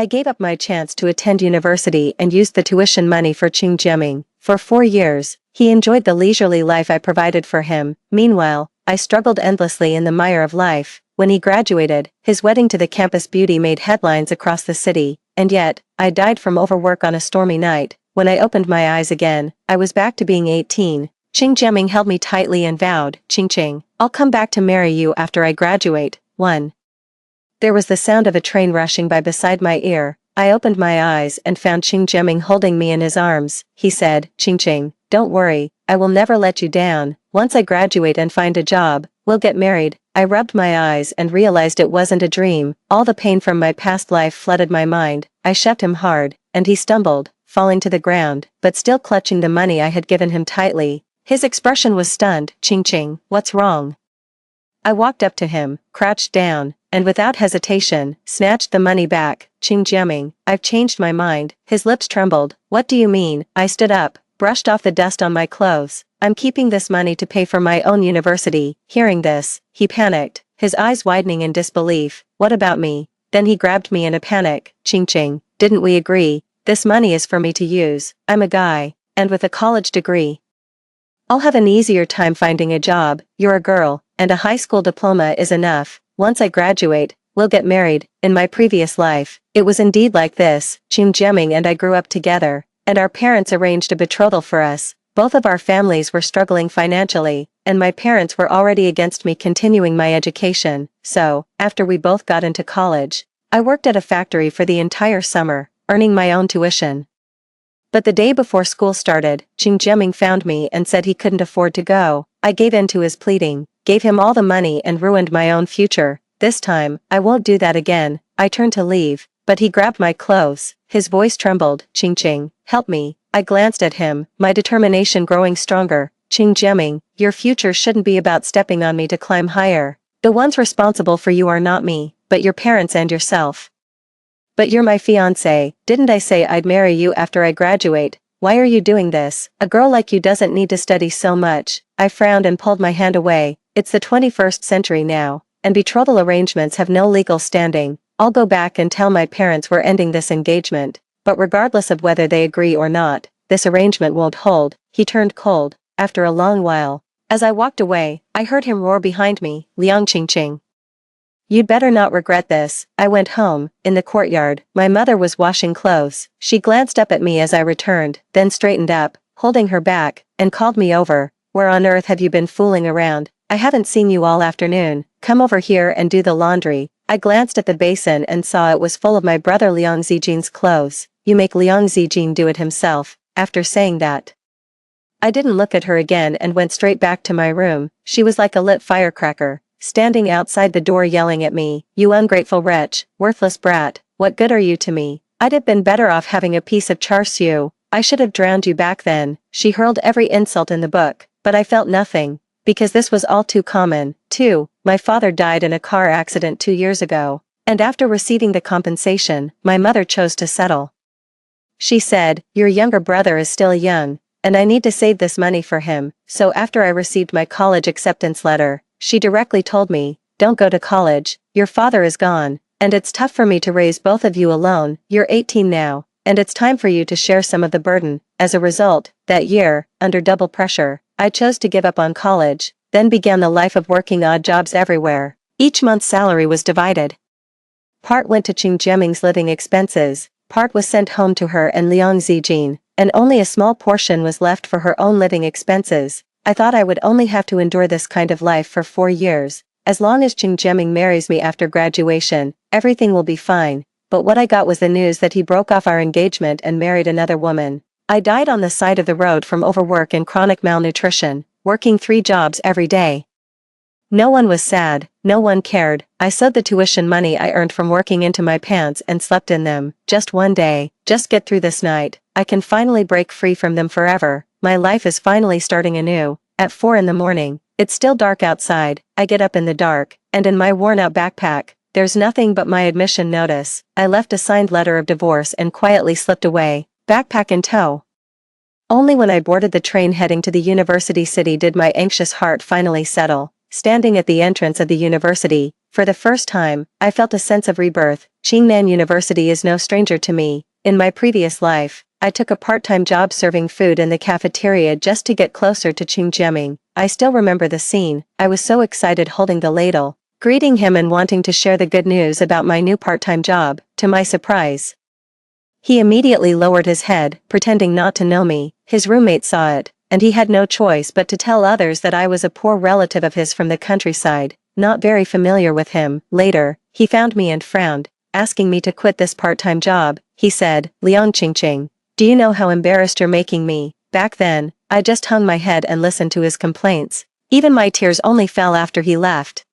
I gave up my chance to attend university and used the tuition money for Qingjeming. For 4 years, he enjoyed the leisurely life I provided for him. Meanwhile, I struggled endlessly in the mire of life. When he graduated, his wedding to the campus beauty made headlines across the city, and yet, I died from overwork on a stormy night. When I opened my eyes again, I was back to being 18. Qingjeming held me tightly and vowed, "Qingqing, I'll come back to marry you after I graduate." 1. There was the sound of a train rushing by beside my ear. I opened my eyes and found Qingjeming holding me in his arms. He said, "Qingqing, don't worry, I will never let you down. Once I graduate and find a job, we'll get married." I rubbed my eyes and realized it wasn't a dream. All the pain from my past life flooded my mind. I shoved him hard, and he stumbled, falling to the ground, but still clutching the money I had given him tightly. His expression was stunned. "Qingqing, what's wrong?" I walked up to him, crouched down, and without hesitation, snatched the money back. "Qingjeming, I've changed my mind." His lips trembled. "What do you mean?" I stood up, brushed off the dust on my clothes. "I'm keeping this money to pay for my own university." Hearing this, he panicked, his eyes widening in disbelief. "What about me?" Then he grabbed me in a panic. "Qingqing, didn't we agree? This money is for me to use. I'm a guy, and with a college degree. I'll have an easier time finding a job. You're a girl, and a high school diploma is enough. Once I graduate, we'll get married." In my previous life, it was indeed like this. Qingjeming and I grew up together, and our parents arranged a betrothal for us. Both of our families were struggling financially, and my parents were already against me continuing my education. So, after we both got into college, I worked at a factory for the entire summer, earning my own tuition. But the day before school started, Qingjeming found me and said he couldn't afford to go. I gave in to his pleading, gave him all the money and ruined my own future. "This time, I won't do that again." I turned to leave, but he grabbed my clothes. His voice trembled. "Qingqing, help me." I glanced at him, my determination growing stronger. "Qingjeming, your future shouldn't be about stepping on me to climb higher. The ones responsible for you are not me, but your parents and yourself. But you're my fiancé. Didn't I say I'd marry you after I graduate? Why are you doing this? A girl like you doesn't need to study so much." I frowned and pulled my hand away. "It's the 21st century now, and betrothal arrangements have no legal standing. I'll go back and tell my parents we're ending this engagement. But regardless of whether they agree or not, this arrangement won't hold." He turned cold, after a long while. As I walked away, I heard him roar behind me, "Liang Qingqing, you'd better not regret this." I went home. In the courtyard, my mother was washing clothes. She glanced up at me as I returned, then straightened up, holding her back, and called me over. "Where on earth have you been fooling around? I haven't seen you all afternoon. Come over here and do the laundry." I glanced at the basin and saw it was full of my brother Liang Zijin's clothes. "You make Liang Zijin do it himself." After saying that, I didn't look at her again and went straight back to my room. She was like a lit firecracker, standing outside the door yelling at me, "You ungrateful wretch, worthless brat, what good are you to me? I'd have been better off having a piece of char siu. I should have drowned you back then." She hurled every insult in the book, but I felt nothing, because this was all too common. 2. My father died in a car accident 2 years ago, and after receiving the compensation, my mother chose to settle. She said, "Your younger brother is still young, and I need to save this money for him." So after I received my college acceptance letter, she directly told me, "Don't go to college, your father is gone, and it's tough for me to raise both of you alone. You're 18 now, and it's time for you to share some of the burden." As a result, that year, under double pressure, I chose to give up on college, then began the life of working odd jobs everywhere. Each month's salary was divided. Part went to Qingjeming's living expenses, part was sent home to her and Liang Zijin, and only a small portion was left for her own living expenses. I thought I would only have to endure this kind of life for 4 years. As long as Qingjeming marries me after graduation, everything will be fine. But what I got was the news that he broke off our engagement and married another woman. I died on the side of the road from overwork and chronic malnutrition, working 3 jobs every day. No one was sad, no one cared. I sewed the tuition money I earned from working into my pants and slept in them. Just one day, just get through this night, I can finally break free from them forever. My life is finally starting anew. At 4 in the morning, it's still dark outside. I get up in the dark, and in my worn-out backpack, there's nothing but my admission notice. I left a signed letter of divorce and quietly slipped away, backpack in tow. Only when I boarded the train heading to the university city did my anxious heart finally settle. Standing at the entrance of the university, For the first time, I felt a sense of rebirth. Qingnan University is no stranger to me. In my previous life, I took a part-time job serving food in the cafeteria just to get closer to Qingjiaming. I still remember the scene. I was so excited holding the ladle, greeting him and wanting to share the good news about my new part-time job. To my surprise, he immediately lowered his head, pretending not to know me. His roommate saw it, and he had no choice but to tell others that I was a poor relative of his from the countryside, not very familiar with him. Later, he found me and frowned, asking me to quit this part-time job. He said, "Liang Qingqing, do you know how embarrassed you're making me?" Back then, I just hung my head and listened to his complaints. Even my tears only fell after he left.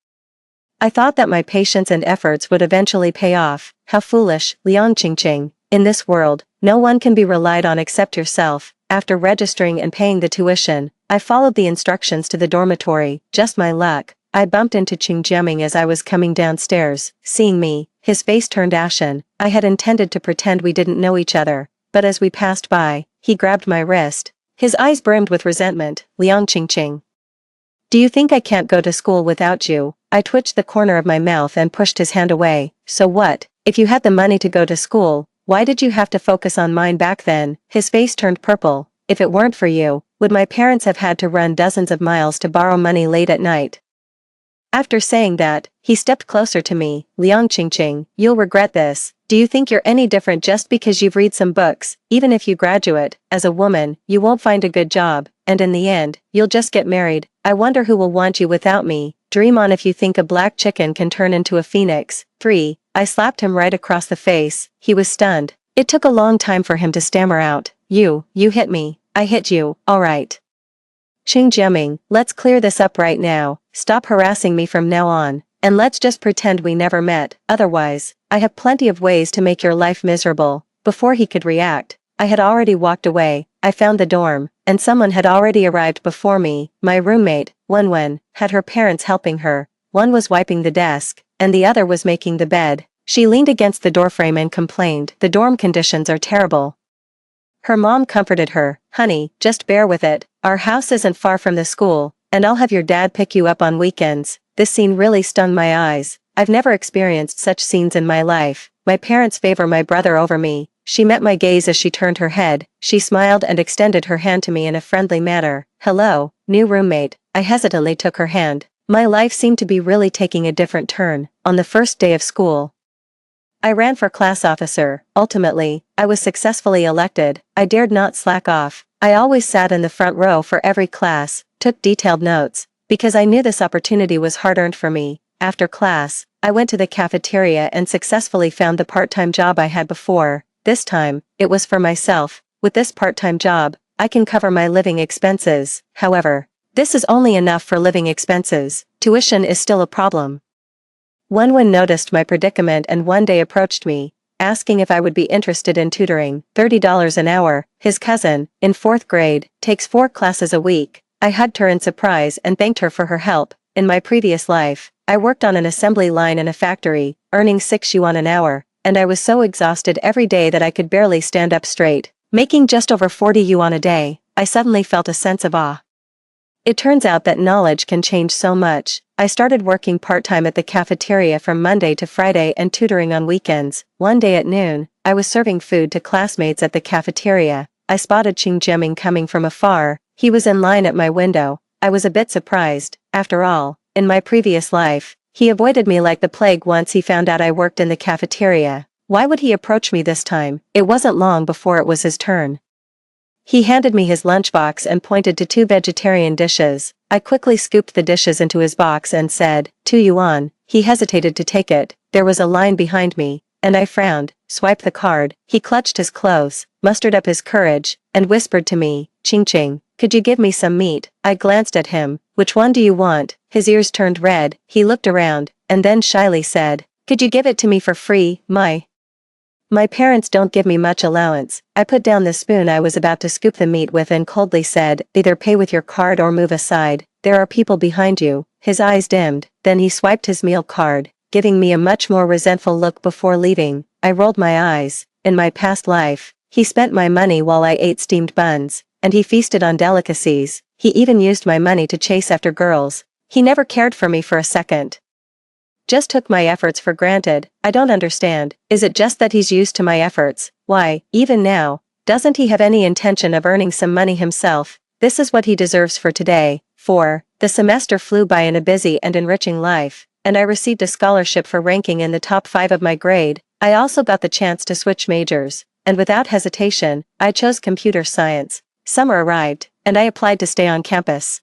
I thought that my patience and efforts would eventually pay off. How foolish, Liang Qingqing. In this world, no one can be relied on except yourself. After registering and paying the tuition, I followed the instructions to the dormitory. Just my luck, I bumped into Qingjiaming as I was coming downstairs. Seeing me, his face turned ashen. I had intended to pretend we didn't know each other, but as we passed by, he grabbed my wrist. His eyes brimmed with resentment. "Liang Qingqing, do you think I can't go to school without you?" I twitched the corner of my mouth and pushed his hand away. "So what? If you had the money to go to school, why did you have to focus on mine back then?" His face turned purple. "If it weren't for you, would my parents have had to run dozens of miles to borrow money late at night?" After saying that, he stepped closer to me. "Liang Qingqing, you'll regret this. Do you think you're any different just because you've read some books? Even if you graduate, as a woman, you won't find a good job, and in the end, you'll just get married. I wonder who will want you without me. Dream on if you think a black chicken can turn into a phoenix." 3. I slapped him right across the face. He was stunned. It took a long time for him to stammer out, You hit me." "I hit you, alright. Qingjiaming, let's clear this up right now. Stop harassing me from now on, and let's just pretend we never met. Otherwise, I have plenty of ways to make your life miserable." Before he could react, I had already walked away. I found the dorm, and someone had already arrived before me. My roommate, Wenwen, had her parents helping her. One was wiping the desk, and the other was making the bed. She leaned against the doorframe and complained, "The dorm conditions are terrible." Her mom comforted her, "Honey, just bear with it. Our house isn't far from the school, and I'll have your dad pick you up on weekends." This scene really stung my eyes. I've never experienced such scenes in my life. My parents favor my brother over me. She met my gaze as she turned her head. She smiled and extended her hand to me in a friendly manner. "Hello, new roommate." I hesitantly took her hand. My life seemed to be really taking a different turn. On the first day of school, I ran for class officer. Ultimately, I was successfully elected. I dared not slack off. I always sat in the front row for every class, took detailed notes, because I knew this opportunity was hard-earned for me. After class, I went to the cafeteria and successfully found the part-time job I had before. This time, it was for myself. With this part-time job, I can cover my living expenses. However, this is only enough for living expenses. Tuition is still a problem. Wenwen noticed my predicament and one day approached me, asking if I would be interested in tutoring. $30 an hour. His cousin, in 4th grade, takes 4 classes a week. I hugged her in surprise and thanked her for her help. In my previous life, I worked on an assembly line in a factory, earning 6 yuan an hour, and I was so exhausted every day that I could barely stand up straight. Making just over 40 yuan a day, I suddenly felt a sense of awe. It turns out that knowledge can change so much. I started working part-time at the cafeteria from Monday to Friday and tutoring on weekends. One day at noon, I was serving food to classmates at the cafeteria. I spotted Qingjiaming coming from afar. He was in line at my window. I was a bit surprised. After all, in my previous life, he avoided me like the plague once he found out I worked in the cafeteria. Why would he approach me this time? It wasn't long before it was his turn. He handed me his lunchbox and pointed to 2 vegetarian dishes. I quickly scooped the dishes into his box and said, 2 yuan. He hesitated to take it. There was a line behind me, and I frowned, swiped the card. He clutched his clothes, mustered up his courage, and whispered to me, "Qingqing, could you give me some meat?" I glanced at him. "Which one do you want?" His ears turned red. He looked around, and then shyly said, "Could you give it to me for free? My parents don't give me much allowance." I put down the spoon I was about to scoop the meat with and coldly said, "Either pay with your card or move aside. There are people behind you." His eyes dimmed, then he swiped his meal card, giving me a much more resentful look before leaving. I rolled my eyes. In my past life, he spent my money while I ate steamed buns, and he feasted on delicacies. He even used my money to chase after girls. He never cared for me for a second. Just took my efforts for granted. I don't understand. Is it just that he's used to my efforts? Why, even now, doesn't he have any intention of earning some money himself? This is what he deserves for today. 4. The semester flew by in a busy and enriching life, and I received a scholarship for ranking in the top 5 of my grade. I also got the chance to switch majors, and without hesitation, I chose computer science. Summer arrived, and I applied to stay on campus.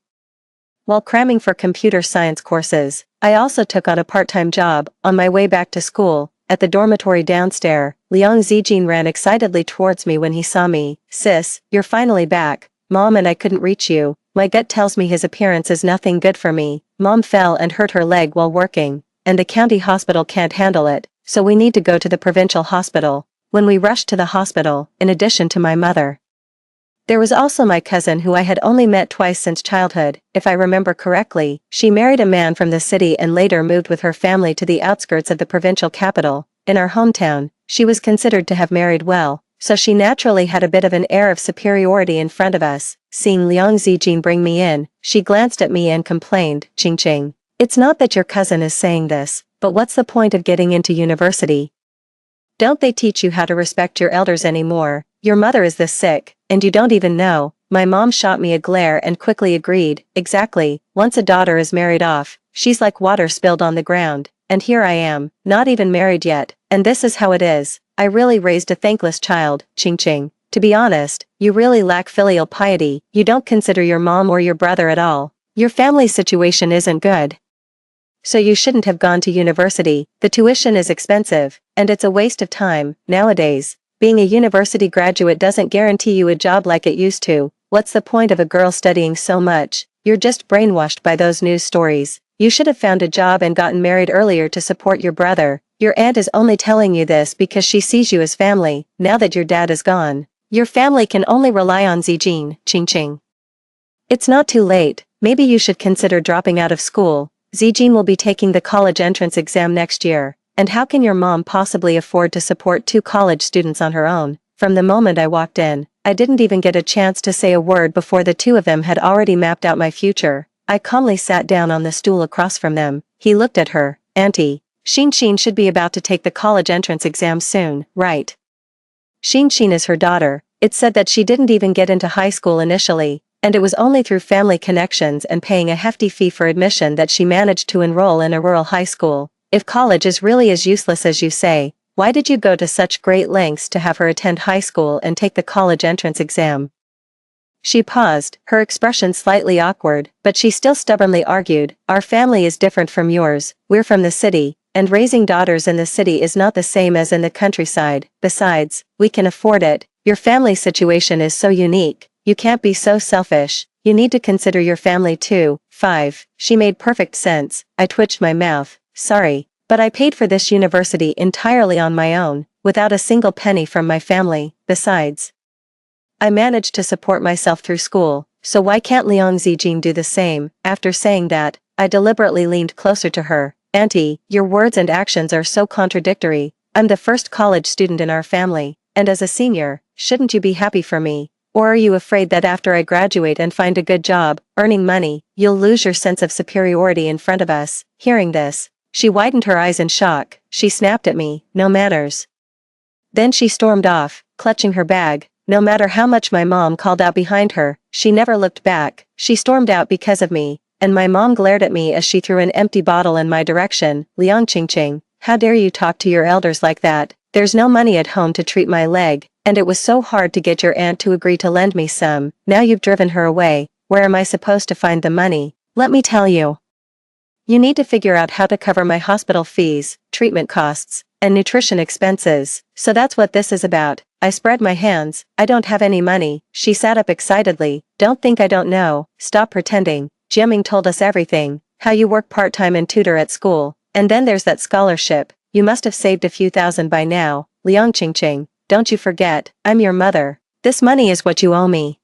While cramming for computer science courses, I also took on a part-time job. On my way back to school, at the dormitory downstairs, Liang Zijin ran excitedly towards me when he saw me. "Sis, you're finally back. Mom and I couldn't reach you. My gut tells me his appearance is nothing good for me. Mom fell and hurt her leg while working, and the county hospital can't handle it, so we need to go to the provincial hospital." When we rushed to the hospital, in addition to my mother, there was also my cousin who I had only met twice since childhood. If I remember correctly, she married a man from the city and later moved with her family to the outskirts of the provincial capital. In our hometown, she was considered to have married well, so she naturally had a bit of an air of superiority in front of us. Seeing Liang Zijin bring me in, she glanced at me and complained, "Ching Ching, it's not that your cousin is saying this, but what's the point of getting into university? Don't they teach you how to respect your elders anymore? Your mother is this sick, and you don't even know." My mom shot me a glare and quickly agreed, "Exactly, once a daughter is married off, she's like water spilled on the ground, and here I am, not even married yet, and this is how it is. I really raised a thankless child, Ching Ching. To be honest, you really lack filial piety. You don't consider your mom or your brother at all. Your family situation isn't good. So you shouldn't have gone to university. The tuition is expensive, and it's a waste of time. Nowadays, being a university graduate doesn't guarantee you a job like it used to. What's the point of a girl studying so much? You're just brainwashed by those news stories. You should have found a job and gotten married earlier to support your brother. Your aunt is only telling you this because she sees you as family. Now that your dad is gone, your family can only rely on Zijin, Ching Ching. It's not too late. Maybe you should consider dropping out of school. Zijin will be taking the college entrance exam next year, and how can your mom possibly afford to support 2 college students on her own?" From the moment I walked in, I didn't even get a chance to say a word before the 2 of them had already mapped out my future. I calmly sat down on the stool across from them. He looked at her. "Auntie, Xin should be about to take the college entrance exam soon, right?" Xin is her daughter. It said that she didn't even get into high school initially, and it was only through family connections and paying a hefty fee for admission that she managed to enroll in a rural high school. If college is really as useless as you say, why did you go to such great lengths to have her attend high school and take the college entrance exam? She paused, her expression slightly awkward, but she still stubbornly argued, "Our family is different from yours. We're from the city, and raising daughters in the city is not the same as in the countryside. Besides, we can afford it. Your family situation is so unique. You can't be so selfish. You need to consider your family too." 5. She made perfect sense. I twitched my mouth. "Sorry, but I paid for this university entirely on my own, without a single penny from my family. Besides, I managed to support myself through school, so why can't Liang Zijin do the same?" After saying that, I deliberately leaned closer to her. "Auntie, your words and actions are so contradictory. I'm the first college student in our family, and as a senior, shouldn't you be happy for me? Or are you afraid that after I graduate and find a good job, earning money, you'll lose your sense of superiority in front of us?" Hearing this, she widened her eyes in shock. She snapped at me, "No manners." Then she stormed off, clutching her bag. No matter how much my mom called out behind her, she never looked back. She stormed out because of me, and my mom glared at me as she threw an empty bottle in my direction. "Liang Qingqing, how dare you talk to your elders like that? There's no money at home to treat my leg, and it was so hard to get your aunt to agree to lend me some. Now you've driven her away. Where am I supposed to find the money? Let me tell you. You need to figure out how to cover my hospital fees, treatment costs, and nutrition expenses. So that's what this is about." I spread my hands. "I don't have any money." She sat up excitedly. "Don't think I don't know. Stop pretending. Jiaming told us everything. How you work part-time and tutor at school. And then there's that scholarship. You must have saved a few thousand by now. Liang Qingqing, don't you forget, I'm your mother. This money is what you owe me.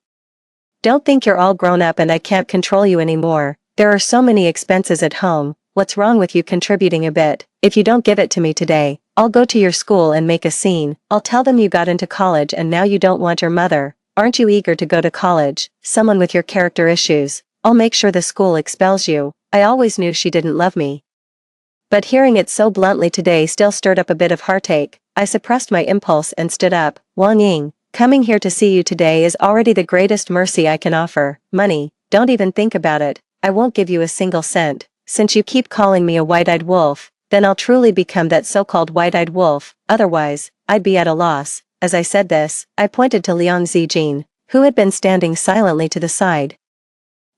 Don't think you're all grown up and I can't control you anymore. There are so many expenses at home. What's wrong with you contributing a bit? If you don't give it to me today, I'll go to your school and make a scene. I'll tell them you got into college and now you don't want your mother. Aren't you eager to go to college? Someone with your character issues. I'll make sure the school expels you. I always knew she didn't love me." But hearing it so bluntly today still stirred up a bit of heartache. I suppressed my impulse and stood up. Wang Ying, coming here to see you today is already the greatest mercy I can offer. Money, don't even think about it. I won't give you a single cent. Since you keep calling me a white-eyed wolf, then I'll truly become that so-called white-eyed wolf, otherwise, I'd be at a loss. As I said this, I pointed to Liang Zijin, who had been standing silently to the side.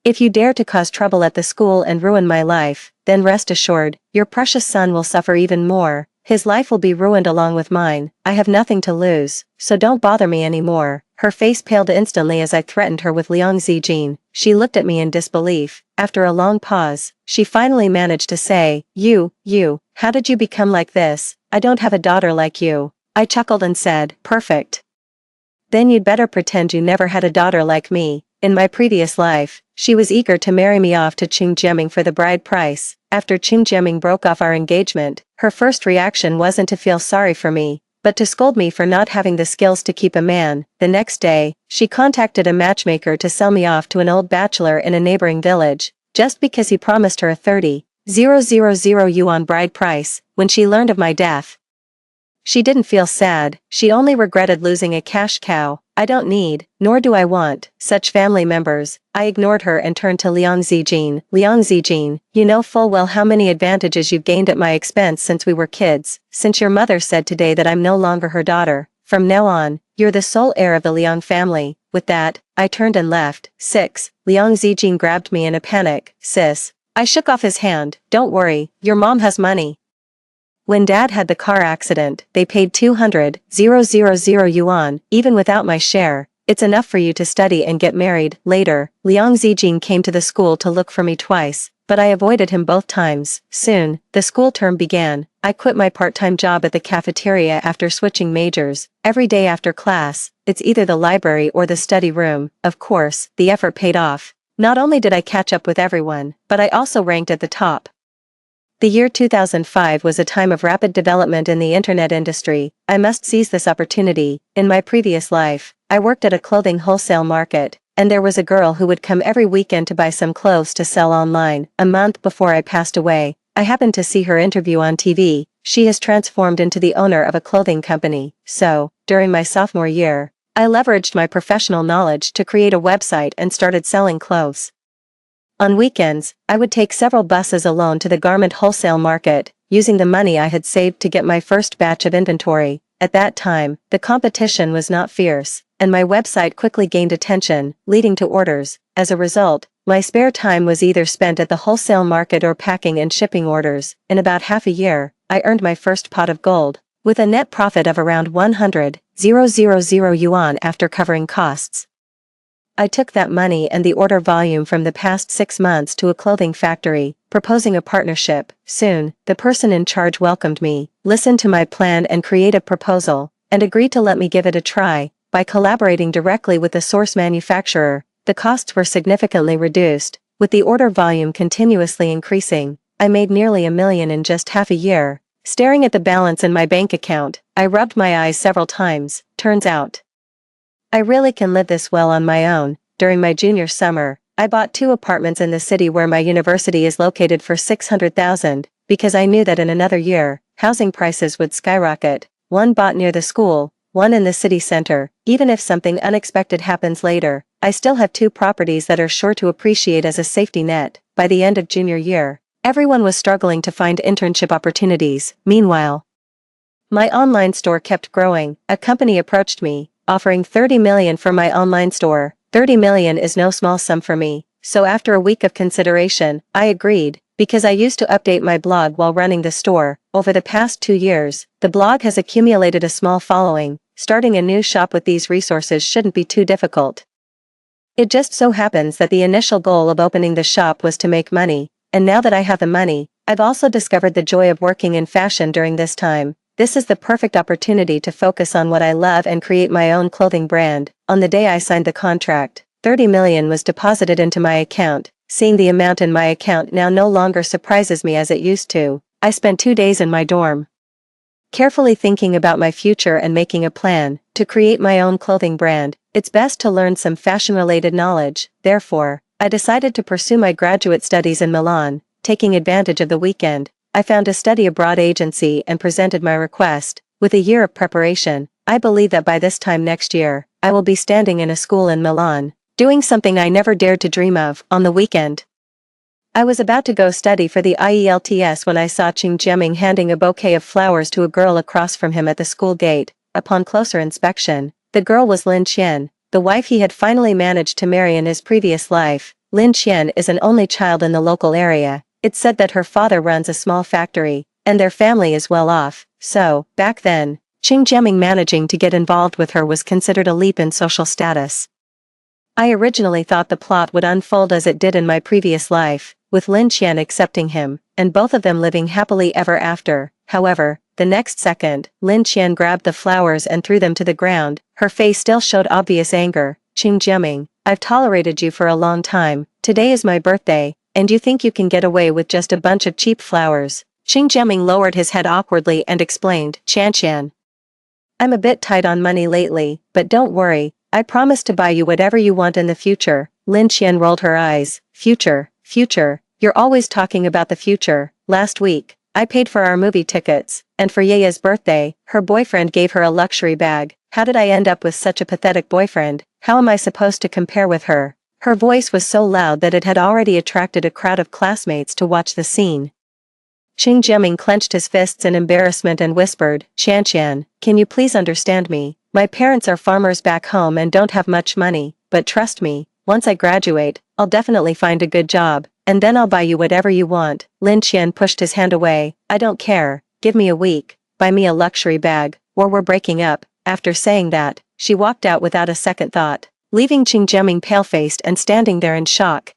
If you dare to cause trouble at the school and ruin my life, then rest assured, your precious son will suffer even more. His life will be ruined along with mine. I have nothing to lose, so don't bother me anymore. Her face paled instantly as I threatened her with Liang Zijin. She looked at me in disbelief. After a long pause, she finally managed to say, You, how did you become like this? I don't have a daughter like you. I chuckled and said, Perfect. Then you'd better pretend you never had a daughter like me. In my previous life, she was eager to marry me off to Qing Jiaming for the bride price. After Qing Jiaming broke off our engagement, her first reaction wasn't to feel sorry for me, but to scold me for not having the skills to keep a man. The next day, she contacted a matchmaker to sell me off to an old bachelor in a neighboring village, just because he promised her a 30,000 yuan bride price. When she learned of my death, she didn't feel sad, she only regretted losing a cash cow. I don't need, nor do I want, such family members. I ignored her and turned to Liang Zijin. Liang Zijin, you know full well how many advantages you've gained at my expense since we were kids. Since your mother said today that I'm no longer her daughter, from now on, you're the sole heir of the Liang family. With that, I turned and left. 6. Liang Zijin grabbed me in a panic. Sis. I shook off his hand. Don't worry, your mom has money. When Dad had the car accident, they paid 200,000 yuan, even without my share. It's enough for you to study and get married. Later, Liang Zijin came to the school to look for me twice, but I avoided him both times. Soon, the school term began. I quit my part-time job at the cafeteria after switching majors. Every day after class, it's either the library or the study room. Of course, the effort paid off. Not only did I catch up with everyone, but I also ranked at the top. The year 2005 was a time of rapid development in the internet industry. I must seize this opportunity. In my previous life, I worked at a clothing wholesale market, and there was a girl who would come every weekend to buy some clothes to sell online. A month before I passed away, I happened to see her interview on TV. She has transformed into the owner of a clothing company. So, during my sophomore year, I leveraged my professional knowledge to create a website and started selling clothes. On weekends, I would take several buses alone to the garment wholesale market, using the money I had saved to get my first batch of inventory. At that time, the competition was not fierce, and my website quickly gained attention, leading to orders. As a result, my spare time was either spent at the wholesale market or packing and shipping orders. In about half a year, I earned my first pot of gold, with a net profit of around 100,000 yuan after covering costs. I took that money and the order volume from the past 6 months to a clothing factory, proposing a partnership. Soon, the person in charge welcomed me, listened to my plan and creative proposal, and agreed to let me give it a try. By collaborating directly with the source manufacturer, the costs were significantly reduced. With the order volume continuously increasing, I made nearly $1 million in just half a year. Staring at the balance in my bank account, I rubbed my eyes several times. Turns out, I really can live this well on my own. During my junior summer, I bought 2 apartments in the city where my university is located for 600,000, because I knew that in another year, housing prices would skyrocket. One bought near the school, one in the city center. Even if something unexpected happens later, I still have 2 properties that are sure to appreciate as a safety net. By the end of junior year, everyone was struggling to find internship opportunities. Meanwhile, my online store kept growing. A company approached me, offering 30 million for my online store. 30 million is no small sum for me, so after a week of consideration, I agreed, because I used to update my blog while running the store. Over the past 2 years, the blog has accumulated a small following. Starting a new shop with these resources shouldn't be too difficult. It just so happens that the initial goal of opening the shop was to make money, and now that I have the money, I've also discovered the joy of working in fashion during this time. This is the perfect opportunity to focus on what I love and create my own clothing brand. On the day I signed the contract, 30 million was deposited into my account. Seeing the amount in my account now no longer surprises me as it used to. I spent 2 days in my dorm, carefully thinking about my future and making a plan. To create my own clothing brand, it's best to learn some fashion-related knowledge. Therefore, I decided to pursue my graduate studies in Milan, taking advantage of the weekend. I found a study abroad agency and presented my request. With a year of preparation, I believe that by this time next year, I will be standing in a school in Milan, doing something I never dared to dream of, on the weekend. I was about to go study for the IELTS when I saw Ching Jiaming handing a bouquet of flowers to a girl across from him at the school gate. Upon closer inspection, the girl was Lin Qian, the wife he had finally managed to marry in his previous life. Lin Qian is an only child in the local area. It's said that her father runs a small factory, and their family is well off, so, back then, Ching Jiaming managing to get involved with her was considered a leap in social status. I originally thought the plot would unfold as it did in my previous life, with Lin Qian accepting him, and both of them living happily ever after. However, the next second, Lin Qian grabbed the flowers and threw them to the ground. Her face still showed obvious anger. Ching Jiaming, I've tolerated you for a long time. Today is my birthday, and you think you can get away with just a bunch of cheap flowers? Ching Jiaming lowered his head awkwardly and explained, Qian. I'm a bit tight on money lately, but don't worry, I promise to buy you whatever you want in the future. Lin Qian rolled her eyes. Future, you're always talking about the future. Last week, I paid for our movie tickets, and for Yeya's birthday, her boyfriend gave her a luxury bag. How did I end up with such a pathetic boyfriend? How am I supposed to compare with her? Her voice was so loud that it had already attracted a crowd of classmates to watch the scene. Ching Jiaming clenched his fists in embarrassment and whispered, Qian, can you please understand me? My parents are farmers back home and don't have much money, but trust me, once I graduate, I'll definitely find a good job, and then I'll buy you whatever you want. Lin Qian pushed his hand away. I don't care, give me a week, buy me a luxury bag, or we're breaking up. After saying that, she walked out without a second thought, leaving Ching Jiaming pale-faced and standing there in shock.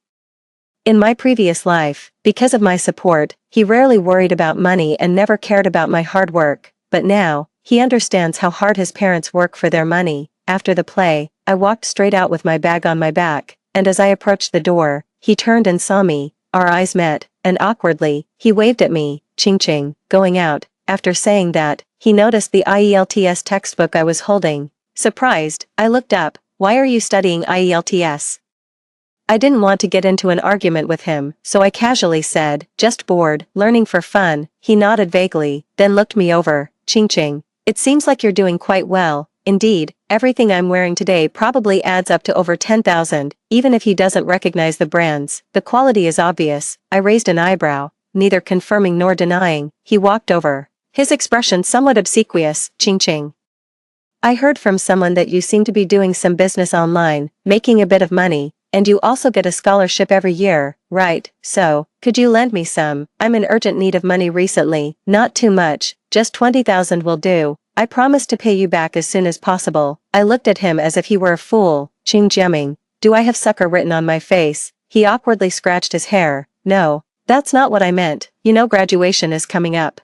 In my previous life, because of my support, he rarely worried about money and never cared about my hard work, but now, he understands how hard his parents work for their money. After the play, I walked straight out with my bag on my back, and as I approached the door, he turned and saw me. Our eyes met, and awkwardly, he waved at me, Ching, going out. After saying that, he noticed the IELTS textbook I was holding. Surprised, I looked up. Why are you studying IELTS? I didn't want to get into an argument with him, so I casually said, just bored, learning for fun. He nodded vaguely, then looked me over. Ching, it seems like you're doing quite well. Indeed, everything I'm wearing today probably adds up to over 10,000, even if he doesn't recognize the brands. The quality is obvious. I raised an eyebrow, neither confirming nor denying. He walked over, his expression somewhat obsequious. Ching. I heard from someone that you seem to be doing some business online, making a bit of money, and you also get a scholarship every year, right? So, could you lend me some? I'm in urgent need of money recently. Not too much, just 20,000 will do. I promise to pay you back as soon as possible. I looked at him as if he were a fool. Ching Jiaming, do I have sucker written on my face? He awkwardly scratched his hair. No, that's not what I meant. You know graduation is coming up.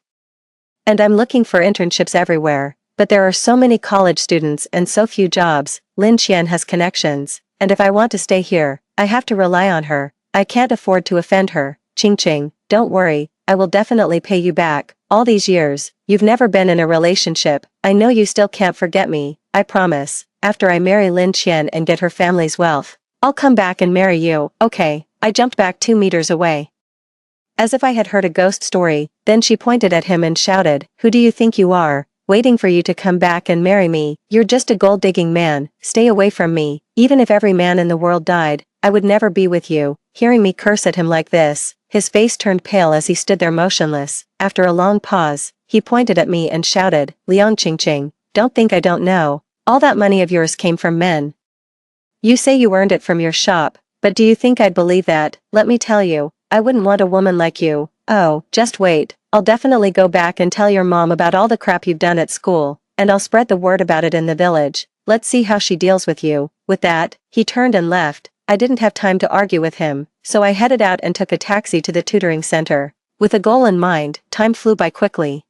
And I'm looking for internships everywhere, but there are so many college students and so few jobs. Lin Qian has connections, and if I want to stay here, I have to rely on her. I can't afford to offend her. Ching, don't worry, I will definitely pay you back. All these years, you've never been in a relationship. I know you still can't forget me. I promise, after I marry Lin Qian and get her family's wealth, I'll come back and marry you. Okay. I jumped back 2 meters away, as if I had heard a ghost story. Then she pointed at him and shouted, who do you think you are? Waiting for you to come back and marry me. You're just a gold-digging man. Stay away from me. Even if every man in the world died, I would never be with you. Hearing me curse at him like this, his face turned pale as he stood there motionless. After a long pause, he pointed at me and shouted, Liang Ching, don't think I don't know. All that money of yours came from men. You say you earned it from your shop, but do you think I'd believe that? Let me tell you, I wouldn't want a woman like you. Oh, just wait. I'll definitely go back and tell your mom about all the crap you've done at school, and I'll spread the word about it in the village. Let's see how she deals with you. With that, he turned and left. I didn't have time to argue with him, so I headed out and took a taxi to the tutoring center. With a goal in mind, time flew by quickly.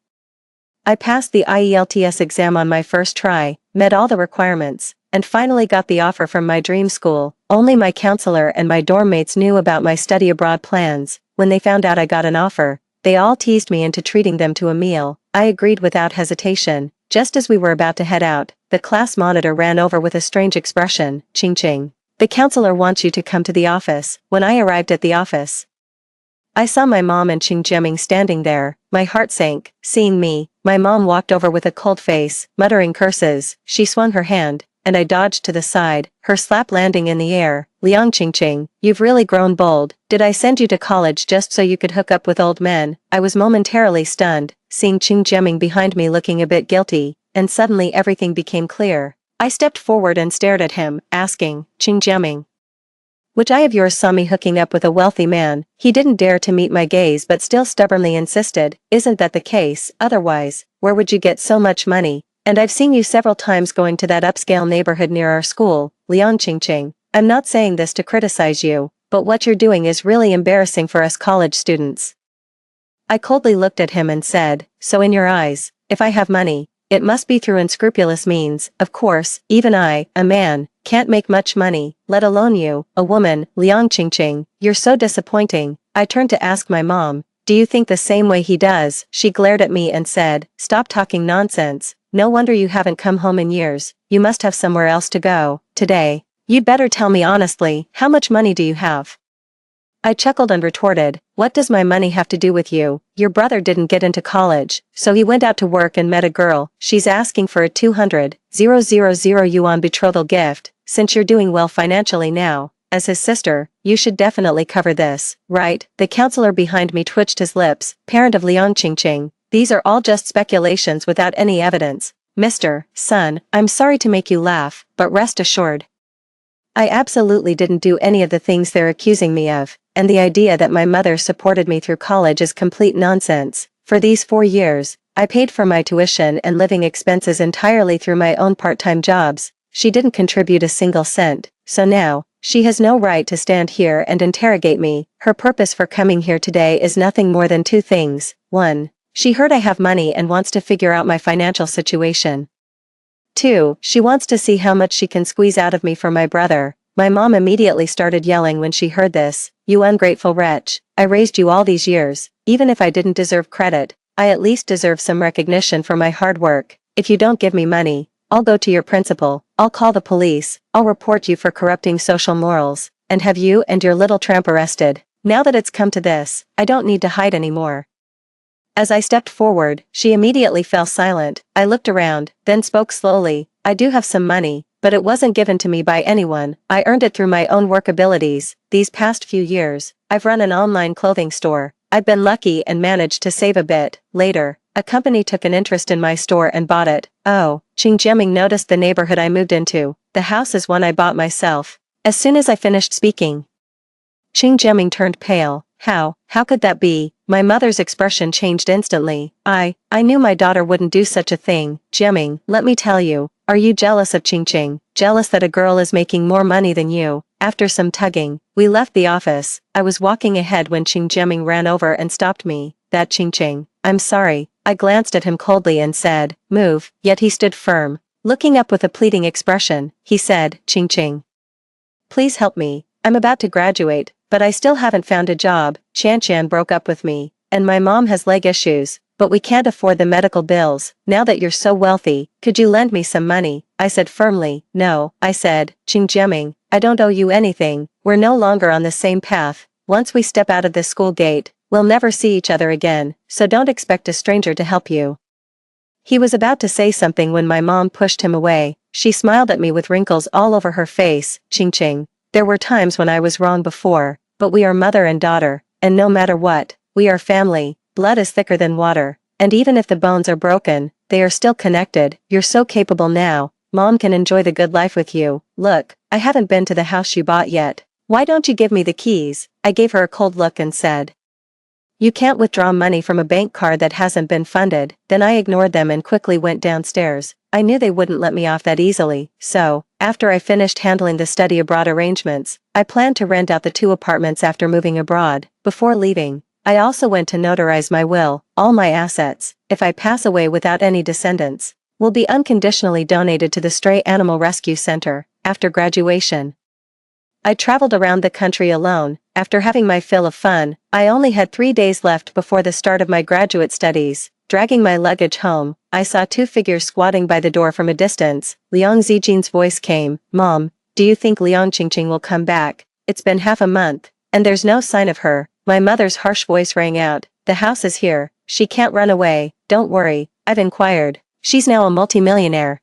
I passed the IELTS exam on my first try, met all the requirements, and finally got the offer from my dream school. Only my counselor and my dorm mates knew about my study abroad plans. When they found out I got an offer, they all teased me into treating them to a meal. I agreed without hesitation. Just as we were about to head out, the class monitor ran over with a strange expression. Ching, the counselor wants you to come to the office. When I arrived at the office, I saw my mom and Qing Jiaming standing there. My heart sank. Seeing me, my mom walked over with a cold face, muttering curses. She swung her hand, and I dodged to the side, her slap landing in the air. Liang Qingqing, you've really grown bold. Did I send you to college just so you could hook up with old men? I was momentarily stunned, seeing Qing Jiaming behind me looking a bit guilty, and suddenly everything became clear. I stepped forward and stared at him, asking, Qing Jiaming, which eye of yours saw me hooking up with a wealthy man? He didn't dare to meet my gaze but still stubbornly insisted, isn't that the case? Otherwise, where would you get so much money? And I've seen you several times going to that upscale neighborhood near our school, Liang Qingqing. I'm not saying this to criticize you, but what you're doing is really embarrassing for us college students. I coldly looked at him and said, so in your eyes, if I have money, it must be through unscrupulous means. Of course, even I, a man, can't make much money, let alone you, a woman. Liang Qingqing, you're so disappointing. I turned to ask my mom, do you think the same way he does? She glared at me and said, stop talking nonsense. No wonder you haven't come home in years. You must have somewhere else to go. Today, you'd better tell me honestly, how much money do you have? I chuckled and retorted, what does my money have to do with you? Your brother didn't get into college, so he went out to work and met a girl. She's asking for a 200,000 yuan betrothal gift. Since you're doing well financially now, as his sister, you should definitely cover this, right? The counselor behind me twitched his lips, parent of Liang Qingqing. These are all just speculations without any evidence. Mr. Son, I'm sorry to make you laugh, but rest assured, I absolutely didn't do any of the things they're accusing me of, and the idea that my mother supported me through college is complete nonsense. For these 4 years, I paid for my tuition and living expenses entirely through my own part-time jobs. She didn't contribute a single cent, so now, she has no right to stand here and interrogate me. Her purpose for coming here today is nothing more than 2 things. 1. She heard I have money and wants to figure out my financial situation. 2. She wants to see how much she can squeeze out of me for my brother. My mom immediately started yelling when she heard this. You ungrateful wretch, I raised you all these years. Even if I didn't deserve credit, I at least deserve some recognition for my hard work. If you don't give me money, I'll go to your principal, I'll call the police, I'll report you for corrupting social morals, and have you and your little tramp arrested. Now that it's come to this, I don't need to hide anymore. As I stepped forward, she immediately fell silent. I looked around, then spoke slowly. I do have some money, but it wasn't given to me by anyone. I earned it through my own work abilities. These past few years, I've run an online clothing store. I've been lucky and managed to save a bit. Later, a company took an interest in my store and bought it. Oh, Qing Jiaming noticed the neighborhood I moved into. The house is one I bought myself. As soon as I finished speaking, Qing Jiaming turned pale. How could that be? My mother's expression changed instantly. I knew my daughter wouldn't do such a thing. Jiaming, let me tell you, are you jealous of Qingqing? Jealous that a girl is making more money than you? After some tugging, we left the office. I was walking ahead when Qing Jiaming ran over and stopped me. That Qingqing, I'm sorry. I glanced at him coldly and said, move, yet he stood firm. Looking up with a pleading expression, he said, Qingqing, please help me. I'm about to graduate, but I still haven't found a job. Qian broke up with me, and my mom has leg issues, but we can't afford the medical bills. Now that you're so wealthy, could you lend me some money? I said firmly. No, I said, Qing Jiaming, I don't owe you anything. We're no longer on the same path. Once we step out of this school gate, we'll never see each other again, so don't expect a stranger to help you. He was about to say something when my mom pushed him away. She smiled at me with wrinkles all over her face. Qingqing, there were times when I was wrong before, but we are mother and daughter, and no matter what, we are family. Blood is thicker than water, and even if the bones are broken, they are still connected. You're so capable now. Mom can enjoy the good life with you. Look, I haven't been to the house you bought yet. Why don't you give me the keys? I gave her a cold look and said, you can't withdraw money from a bank card that hasn't been funded. Then I ignored them and quickly went downstairs. I knew they wouldn't let me off that easily, so, after I finished handling the study abroad arrangements, I planned to rent out the 2 apartments after moving abroad. Before leaving, I also went to notarize my will. All my assets, if I pass away without any descendants, will be unconditionally donated to the Stray Animal Rescue Center. After graduation, I traveled around the country alone. After having my fill of fun, I only had 3 days left before the start of my graduate studies. Dragging my luggage home, I saw 2 figures squatting by the door from a distance. Liang Zijin's voice came, Mom, do you think Liang Qingqing will come back? It's been half a month, and there's no sign of her. my mother's harsh voice rang out. The house is here, she can't run away, don't worry, I've inquired. She's now a multimillionaire.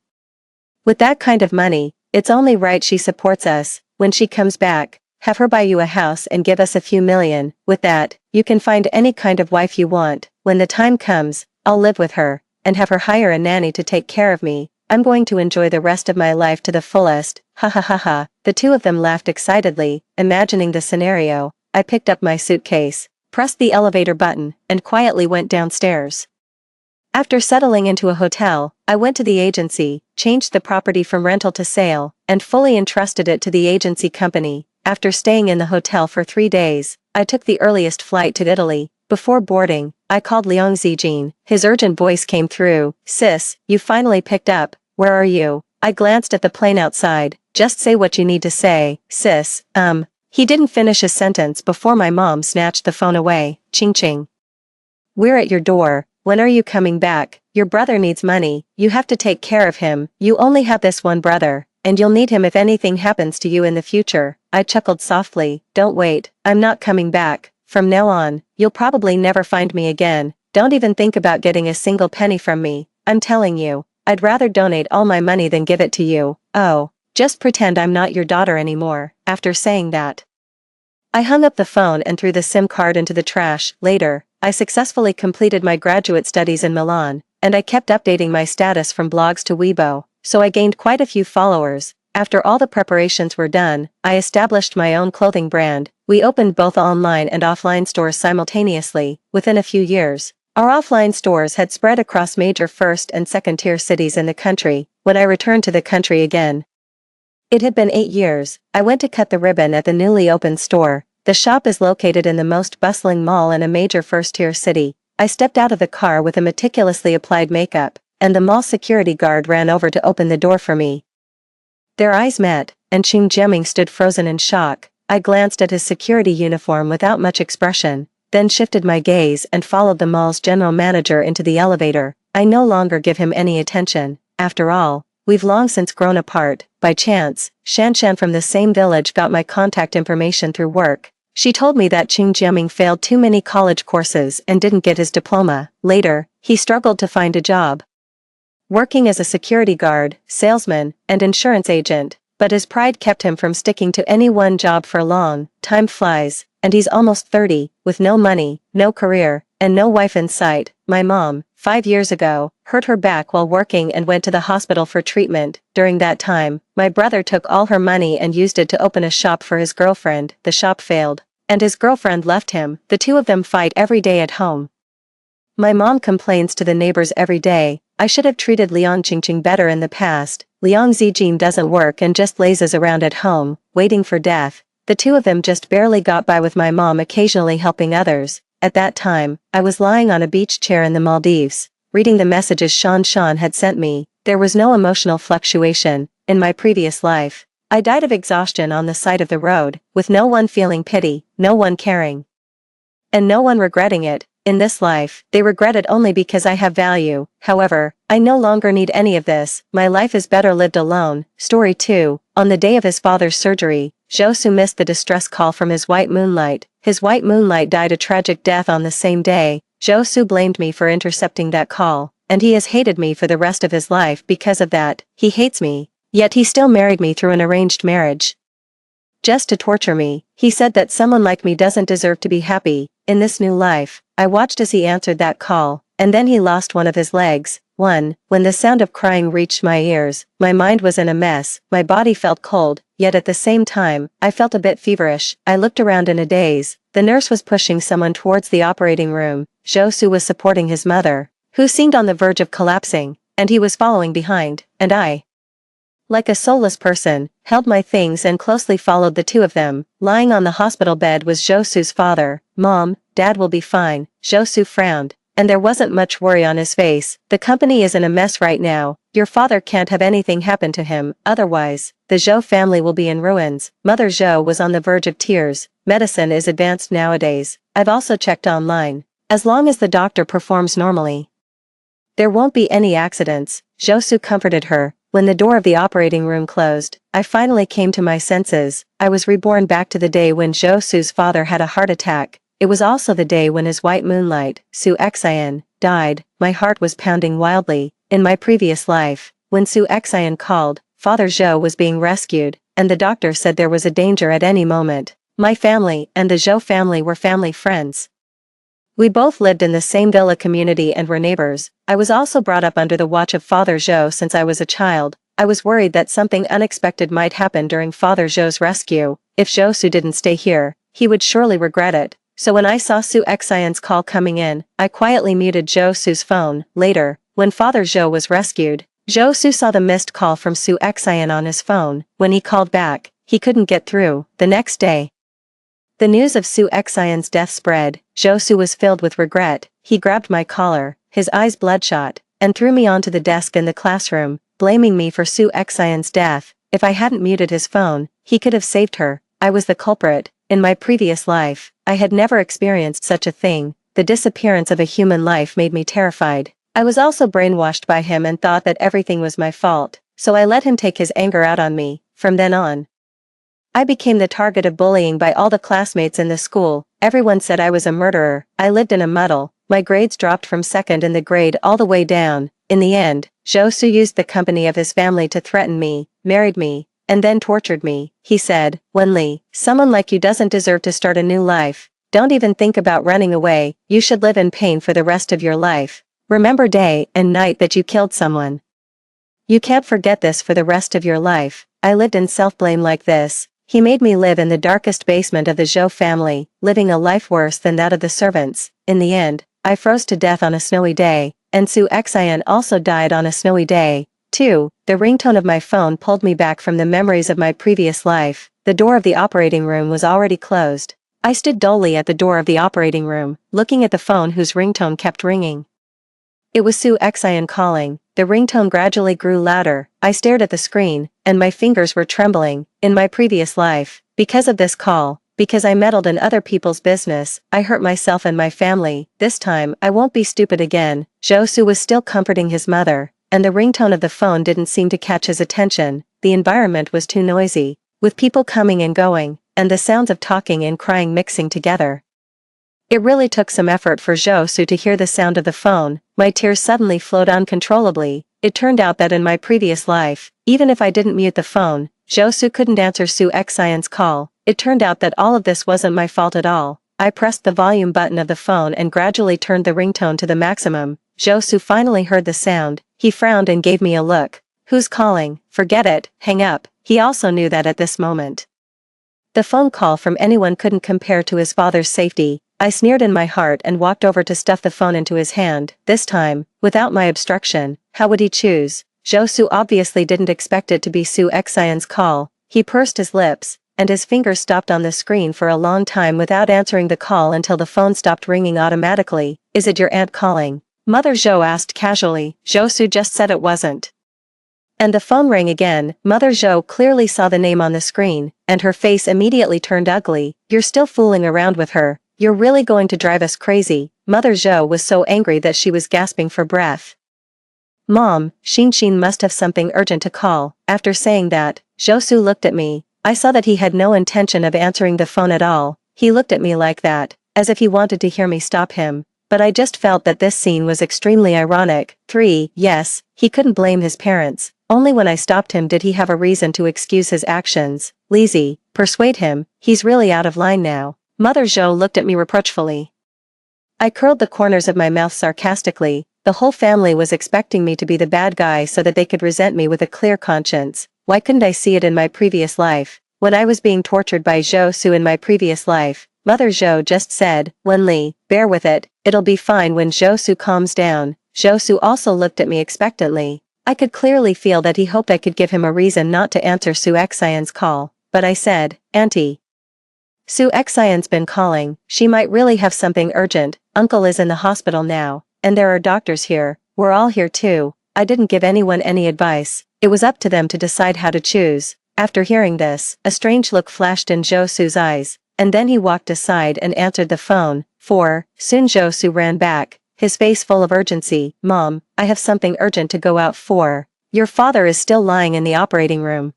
With that kind of money, it's only right she supports us. When she comes back, have her buy you a house and give us a few million. With that, you can find any kind of wife you want. When the time comes, I'll live with her, and have her hire a nanny to take care of me. I'm going to enjoy the rest of my life to the fullest. Ha ha ha ha. The two of them laughed excitedly, imagining the scenario. I picked up my suitcase, pressed the elevator button, and quietly went downstairs. After settling into a hotel, I went to the agency, changed the property from rental to sale, and fully entrusted it to the agency company. After staying in the hotel for 3 days, I took the earliest flight to Italy. Before boarding, I called Liang Zijin. His urgent voice came through. Sis, you finally picked up. Where are you? I glanced at the plane outside. Just say what you need to say, sis. He didn't finish his sentence before my mom snatched the phone away. Ching ching. We're at your door. When are you coming back? Your brother needs money. You have to take care of him. You only have this one brother, and you'll need him if anything happens to you in the future. I chuckled softly. Don't wait. I'm not coming back. From now on, you'll probably never find me again. Don't even think about getting a single penny from me. I'm telling you, I'd rather donate all my money than give it to you. Oh, just pretend I'm not your daughter anymore. After saying that, I hung up the phone and threw the SIM card into the trash. Later, I successfully completed my graduate studies in Milan, and I kept updating my status from blogs to Weibo, so I gained quite a few followers. After all the preparations were done, I established my own clothing brand. We opened both online and offline stores simultaneously. Within a few years, our offline stores had spread across major first and second tier cities in the country. When I returned to the country again, it had been 8 years. I went to cut the ribbon at the newly opened store. The shop is located in the most bustling mall in a major first-tier city. I stepped out of the car with a meticulously applied makeup, and the mall security guard ran over to open the door for me. Their eyes met, and Ching Jiaming stood frozen in shock. I glanced at his security uniform without much expression, then shifted my gaze and followed the mall's general manager into the elevator. I no longer give him any attention. After all, we've long since grown apart. By chance, Shanshan from the same village got my contact information through work. She told me that Ching Jiaming failed too many college courses and didn't get his diploma. Later, he struggled to find a job, working as a security guard, salesman, and insurance agent, but his pride kept him from sticking to any one job for long. Time flies, and he's almost 30, with no money, no career, and no wife in sight. My mom, 5 years ago, hurt her back while working and went to the hospital for treatment. During that time, my brother took all her money and used it to open a shop for his girlfriend. The shop failed, and his girlfriend left him. The two of them fight every day at home. My mom complains to the neighbors every day. I should have treated Liang Qingqing better in the past. Liang Zijin doesn't work and just lazes around at home, waiting for death. The two of them just barely got by with my mom occasionally helping others. At that time, I was lying on a beach chair in the Maldives, reading the messages Shan had sent me. There was no emotional fluctuation. In my previous life, I died of exhaustion on the side of the road, with no one feeling pity, no one caring, and no one regretting it. In this life, they regret it only because I have value. However, I no longer need any of this. My life is better lived alone. Story 2. On the day of his father's surgery, Zhou Su missed the distress call from his white moonlight. His white moonlight died a tragic death on the same day. Zhou Su blamed me for intercepting that call, and he has hated me for the rest of his life because of that. He hates me, yet he still married me through an arranged marriage, just to torture me. He said that someone like me doesn't deserve to be happy in this new life. I watched as he answered that call, and then he lost one of his legs. When the sound of crying reached my ears, my mind was in a mess. My body felt cold, yet at the same time, I felt a bit feverish. I looked around in a daze. The nurse was pushing someone towards the operating room. Zhou Su was supporting his mother, who seemed on the verge of collapsing, and he was following behind, and I, like a soulless person, held my things and closely followed the two of them. Lying on the hospital bed was Zhou Su's father. Mom, Dad will be fine. Zhou Su frowned, and there wasn't much worry on his face. The company is in a mess right now. Your father can't have anything happen to him, otherwise, the Zhou family will be in ruins. Mother Zhou was on the verge of tears. Medicine is advanced nowadays. I've also checked online. As long as the doctor performs normally, there won't be any accidents. Zhou Su comforted her. When the door of the operating room closed, I finally came to my senses. I was reborn back to the day when Zhou Su's father had a heart attack. It was also the day when his white moonlight, Su Xian, died. My heart was pounding wildly. In my previous life, when Su Xian called, Father Zhou was being rescued, and the doctor said there was a danger at any moment. My family and the Zhou family were family friends. We both lived in the same villa community and were neighbors. I was also brought up under the watch of Father Zhou since I was a child. I was worried that something unexpected might happen during Father Zhou's rescue. If Zhou Su didn't stay here, he would surely regret it. So when I saw Su Xian's call coming in, I quietly muted Zhou Su's phone. Later, when Father Zhou was rescued, Zhou Su saw the missed call from Su Xian on his phone. When he called back, he couldn't get through. The next day, the news of Su Xian's death spread. Zhou Su was filled with regret. He grabbed my collar, his eyes bloodshot, and threw me onto the desk in the classroom, blaming me for Su Xian's death. If I hadn't muted his phone, he could have saved her. I was the culprit. In my previous life, I had never experienced such a thing. The disappearance of a human life made me terrified. I was also brainwashed by him and thought that everything was my fault, so I let him take his anger out on me. From then on, I became the target of bullying by all the classmates in the school. Everyone said I was a murderer. I lived in a muddle. My grades dropped from second in the grade all the way down. In the end, Zhou Su used the company of his family to threaten me, married me, and then tortured me. He said, "Wenli, someone like you doesn't deserve to start a new life. Don't even think about running away. You should live in pain for the rest of your life. Remember day and night that you killed someone. You can't forget this for the rest of your life." I lived in self-blame like this. He made me live in the darkest basement of the Zhou family, living a life worse than that of the servants. In the end, I froze to death on a snowy day, and Su Xian also died on a snowy day, too. The ringtone of my phone pulled me back from the memories of my previous life. The door of the operating room was already closed. I stood dully at the door of the operating room, looking at the phone whose ringtone kept ringing. It was Su Xian calling. The ringtone gradually grew louder. I stared at the screen, and my fingers were trembling. In my previous life, because of this call, because I meddled in other people's business, I hurt myself and my family. This time, I won't be stupid again. Zhou Su was still comforting his mother, and the ringtone of the phone didn't seem to catch his attention. The environment was too noisy, with people coming and going, and the sounds of talking and crying mixing together. It really took some effort for Zhou Su to hear the sound of the phone. My tears suddenly flowed uncontrollably. It turned out that in my previous life, even if I didn't mute the phone, Zhou Su couldn't answer Su Xian's call. It turned out that all of this wasn't my fault at all. I pressed the volume button of the phone and gradually turned the ringtone to the maximum. Zhou Su finally heard the sound. He frowned and gave me a look. "Who's calling? Forget it, hang up." He also knew that at this moment, the phone call from anyone couldn't compare to his father's safety. I sneered in my heart and walked over to stuff the phone into his hand. This time, without my obstruction, how would he choose? Zhou Su obviously didn't expect it to be Su Xian's call. He pursed his lips, and his fingers stopped on the screen for a long time without answering the call until the phone stopped ringing automatically. "Is it your aunt calling?" Mother Zhou asked casually. Zhou Su just said it wasn't. And the phone rang again. Mother Zhou clearly saw the name on the screen, and her face immediately turned ugly. "You're still fooling around with her. You're really going to drive us crazy." Mother Zhou was so angry that she was gasping for breath. "Mom, Xin must have something urgent to call." After saying that, Zhou Su looked at me. I saw that he had no intention of answering the phone at all. He looked at me like that, as if he wanted to hear me stop him. But I just felt that this scene was extremely ironic. Yes, he couldn't blame his parents. Only when I stopped him did he have a reason to excuse his actions. Lizzie, persuade him, he's really out of line now. Mother Zhou looked at me reproachfully. I curled the corners of my mouth sarcastically. The whole family was expecting me to be the bad guy so that they could resent me with a clear conscience. Why couldn't I see it in my previous life? When I was being tortured by Zhou Su in my previous life, Mother Zhou just said, "Wenli, bear with it, it'll be fine when Zhou Su calms down." Zhou Su also looked at me expectantly. I could clearly feel that he hoped I could give him a reason not to answer Su Xian's call. But I said, "Auntie, Su Xian's been calling. She might really have something urgent. Uncle is in the hospital now, and there are doctors here. We're all here too." I didn't give anyone any advice. It was up to them to decide how to choose. After hearing this, a strange look flashed in Zhou Su's eyes, and then he walked aside and answered the phone. Soon Zhou Su ran back, his face full of urgency. "Mom, I have something urgent to go out for. Your father is still lying in the operating room.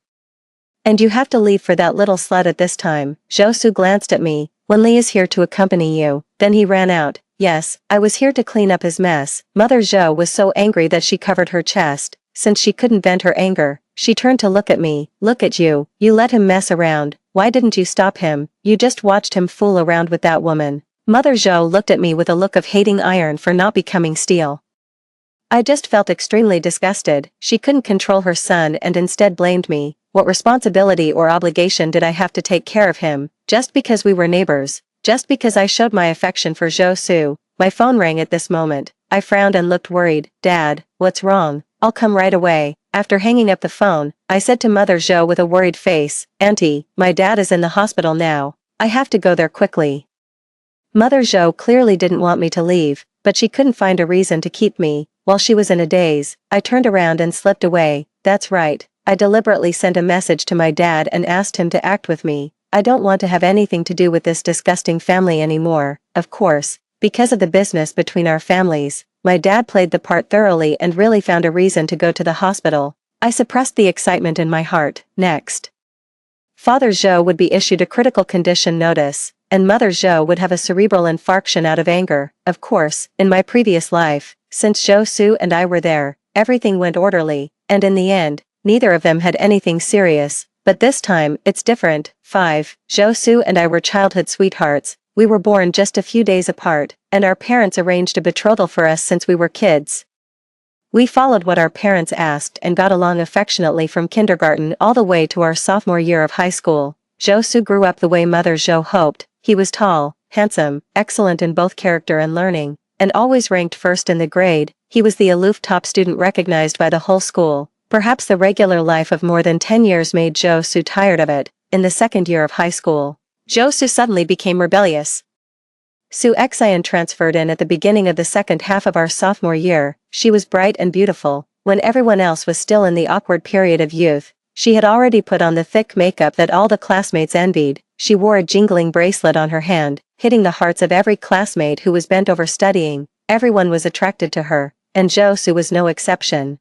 And you have to leave for that little slut at this time." Zhou Su glanced at me. when Lee is here to accompany you." Then he ran out. Yes, I was here to clean up his mess. Mother Zhou was so angry that she covered her chest. Since she couldn't vent her anger, she turned to look at me. "Look at you. You let him mess around. Why didn't you stop him? You just watched him fool around with that woman." Mother Zhou looked at me with a look of hating iron for not becoming steel. I just felt extremely disgusted. She couldn't control her son and instead blamed me. What responsibility or obligation did I have to take care of him, just because we were neighbors? Just because I showed my affection for Zhou Su? My phone rang at this moment. I frowned and looked worried. "Dad, what's wrong?" "I'll come right away." After hanging up the phone, I said to Mother Zhou with a worried face, "Auntie, my dad is in the hospital now. I have to go there quickly." Mother Zhou clearly didn't want me to leave, but she couldn't find a reason to keep me. While she was in a daze, I turned around and slipped away. That's right. I deliberately sent a message to my dad and asked him to act with me. I don't want to have anything to do with this disgusting family anymore. Of course, because of the business between our families, my dad played the part thoroughly and really found a reason to go to the hospital. I suppressed the excitement in my heart. Next, Father Zhou would be issued a critical condition notice, and Mother Zhou would have a cerebral infarction out of anger. Of course, in my previous life, since Zhou Su and I were there, everything went orderly, and in the end, neither of them had anything serious. But this time, it's different. 5. Zhou Su and I were childhood sweethearts. We were born just a few days apart, and our parents arranged a betrothal for us since we were kids. We followed what our parents asked and got along affectionately from kindergarten all the way to our sophomore year of high school. Zhou Su grew up the way Mother Zhou hoped. He was tall, handsome, excellent in both character and learning, and always ranked first in the grade. He was the aloof top student recognized by the whole school. Perhaps the regular life of more than 10 years made Zhou Su tired of it. In the second year of high school, Zhou Su suddenly became rebellious. Su Xian transferred in at the beginning of the second half of our sophomore year. She was bright and beautiful. When everyone else was still in the awkward period of youth, she had already put on the thick makeup that all the classmates envied. She wore a jingling bracelet on her hand, hitting the hearts of every classmate who was bent over studying. Everyone was attracted to her, and Zhou Su was no exception.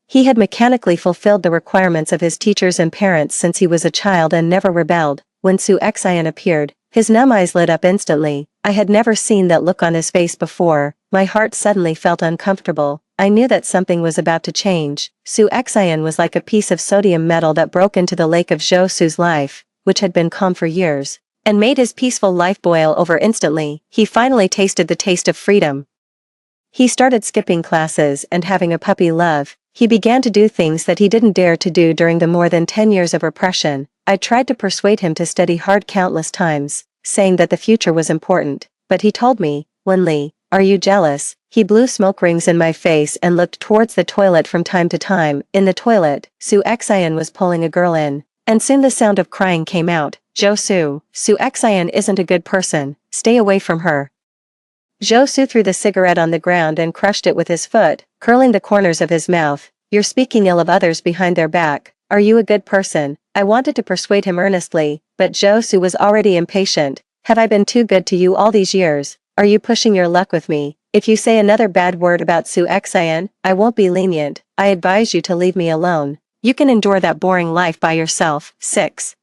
He had mechanically fulfilled the requirements of his teachers and parents since he was a child and never rebelled. When Su Xian appeared, his numb eyes lit up instantly. I had never seen that look on his face before. My heart suddenly felt uncomfortable. I knew that something was about to change. Su Xian was like a piece of sodium metal that broke into the lake of Zhou Su's life, which had been calm for years, and made his peaceful life boil over instantly. He finally tasted the taste of freedom. He started skipping classes and having a puppy love. He began to do things that he didn't dare to do during the more than 10 years of repression. I tried to persuade him to study hard countless times, saying that the future was important, but he told me, "Wenli, are you jealous?" He blew smoke rings in my face and looked towards the toilet from time to time. In the toilet, Su Xian was pulling a girl in, and soon the sound of crying came out. "Zhou Su, Su Xian isn't a good person, stay away from her." Zhou Su threw the cigarette on the ground and crushed it with his foot, curling the corners of his mouth. "You're speaking ill of others behind their back. Are you a good person?" I wanted to persuade him earnestly, but Zhou Su was already impatient. "Have I been too good to you all these years? Are you pushing your luck with me? If you say another bad word about Su Xian, I won't be lenient. I advise you to leave me alone. You can endure that boring life by yourself." 6.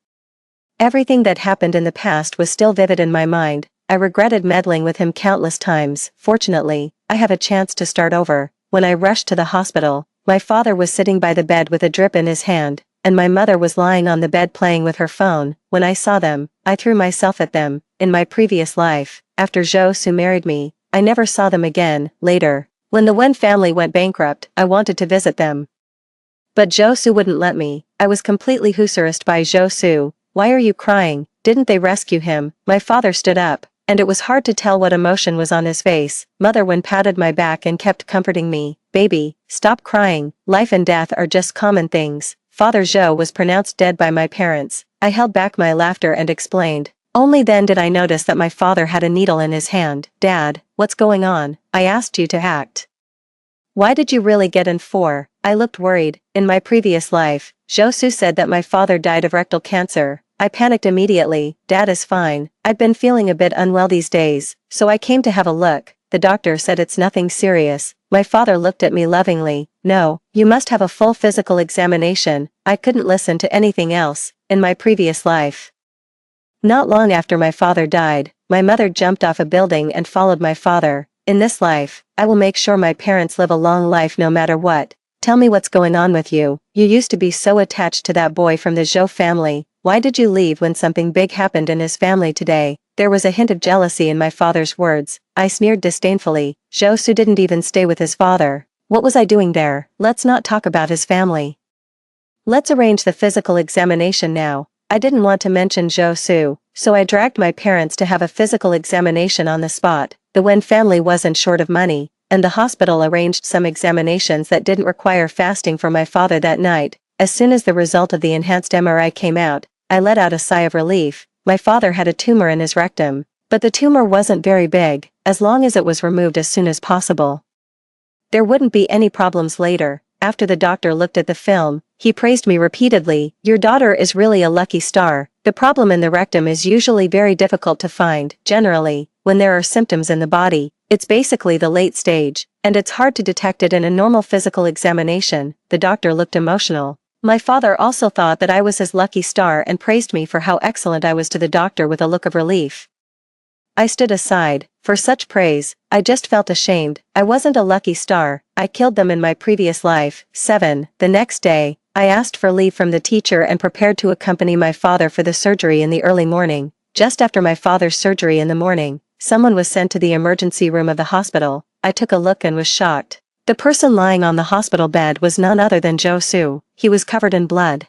Everything that happened in the past was still vivid in my mind. I regretted meddling with him countless times. Fortunately, I have a chance to start over. When I rushed to the hospital, my father was sitting by the bed with a drip in his hand, and my mother was lying on the bed playing with her phone. When I saw them, I threw myself at them. In my previous life, after Zhou Su married me, I never saw them again. Later, when the Wen family went bankrupt, I wanted to visit them, but Zhou Su wouldn't let me. I was completely husserissed by Zhou Su. "Why are you crying? Didn't they rescue him?" My father stood up, and it was hard to tell what emotion was on his face. Mother Wen patted my back and kept comforting me. "Baby, stop crying. Life and death are just common things." Father Zhou was pronounced dead by my parents. I held back my laughter and explained. Only then did I notice that my father had a needle in his hand. "Dad, what's going on? I asked you to act. Why did you really get in for?" I looked worried. In my previous life, Zhou Su said that my father died of rectal cancer. I panicked immediately. "Dad is fine. I've been feeling a bit unwell these days, so I came to have a look. The doctor said it's nothing serious." My father looked at me lovingly. "No, you must have a full physical examination." I couldn't listen to anything else. In my previous life, Not long after my father died, my mother jumped off a building and followed my father. In this life, I will make sure my parents live a long life no matter what. Tell me what's going on with you. You used to be so attached to that boy from the Zhou family. Why did you leave when something big happened in his family today? There was a hint of jealousy in my father's words. I sneered disdainfully. Zhou Su didn't even stay with his father. What was I doing there? Let's not talk about his family. Let's arrange the physical examination now. I didn't want to mention Zhou Su, so I dragged my parents to have a physical examination on the spot. The Wen family wasn't short of money, and the hospital arranged some examinations that didn't require fasting for my father that night. As soon as the result of the enhanced MRI came out, I let out a sigh of relief. My father had a tumor in his rectum, but the tumor wasn't very big, as long as it was removed as soon as possible. There wouldn't be any problems later. After the doctor looked at the film, he praised me repeatedly. Your daughter is really a lucky star. The problem in the rectum is usually very difficult to find. Generally, when there are symptoms in the body, it's basically the late stage, and it's hard to detect it in a normal physical examination. The doctor looked emotional. My father also thought that I was his lucky star and praised me for how excellent I was to the doctor with a look of relief. I stood aside. For such praise, I just felt ashamed. I wasn't a lucky star. I killed them in my previous life. 7. The next day, I asked for leave from the teacher and prepared to accompany my father for the surgery in the early morning. Just after my father's surgery in the morning, someone was sent to the emergency room of the hospital. I took a look and was shocked. The person lying on the hospital bed was none other than Zhou Su. He was covered in blood,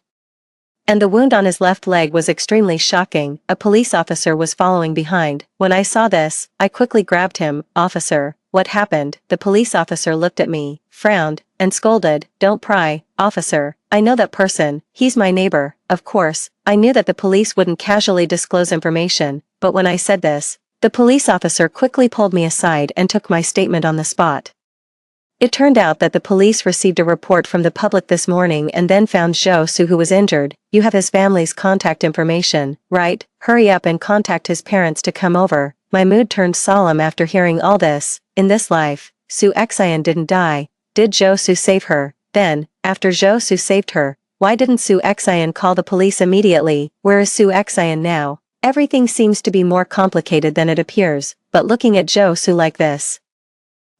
and the wound on his left leg was extremely shocking. A police officer was following behind. When I saw this, I quickly grabbed him. Officer, what happened? The police officer looked at me, frowned, and scolded. Don't pry, officer. I know that person. He's my neighbor. Of course, I knew that the police wouldn't casually disclose information, but when I said this, the police officer quickly pulled me aside and took my statement on the spot. It turned out that the police received a report from the public this morning and then found Zhou Su, who was injured. You have his family's contact information, right? Hurry up and contact his parents to come over. My mood turned solemn after hearing all this. In this life, Su Xian didn't die. Did Zhou Su save her? Then, after Zhou Su saved her, why didn't Su Xian call the police immediately? Where is Su Xian now? Everything seems to be more complicated than it appears, but looking at Zhou Su like this,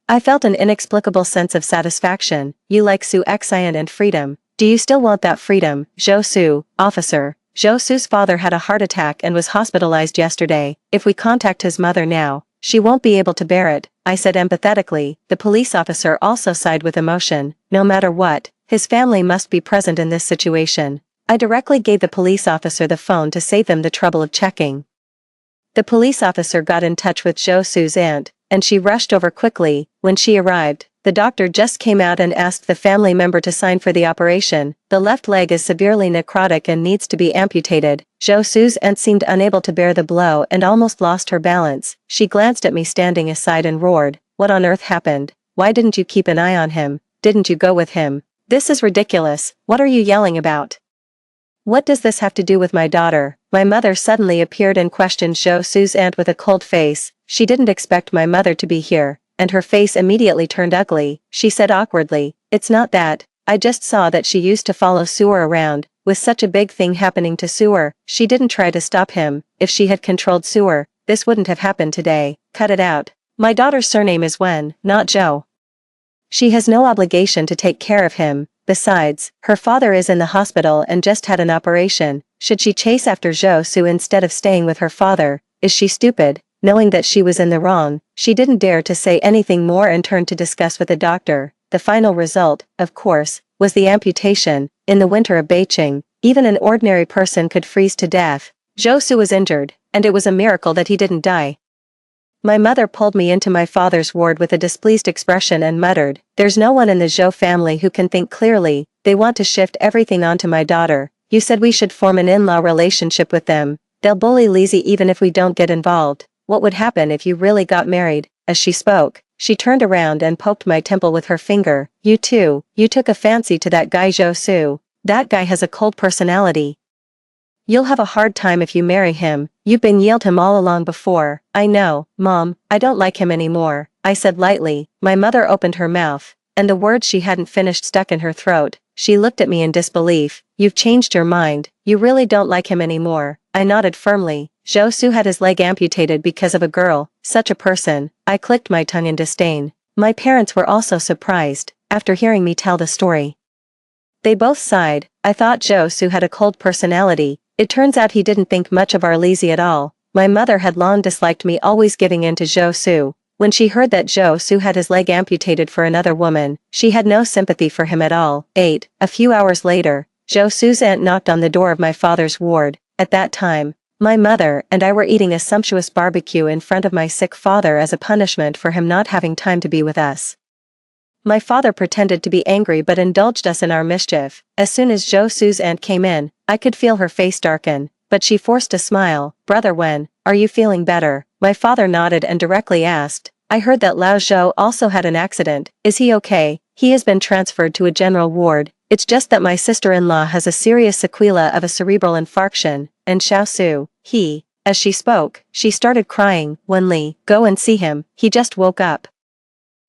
I felt an inexplicable sense of satisfaction. You like Su Xian and freedom. Do you still want that freedom? Zhou Su, officer. Zhou Su's father had a heart attack and was hospitalized yesterday. If we contact his mother now, she won't be able to bear it, I said empathetically. The police officer also sighed with emotion. No matter what, his family must be present in this situation. I directly gave the police officer the phone to save them the trouble of checking. The police officer got in touch with Zhou Su's aunt, and she rushed over quickly. When she arrived, the doctor just came out and asked the family member to sign for the operation. The left leg is severely necrotic and needs to be amputated. Zhou Su's aunt seemed unable to bear the blow and almost lost her balance. She glanced at me standing aside and roared, "What on earth happened? Why didn't you keep an eye on him? Didn't you go with him? This is ridiculous. What are you yelling about? What does this have to do with my daughter?" My mother suddenly appeared and questioned Zhou Su's aunt with a cold face. She didn't expect my mother to be here, and her face immediately turned ugly. She said awkwardly, "It's not that. I just saw that she used to follow Su'er around. With such a big thing happening to Su'er, she didn't try to stop him. If she had controlled Su'er, this wouldn't have happened today. Cut it out. My daughter's surname is Wen, not Zhou. She has no obligation to take care of him. Besides, her father is in the hospital and just had an operation. Should she chase after Zhou Su instead of staying with her father? Is she stupid?" Knowing that she was in the wrong, she didn't dare to say anything more and turned to discuss with the doctor. The final result, of course, was the amputation. In the winter of Beijing, even an ordinary person could freeze to death. Zhou Su was injured, and it was a miracle that he didn't die. My mother pulled me into my father's ward with a displeased expression and muttered, "There's no one in the Zhou family who can think clearly. They want to shift everything onto my daughter. You said we should form an in-law relationship with them. They'll bully Lizzie even if we don't get involved. What would happen if you really got married?" As she spoke, she turned around and poked my temple with her finger. "You too, you took a fancy to that guy Zhou Su. That guy has a cold personality. You'll have a hard time if you marry him. You've been yelled him all along before." "I know, Mom, I don't like him anymore," I said lightly. My mother opened her mouth, and the words she hadn't finished stuck in her throat. She looked at me in disbelief. "You've changed your mind. You really don't like him anymore." I nodded firmly. Zhou Su had his leg amputated because of a girl, such a person. I clicked my tongue in disdain. My parents were also surprised, after hearing me tell the story. They both sighed. I thought Zhou Su had a cold personality. It turns out he didn't think much of our Lizzie at all. My mother had long disliked me always giving in to Zhou Su. When she heard that Zhou Su had his leg amputated for another woman, she had no sympathy for him at all. 8. A few hours later, Zhou Su's aunt knocked on the door of my father's ward. At that time, my mother and I were eating a sumptuous barbecue in front of my sick father as a punishment for him not having time to be with us. My father pretended to be angry but indulged us in our mischief. As soon as Zhou Su's aunt came in, I could feel her face darken, but she forced a smile. Brother Wen, are you feeling better? My father nodded and directly asked, I heard that Lao Zhou also had an accident. Is he okay? He has been transferred to a general ward. It's just that my sister-in-law has a serious sequela of a cerebral infarction, and Xiao Su, as she spoke, she started crying. Wen Li, go and see him, he just woke up.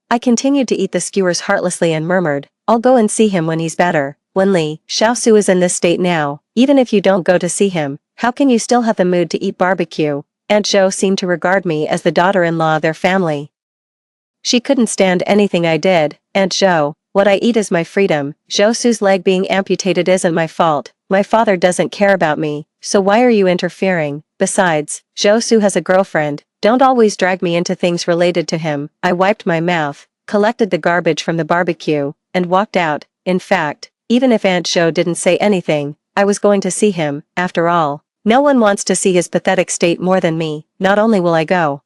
I continued to eat the skewers heartlessly and murmured, I'll go and see him when he's better. Wen Li, Xiao Su is in this state now. Even if you don't go to see him, how can you still have the mood to eat barbecue? Aunt Zhou seemed to regard me as the daughter-in-law of their family. She couldn't stand anything I did. Aunt Zhou, what I eat is my freedom. Zhou Su's leg being amputated isn't my fault. My father doesn't care about me, so why are you interfering? Besides, Zhou Su has a girlfriend. Don't always drag me into things related to him. I wiped my mouth, collected the garbage from the barbecue, and walked out. In fact, even if Aunt Zhou didn't say anything, I was going to see him. After all, no one wants to see his pathetic state more than me. Not only will I go,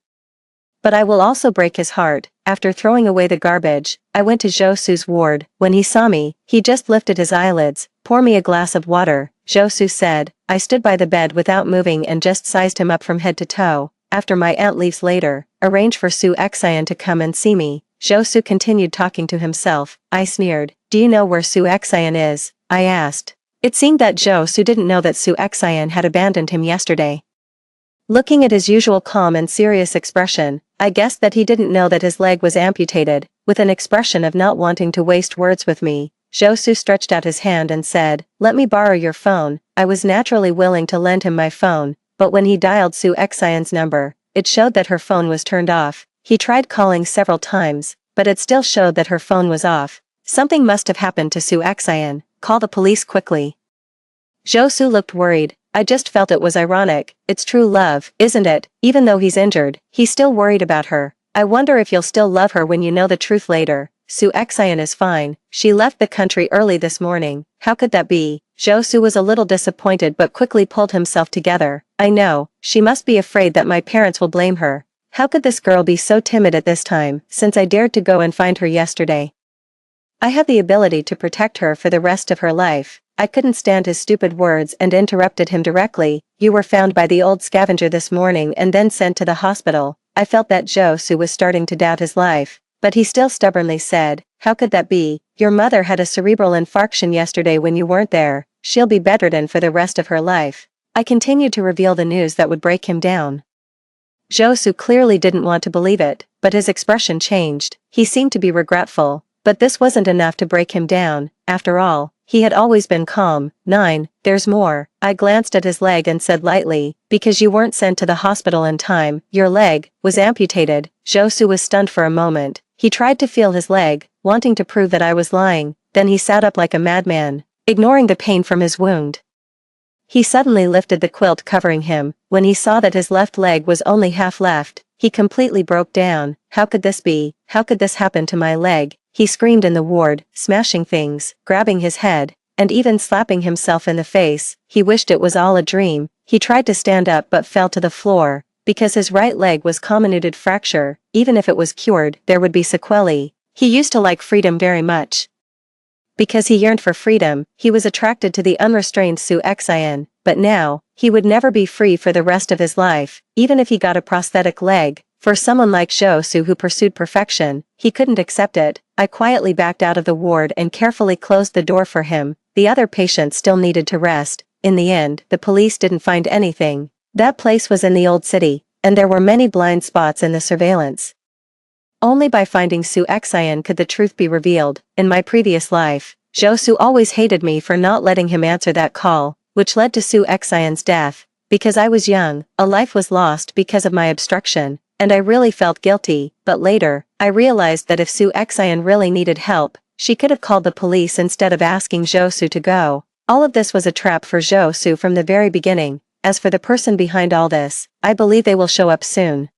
but I will also break his heart. After throwing away the garbage, I went to Zhou Su's ward. When he saw me, he just lifted his eyelids. Pour me a glass of water, Zhou Su said. I stood by the bed without moving and just sized him up from head to toe. After my aunt leaves later, arrange for Su Xian to come and see me. Zhou Su continued talking to himself. I sneered. Do you know where Su Xian is? I asked. It seemed that Zhou Su didn't know that Su Xian had abandoned him yesterday. Looking at his usual calm and serious expression, I guessed that he didn't know that his leg was amputated. With an expression of not wanting to waste words with me, Zhou Su stretched out his hand and said, let me borrow your phone. I was naturally willing to lend him my phone, but when he dialed Su Xian's number, it showed that her phone was turned off. He tried calling several times, but it still showed that her phone was off. Something must have happened to Su Xian. Call the police quickly. Zhou Su looked worried. I just felt it was ironic. It's true love, isn't it? Even though he's injured, he's still worried about her. I wonder if you'll still love her when you know the truth later. Su Xian is fine. She left the country early this morning. How could that be? Zhou Su was a little disappointed but quickly pulled himself together. I know, she must be afraid that my parents will blame her. How could this girl be so timid at this time, since I dared to go and find her yesterday? I had the ability to protect her for the rest of her life. I couldn't stand his stupid words and interrupted him directly. You were found by the old scavenger this morning and then sent to the hospital. I felt that Zhou Su was starting to doubt his life, but he still stubbornly said, how could that be? Your mother had a cerebral infarction yesterday when you weren't there. She'll be bedridden for the rest of her life. I continued to reveal the news that would break him down. Zhou Su clearly didn't want to believe it, but his expression changed. He seemed to be regretful, but this wasn't enough to break him down. After all, he had always been calm. 9. There's more. I glanced at his leg and said lightly, because you weren't sent to the hospital in time, your leg was amputated. Zhou Su was stunned for a moment. He tried to feel his leg, wanting to prove that I was lying. Then he sat up like a madman, ignoring the pain from his wound. He suddenly lifted the quilt covering him. When he saw that his left leg was only half left, he completely broke down. How could this be? How could this happen to my leg? He screamed in the ward, smashing things, grabbing his head, and even slapping himself in the face. He wished it was all a dream. He tried to stand up but fell to the floor. Because his right leg was comminuted fracture, even if it was cured, there would be sequelae. He used to like freedom very much. Because he yearned for freedom, he was attracted to the unrestrained Su Xian, but now, he would never be free for the rest of his life, even if he got a prosthetic leg. For someone like Zhou Su who pursued perfection, he couldn't accept it. I quietly backed out of the ward and carefully closed the door for him. The other patients still needed to rest. In the end, the police didn't find anything. That place was in the old city, and there were many blind spots in the surveillance. Only by finding Su Xian could the truth be revealed. In my previous life, Zhou Su always hated me for not letting him answer that call, which led to Su Xian's death. Because I was young, a life was lost because of my obstruction, and I really felt guilty, but later, I realized that if Su Xian really needed help, she could have called the police instead of asking Zhou Su to go. All of this was a trap for Zhou Su from the very beginning. As for the person behind all this, I believe they will show up soon.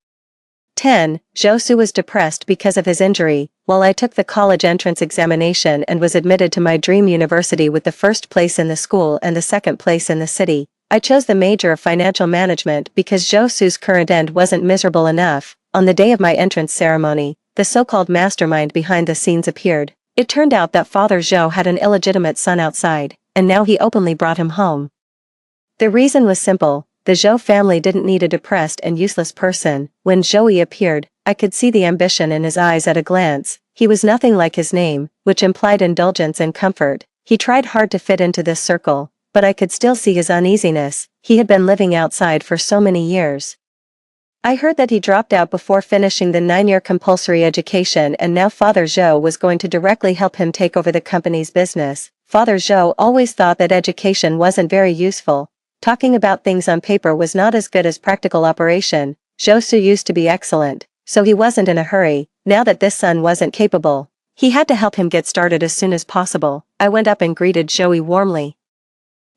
10. Zhou Su was depressed because of his injury. While I took the college entrance examination and was admitted to my dream university with the first place in the school and the second place in the city, I chose the major of financial management because Zhou Su's current end wasn't miserable enough. On the day of my entrance ceremony, the so-called mastermind behind the scenes appeared. It turned out that Father Zhou had an illegitimate son outside, and now he openly brought him home. The reason was simple. The Zhou family didn't need a depressed and useless person. When Zhou appeared, I could see the ambition in his eyes at a glance. He was nothing like his name, which implied indulgence and comfort. He tried hard to fit into this circle, but I could still see his uneasiness. He had been living outside for so many years. I heard that he dropped out before finishing the 9-year compulsory education, and now Father Zhou was going to directly help him take over the company's business. Father Zhou always thought that education wasn't very useful. Talking about things on paper was not as good as practical operation. Zhou Su used to be excellent, so he wasn't in a hurry. Now that this son wasn't capable, he had to help him get started as soon as possible. I went up and greeted Zhou warmly.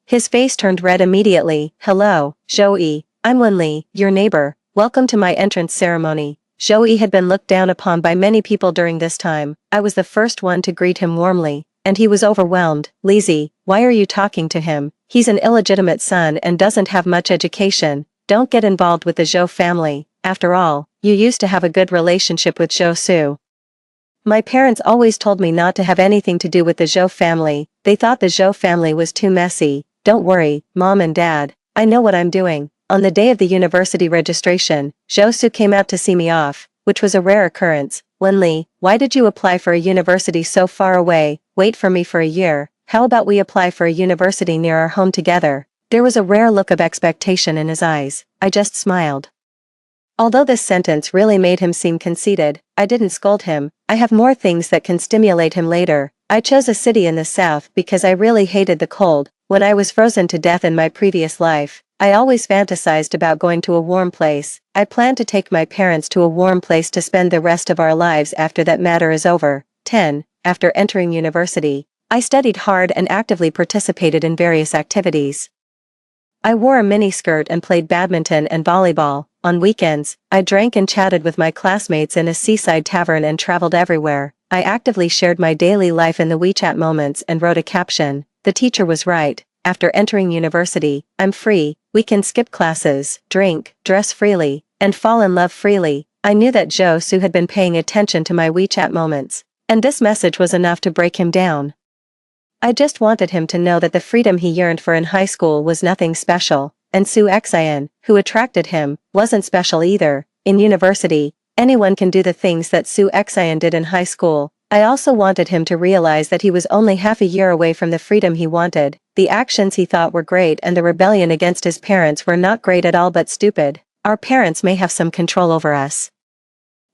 His face turned red immediately. "Hello, Zhou, I'm Wen Li, your neighbor. Welcome to my entrance ceremony." Zhou had been looked down upon by many people during this time. I was the first one to greet him warmly, and he was overwhelmed. "Lizzie, why are you talking to him? He's an illegitimate son and doesn't have much education. Don't get involved with the Zhou family. After all, you used to have a good relationship with Zhou Su." My parents always told me not to have anything to do with the Zhou family. They thought the Zhou family was too messy. "Don't worry, Mom and Dad. I know what I'm doing." On the day of the university registration, Zhou Su came out to see me off, which was a rare occurrence. "Wen Li, why did you apply for a university so far away? Wait for me for a year. How about we apply for a university near our home together?" There was a rare look of expectation in his eyes. I just smiled. Although this sentence really made him seem conceited, I didn't scold him. I have more things that can stimulate him later. I chose a city in the south because I really hated the cold. When I was frozen to death in my previous life, I always fantasized about going to a warm place. I plan to take my parents to a warm place to spend the rest of our lives after that matter is over. 10. After entering university, I studied hard and actively participated in various activities. I wore a miniskirt and played badminton and volleyball. On weekends, I drank and chatted with my classmates in a seaside tavern and traveled everywhere. I actively shared my daily life in the WeChat moments and wrote a caption. The teacher was right. After entering university, I'm free. We can skip classes, drink, dress freely, and fall in love freely. I knew that Zhou Su had been paying attention to my WeChat moments, and this message was enough to break him down. I just wanted him to know that the freedom he yearned for in high school was nothing special, and Su Xian, who attracted him, wasn't special either. In university, anyone can do the things that Su Xian did in high school. I also wanted him to realize that he was only half a year away from the freedom he wanted. The actions he thought were great and the rebellion against his parents were not great at all but stupid. Our parents may have some control over us,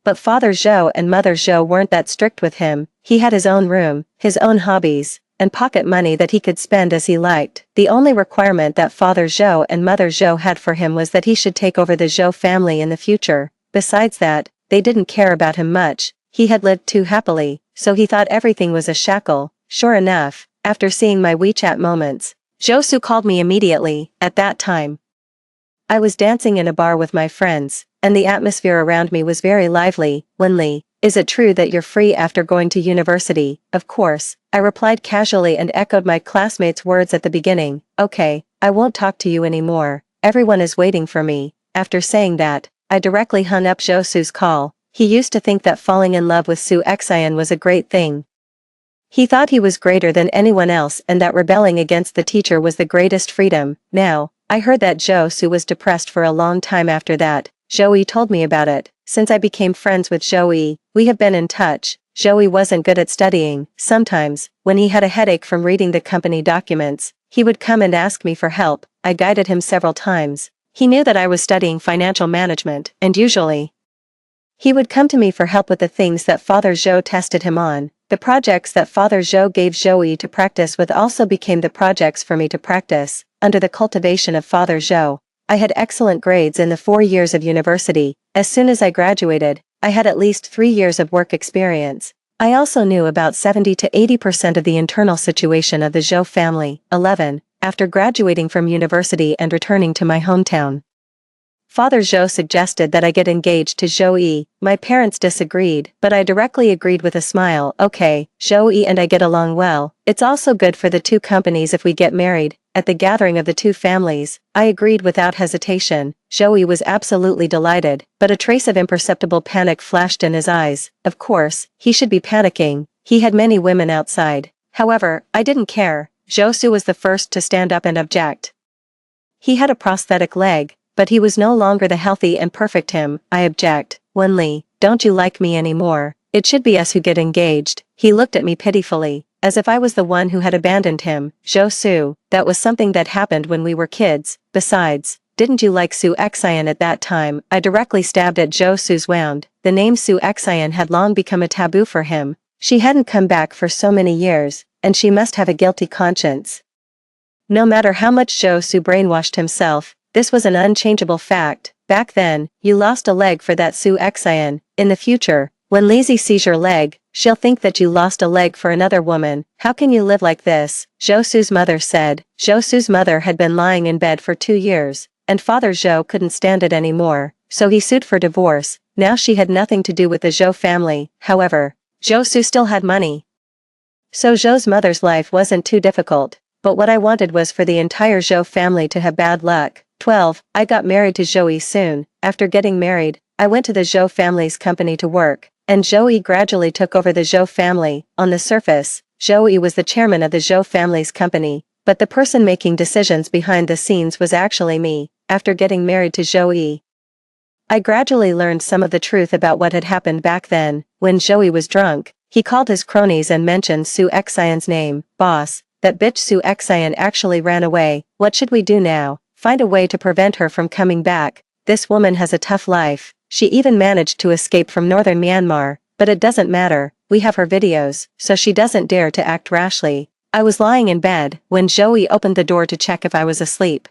but Father Zhou and Mother Zhou weren't that strict with him. He had his own room, his own hobbies, and pocket money that he could spend as he liked. The only requirement that Father Zhou and Mother Zhou had for him was that he should take over the Zhou family in the future. Besides that, they didn't care about him much. He had lived too happily, so he thought everything was a shackle. Sure enough, after seeing my WeChat moments, Zhou Su called me immediately. At that time, I was dancing in a bar with my friends, and the atmosphere around me was very lively. "Wen Li, is it true that you're free after going to university?" "Of course," I replied casually and echoed my classmates' words at the beginning. "Okay, I won't talk to you anymore. Everyone is waiting for me." After saying that, I directly hung up Zhou Su's call. He used to think that falling in love with Su Xian was a great thing. He thought he was greater than anyone else and that rebelling against the teacher was the greatest freedom. Now, I heard that Zhou Su was depressed for a long time after that. Zhou told me about it. Since I became friends with Zhou, we have been in touch. Zhou wasn't good at studying. Sometimes, when he had a headache from reading the company documents, he would come and ask me for help. I guided him several times. He knew that I was studying financial management, and usually, he would come to me for help with the things that Father Zhou tested him on. The projects that Father Zhou gave Zhou to practice with also became the projects for me to practice, under the cultivation of Father Zhou. I had excellent grades in the 4 years of university. As soon as I graduated, I had at least 3 years of work experience. I also knew about 70 to 80% of the internal situation of the Zhou family. 11. After graduating from university and returning to my hometown, Father Zhou suggested that I get engaged to Zhou Yi. My parents disagreed, but I directly agreed with a smile. Okay, Zhou Yi and I get along well. It's also good for the two companies if we get married. At the gathering of the two families, I agreed without hesitation. Zhou Yi was absolutely delighted, but a trace of imperceptible panic flashed in his eyes. Of course, he should be panicking. He had many women outside. However, I didn't care. Zhou Su was the first to stand up and object. He had a prosthetic leg, but he was no longer the healthy and perfect him. I object. Wenli, don't you like me anymore? It should be us who get engaged. He looked at me pitifully, as if I was the one who had abandoned him. Zhou Su, that was something that happened when we were kids. Besides, didn't you like Su Xian at that time? I directly stabbed at Zhou Su's wound. The name Su Xian had long become a taboo for him. She hadn't come back for so many years, and she must have a guilty conscience. No matter how much Zhou Su brainwashed himself, this was an unchangeable fact. Back then, you lost a leg for that Su Xian. In the future, when Lazy sees your leg, she'll think that you lost a leg for another woman. How can you live like this? Zhou Su's mother said. Zhou Su's mother had been lying in bed for 2 years, and Father Zhou couldn't stand it anymore, so he sued for divorce. Now she had nothing to do with the Zhou family. However, Zhou Su still had money, so Zhou's mother's life wasn't too difficult. But what I wanted was for the entire Zhou family to have bad luck. 12. I got married to Zhou Yi soon. After getting married, I went to the Zhou family's company to work, and Zhou Yi gradually took over the Zhou family. On the surface, Zhou Yi was the chairman of the Zhou family's company, but the person making decisions behind the scenes was actually me. After getting married to Zhou Yi, I gradually learned some of the truth about what had happened back then. When Zhou Yi was drunk, he called his cronies and mentioned Su Xian's name. Boss, that bitch Su Xian actually ran away. What should we do now? Find a way to prevent her from coming back. This woman has a tough life. She even managed to escape from northern Myanmar, but it doesn't matter. We have her videos, so she doesn't dare to act rashly. I was lying in bed when Zhou Yi opened the door to check if I was asleep.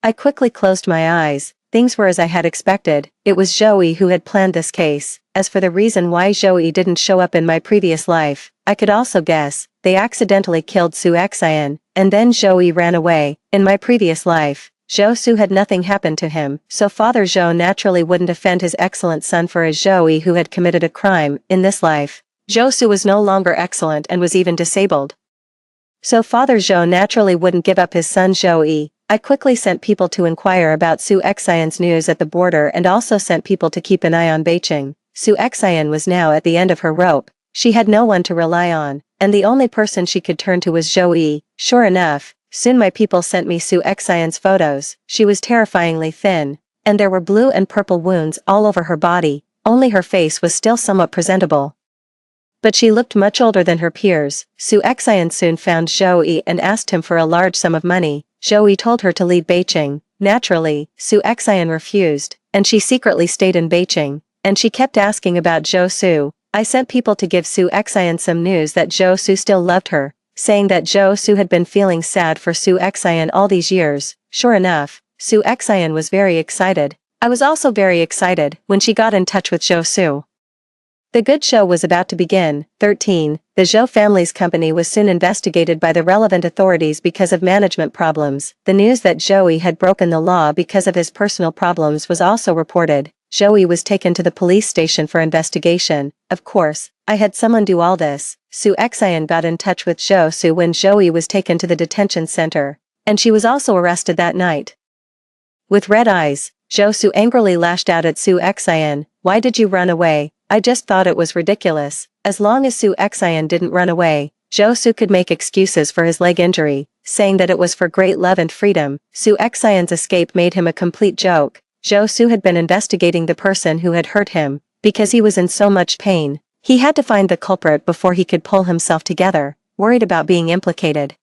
I quickly closed my eyes. Things were as I had expected. It was Zhou Yi who had planned this case. As for the reason why Zhou Yi didn't show up in my previous life, I could also guess. They accidentally killed Su Xian, and then Zhou Yi ran away. In my previous life, Zhou Su had nothing happen to him, so Father Zhou naturally wouldn't offend his excellent son for a Zhou Yi who had committed a crime. In this life, Zhou Su was no longer excellent and was even disabled, so Father Zhou naturally wouldn't give up his son Zhou Yi. I quickly sent people to inquire about Su Xian's news at the border and also sent people to keep an eye on Beiqing. Su Xian was now at the end of her rope. She had no one to rely on, and the only person she could turn to was Zhou Yi. Sure enough, soon my people sent me Su Xian's photos. She was terrifyingly thin, and there were blue and purple wounds all over her body. Only her face was still somewhat presentable, but she looked much older than her peers. Su Xian soon found Zhou Yi and asked him for a large sum of money. Zhou Yi told her to leave Beiqing. Naturally, Su Xian refused, and she secretly stayed in Beiqing, and she kept asking about Zhou Su. I sent people to give Su Xian some news that Zhou Su still loved her, saying that Zhou Su had been feeling sad for Su Xian all these years. Sure enough, Su Xian was very excited. I was also very excited when she got in touch with Zhou Su. The good show was about to begin. 13. The Zhou family's company was soon investigated by the relevant authorities because of management problems. The news that Zhou Yi had broken the law because of his personal problems was also reported. Zhou Yi was taken to the police station for investigation. Of course, I had someone do all this. Su Xian got in touch with Zhou Su when Zhou Yi was taken to the detention center, and she was also arrested that night. With red eyes, Zhou Su angrily lashed out at Su Xian. Why did you run away? I just thought it was ridiculous. As long as Su Xian didn't run away, Zhou Su could make excuses for his leg injury, saying that it was for great love and freedom. Su Xian's escape made him a complete joke. Zhou Su had been investigating the person who had hurt him, because he was in so much pain. He had to find the culprit before he could pull himself together, worried about being implicated.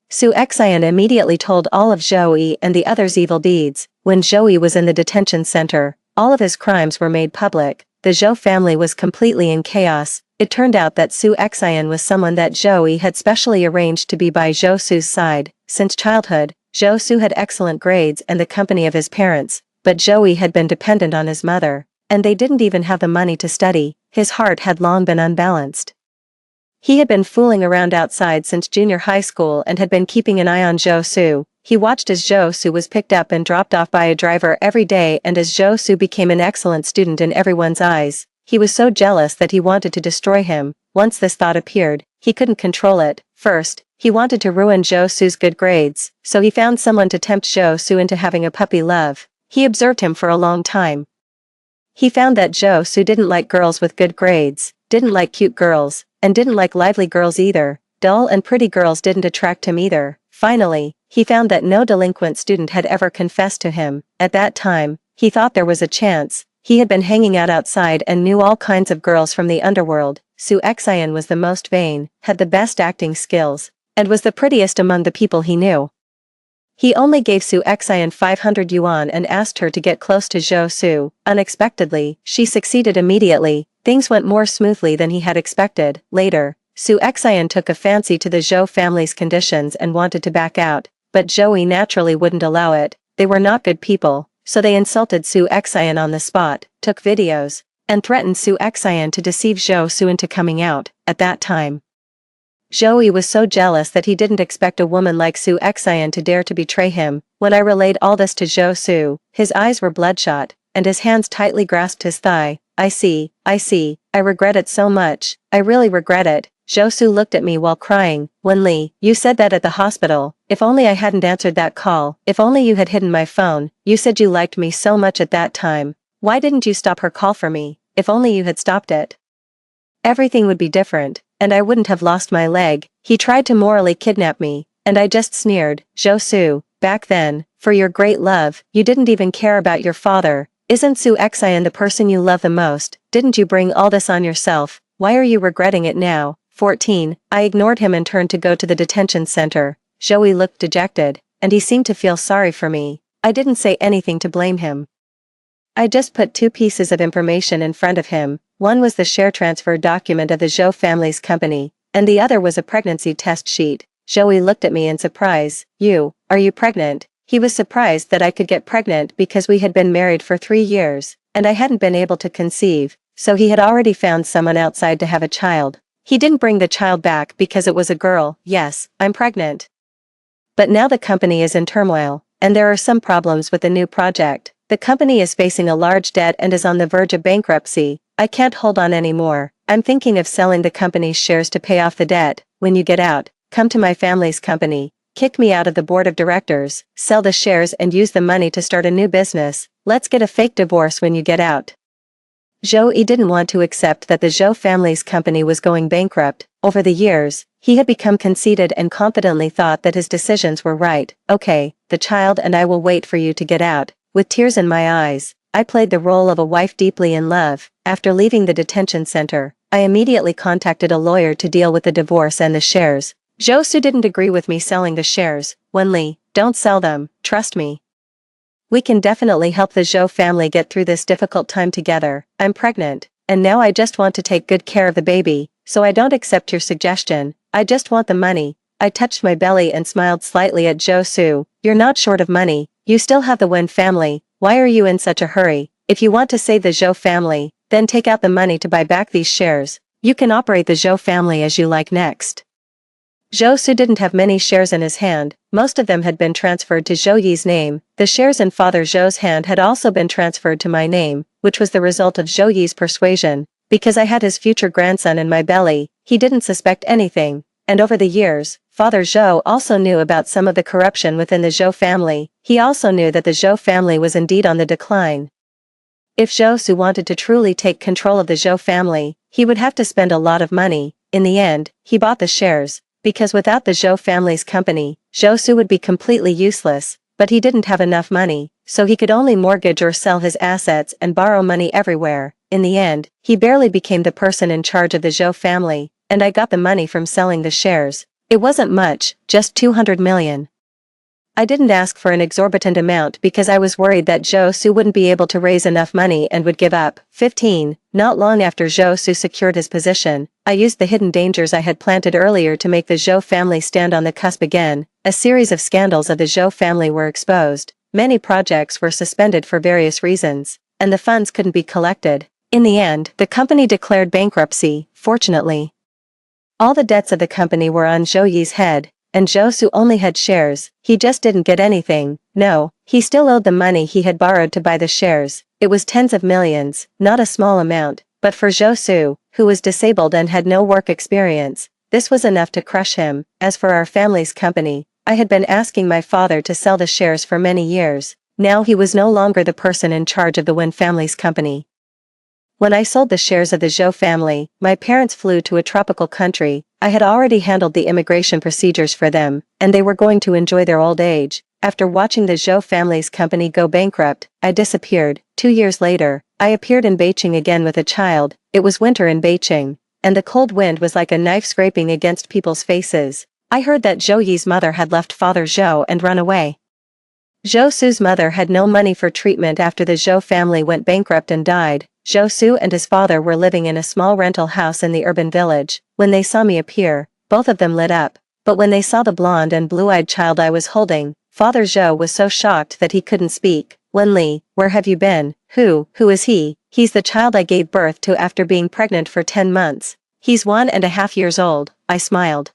Su Xian immediately told all of Zhou Yi and the others' evil deeds. When Zhou Yi was in the detention center, all of his crimes were made public. The Zhou family was completely in chaos. It turned out that Su Xian was someone that Zhou Yi had specially arranged to be by Zhou Su's side. Since childhood, Zhou Su had excellent grades and the company of his parents, but Joey had been dependent on his mother, and they didn't even have the money to study. His heart had long been unbalanced. He had been fooling around outside since junior high school and had been keeping an eye on Zhou Su. He watched as Zhou Su was picked up and dropped off by a driver every day, and as Zhou Su became an excellent student in everyone's eyes, he was so jealous that he wanted to destroy him. Once this thought appeared, he couldn't control it. First, he wanted to ruin Zhou Su's good grades, so he found someone to tempt Zhou Su into having a puppy love. He observed him for a long time. He found that Zhou Su didn't like girls with good grades, didn't like cute girls, and didn't like lively girls either. Dull and pretty girls didn't attract him either. Finally, he found that no delinquent student had ever confessed to him. At that time, he thought there was a chance. He had been hanging out outside and knew all kinds of girls from the underworld. Su Xian was the most vain, had the best acting skills, and was the prettiest among the people he knew. He only gave Su Xian 500 yuan and asked her to get close to Zhou Su. Unexpectedly, she succeeded immediately. Things went more smoothly than he had expected. Later, Su Xian took a fancy to the Zhou family's conditions and wanted to back out, but Joey naturally wouldn't allow it. They were not good people, so they insulted Su Xian on the spot, took videos, and threatened Su Xian to deceive Zhou Su into coming out. At that time, Joey was so jealous that he didn't expect a woman like Su Xian to dare to betray him. When I relayed all this to Zhou Su, his eyes were bloodshot, and his hands tightly grasped his thigh. I see, I regret it so much, I really regret it. Zhou Su looked at me while crying. Wenli, you said that at the hospital. If only I hadn't answered that call, if only you had hidden my phone. You said you liked me so much at that time. Why didn't you stop her call for me? If only you had stopped it, everything would be different, and I wouldn't have lost my leg. He tried to morally kidnap me, and I just sneered. Zhou Su, back then, for your great love, you didn't even care about your father. Isn't Su Xian the person you love the most? Didn't you bring all this on yourself? Why are you regretting it now? 14. I ignored him and turned to go to the detention center. Joey looked dejected, and he seemed to feel sorry for me. I didn't say anything to blame him. I just put two pieces of information in front of him. One was the share transfer document of the Zhou family's company, and the other was a pregnancy test sheet. Joey looked at me in surprise. Are you pregnant? He was surprised that I could get pregnant because we had been married for 3 years, and I hadn't been able to conceive, so he had already found someone outside to have a child. He didn't bring the child back because it was a girl. Yes, I'm pregnant. But now the company is in turmoil, and there are some problems with the new project. The company is facing a large debt and is on the verge of bankruptcy. I can't hold on anymore. I'm thinking of selling the company's shares to pay off the debt. When you get out, come to my family's company, kick me out of the board of directors, sell the shares and use the money to start a new business. Let's get a fake divorce when you get out. Joey didn't want to accept that the Zhou family's company was going bankrupt. Over the years, he had become conceited and confidently thought that his decisions were right. Okay, the child and I will wait for you to get out. With tears in my eyes, I played the role of a wife deeply in love. After leaving the detention center, I immediately contacted a lawyer to deal with the divorce and the shares. Zhou Su didn't agree with me selling the shares. Wenli, don't sell them, trust me. We can definitely help the Zhou family get through this difficult time together. I'm pregnant, and now I just want to take good care of the baby, so I don't accept your suggestion. I just want the money. I touched my belly and smiled slightly at Zhou Su. You're not short of money. You still have the Wen family. Why are you in such a hurry? If you want to save the Zhou family, then take out the money to buy back these shares. You can operate the Zhou family as you like next. Zhou Su didn't have many shares in his hand. Most of them had been transferred to Zhou Yi's name. The shares in Father Zhou's hand had also been transferred to my name, which was the result of Zhou Yi's persuasion. Because I had his future grandson in my belly, he didn't suspect anything. And over the years, Father Zhou also knew about some of the corruption within the Zhou family. He also knew that the Zhou family was indeed on the decline. If Zhou Su wanted to truly take control of the Zhou family, he would have to spend a lot of money. In the end, he bought the shares, because without the Zhou family's company, Zhou Su would be completely useless, but he didn't have enough money, so he could only mortgage or sell his assets and borrow money everywhere. In the end, he barely became the person in charge of the Zhou family, and I got the money from selling the shares. It wasn't much, just 200 million. I didn't ask for an exorbitant amount because I was worried that Zhou Su wouldn't be able to raise enough money and would give up. 15. Not long after Zhou Su secured his position, I used the hidden dangers I had planted earlier to make the Zhou family stand on the cusp again. a series of scandals of the Zhou family were exposed, many projects were suspended for various reasons, and the funds couldn't be collected. In the end, the company declared bankruptcy, fortunately. All the debts of the company were on Zhou Yi's head, and Zhou Su only had shares. He just didn't get anything. No, he still owed the money he had borrowed to buy the shares. It was tens of millions, not a small amount, but for Zhou Su, who was disabled and had no work experience, this was enough to crush him. As for our family's company, I had been asking my father to sell the shares for many years. Now he was no longer the person in charge of the Wen family's company. When I sold the shares of the Zhou family, my parents flew to a tropical country. I had already handled the immigration procedures for them, and they were going to enjoy their old age. After watching the Zhou family's company go bankrupt, I disappeared. 2 years later, I appeared in Beijing again with a child. It was winter in Beijing, and the cold wind was like a knife scraping against people's faces. I heard that Zhou Yi's mother had left Father Zhou and run away. Zhou Su's mother had no money for treatment after the Zhou family went bankrupt and died. Zhou Su and his father were living in a small rental house in the urban village. When they saw me appear, both of them lit up. But when they saw the blonde and blue-eyed child I was holding, Father Zhou was so shocked that he couldn't speak. "Wen Li, where have you been? Who is he?" "He's the child I gave birth to after being pregnant for 10 months. He's 1.5 years old," I smiled.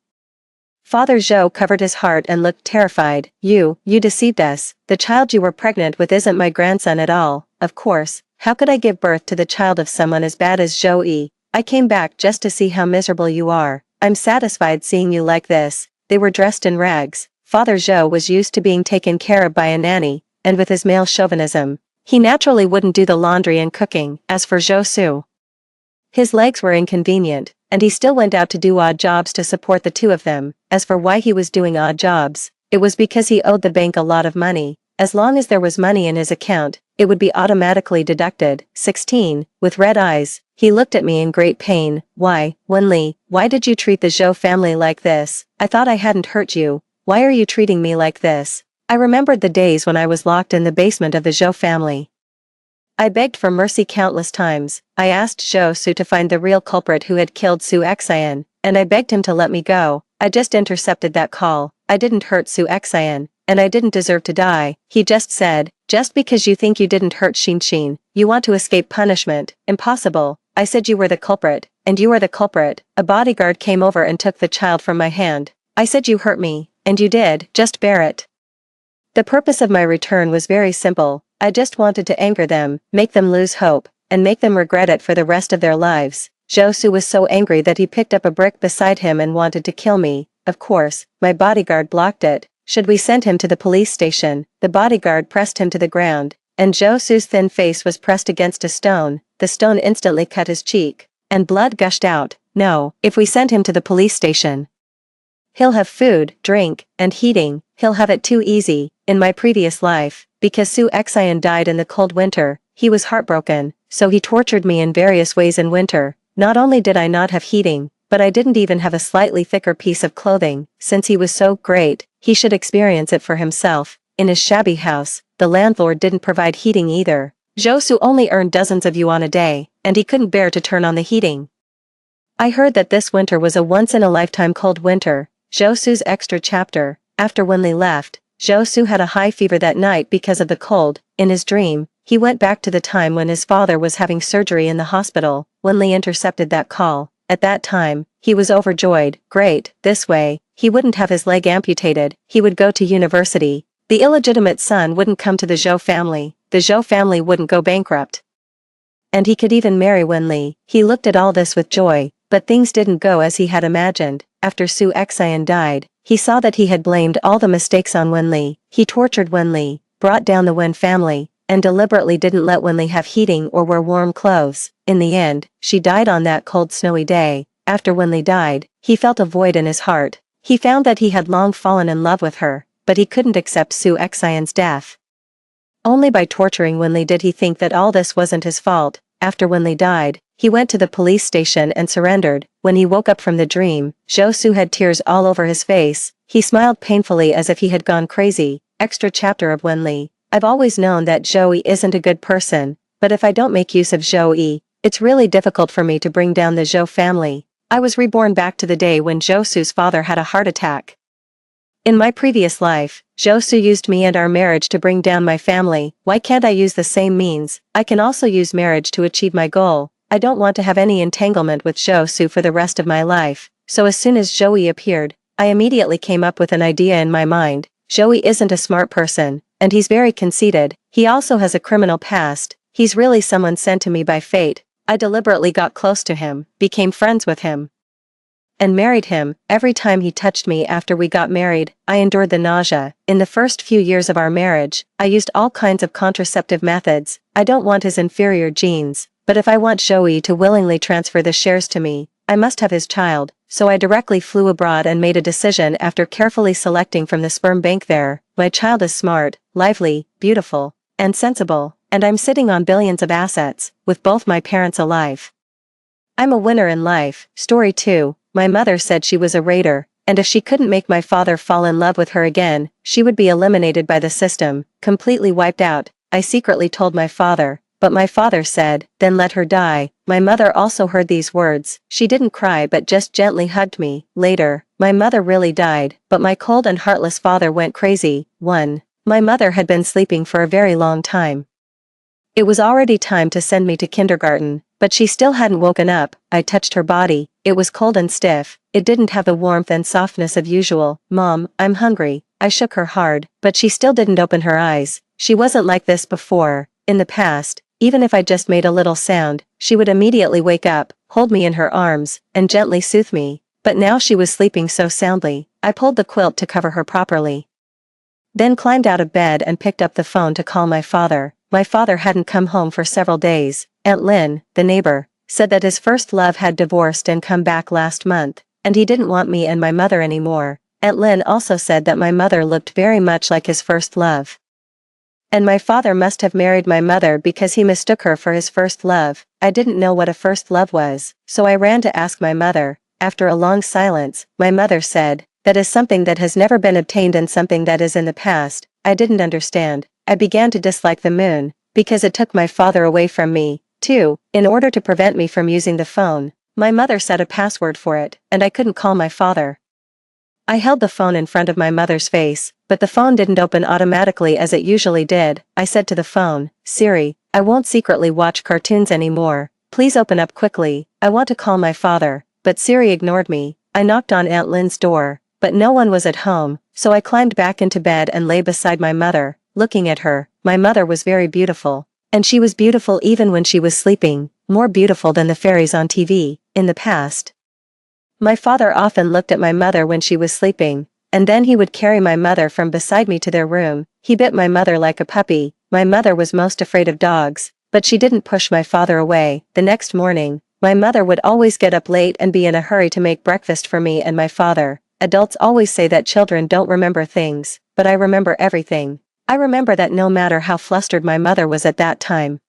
Father Zhou covered his heart and looked terrified. You deceived us. The child you were pregnant with isn't my grandson at all." "Of course, how could I give birth to the child of someone as bad as Zhou Yi? I came back just to see how miserable you are. I'm satisfied seeing you like this." They were dressed in rags. Father Zhou was used to being taken care of by a nanny, and with his male chauvinism, he naturally wouldn't do the laundry and cooking. As for Zhou Su, his legs were inconvenient, and he still went out to do odd jobs to support the two of them. As for why he was doing odd jobs, it was because he owed the bank a lot of money. As long as there was money in his account, it would be automatically deducted. 16, with red eyes, he looked at me in great pain. "Why, Wen Li, why did you treat the Zhou family like this? I thought I hadn't hurt you. Why are you treating me like this?" I remembered the days when I was locked in the basement of the Zhou family. I begged for mercy countless times. I asked Zhou Su to find the real culprit who had killed Su Xian, and I begged him to let me go. I just intercepted that call. I didn't hurt Su Xian, and I didn't deserve to die. He just said, "Just because you think you didn't hurt Xin, you want to escape punishment. Impossible." I said, "You were the culprit, and you are the culprit." A bodyguard came over and took the child from my hand. I said, "You hurt me, and you did, just bear it." The purpose of my return was very simple. I just wanted to anger them, make them lose hope, and make them regret it for the rest of their lives. Zhou Su was so angry that he picked up a brick beside him and wanted to kill me. Of course, my bodyguard blocked it. Should we send him to the police station? The bodyguard pressed him to the ground, and Zhou Su's thin face was pressed against a stone. The stone instantly cut his cheek, and blood gushed out. No, if we send him to the police station, he'll have food, drink, and heating. He'll have it too easy. In my previous life, because Su Xian died in the cold winter, he was heartbroken, so he tortured me in various ways in winter. Not only did I not have heating, but I didn't even have a slightly thicker piece of clothing. Since he was so great, he should experience it for himself. In his shabby house, the landlord didn't provide heating either. Zhou Su only earned dozens of yuan a day, and he couldn't bear to turn on the heating. I heard that this winter was a once-in-a-lifetime cold winter. Zhou Su's extra chapter. After Wen Li left, Zhou Su had a high fever that night because of the cold. In his dream, he went back to the time when his father was having surgery in the hospital. Wen Li intercepted that call. At that time, he was overjoyed. Great, this way, he wouldn't have his leg amputated, he would go to university. The illegitimate son wouldn't come to the Zhou family, the Zhou family wouldn't go bankrupt. And he could even marry Wen Li. He looked at all this with joy, but things didn't go as he had imagined. After Su Xian died, he saw that he had blamed all the mistakes on Wen Li. He tortured Wen Li, brought down the Wen family, and deliberately didn't let Wen Li have heating or wear warm clothes. In the end, she died on that cold snowy day. After Wen Li died, he felt a void in his heart. He found that he had long fallen in love with her, but he couldn't accept Su Xian's death. Only by torturing Wen Li did he think that all this wasn't his fault. After Wen Li died, he went to the police station and surrendered. When he woke up from the dream, Zhou Su had tears all over his face. He smiled painfully as if he had gone crazy. Extra chapter of Wen Li. I've always known that Zhou Yi isn't a good person, but if I don't make use of Zhou Yi, it's really difficult for me to bring down the Zhou family. I was reborn back to the day when Zhou Su's father had a heart attack. In my previous life, Josu used me and our marriage to bring down my family. Why can't I use the same means? I can also use marriage to achieve my goal. I don't want to have any entanglement with Josu for the rest of my life. So as soon as Joey appeared, I immediately came up with an idea in my mind. Joey isn't a smart person, and he's very conceited. He also has a criminal past. He's really someone sent to me by fate. I deliberately got close to him, became friends with him, and married him. Every time he touched me after we got married, I endured the nausea. In the first few years of our marriage, I used all kinds of contraceptive methods. I don't want his inferior genes, but if I want Joey to willingly transfer the shares to me, I must have his child. So I directly flew abroad and made a decision after carefully selecting from the sperm bank there. My child is smart, lively, beautiful, and sensible, and I'm sitting on billions of assets, with both my parents alive. I'm a winner in life. Story 2. My mother said she was a raider, and if she couldn't make my father fall in love with her again, she would be eliminated by the system, completely wiped out. I secretly told my father, but my father said, then let her die. My mother also heard these words. She didn't cry but just gently hugged me. Later, my mother really died, but my cold and heartless father went crazy. 1. My mother had been sleeping for a very long time. It was already time to send me to kindergarten, but she still hadn't woken up. I touched her body. It was cold and stiff. It didn't have the warmth and softness of usual. Mom, I'm hungry. I shook her hard, but she still didn't open her eyes. She wasn't like this before. In the past, even if I just made a little sound, she would immediately wake up, hold me in her arms, and gently soothe me. But now she was sleeping so soundly, I pulled the quilt to cover her properly. Then climbed out of bed and picked up the phone to call my father. My father hadn't come home for several days. Aunt Lynn, the neighbor, said that his first love had divorced and come back last month, and he didn't want me and my mother anymore. Aunt Lynn also said that my mother looked very much like his first love. And my father must have married my mother because he mistook her for his first love. I didn't know what a first love was, so I ran to ask my mother. After a long silence, my mother said, that is something that has never been obtained and something that is in the past. I didn't understand. I began to dislike the moon, because it took my father away from me. 2. In order to prevent me from using the phone, my mother set a password for it, and I couldn't call my father. I held the phone in front of my mother's face, but the phone didn't open automatically as it usually did. I said to the phone, Siri, I won't secretly watch cartoons anymore. Please open up quickly. I want to call my father. But Siri ignored me. I knocked on Aunt Lynn's door, but no one was at home, so I climbed back into bed and lay beside my mother, looking at her. My mother was very beautiful. And she was beautiful even when she was sleeping, more beautiful than the fairies on TV. In the past, my father often looked at my mother when she was sleeping, and then he would carry my mother from beside me to their room. He bit my mother like a puppy. My mother was most afraid of dogs, but she didn't push my father away. The next morning, my mother would always get up late and be in a hurry to make breakfast for me and my father. Adults always say that children don't remember things, but I remember everything. I remember that no matter how flustered my mother was at that time,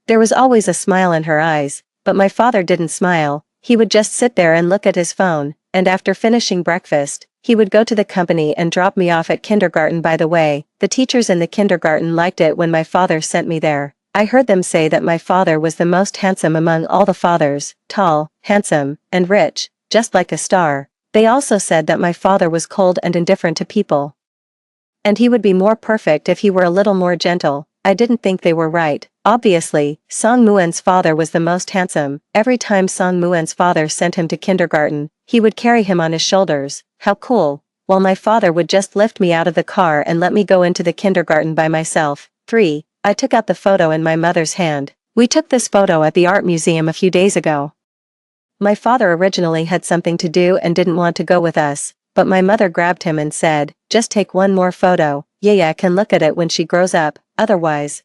there was always a smile in her eyes, but my father didn't smile. He would just sit there and look at his phone, and after finishing breakfast, he would go to the company and drop me off at kindergarten. By the way, the teachers in the kindergarten liked it when my father sent me there. I heard them say that my father was the most handsome among all the fathers, tall, handsome, and rich, just like a star. They also said that my father was cold and indifferent to people, and he would be more perfect if he were a little more gentle. I didn't think they were right. Obviously, Song Muen's father was the most handsome. Every time Song Muen's father sent him to kindergarten, he would carry him on his shoulders. How cool. While my father would just lift me out of the car and let me go into the kindergarten by myself. 3. I took out the photo in my mother's hand. We took this photo at the art museum a few days ago. My father originally had something to do and didn't want to go with us, but my mother grabbed him and said, just take one more photo. Yaya can look at it when she grows up, otherwise,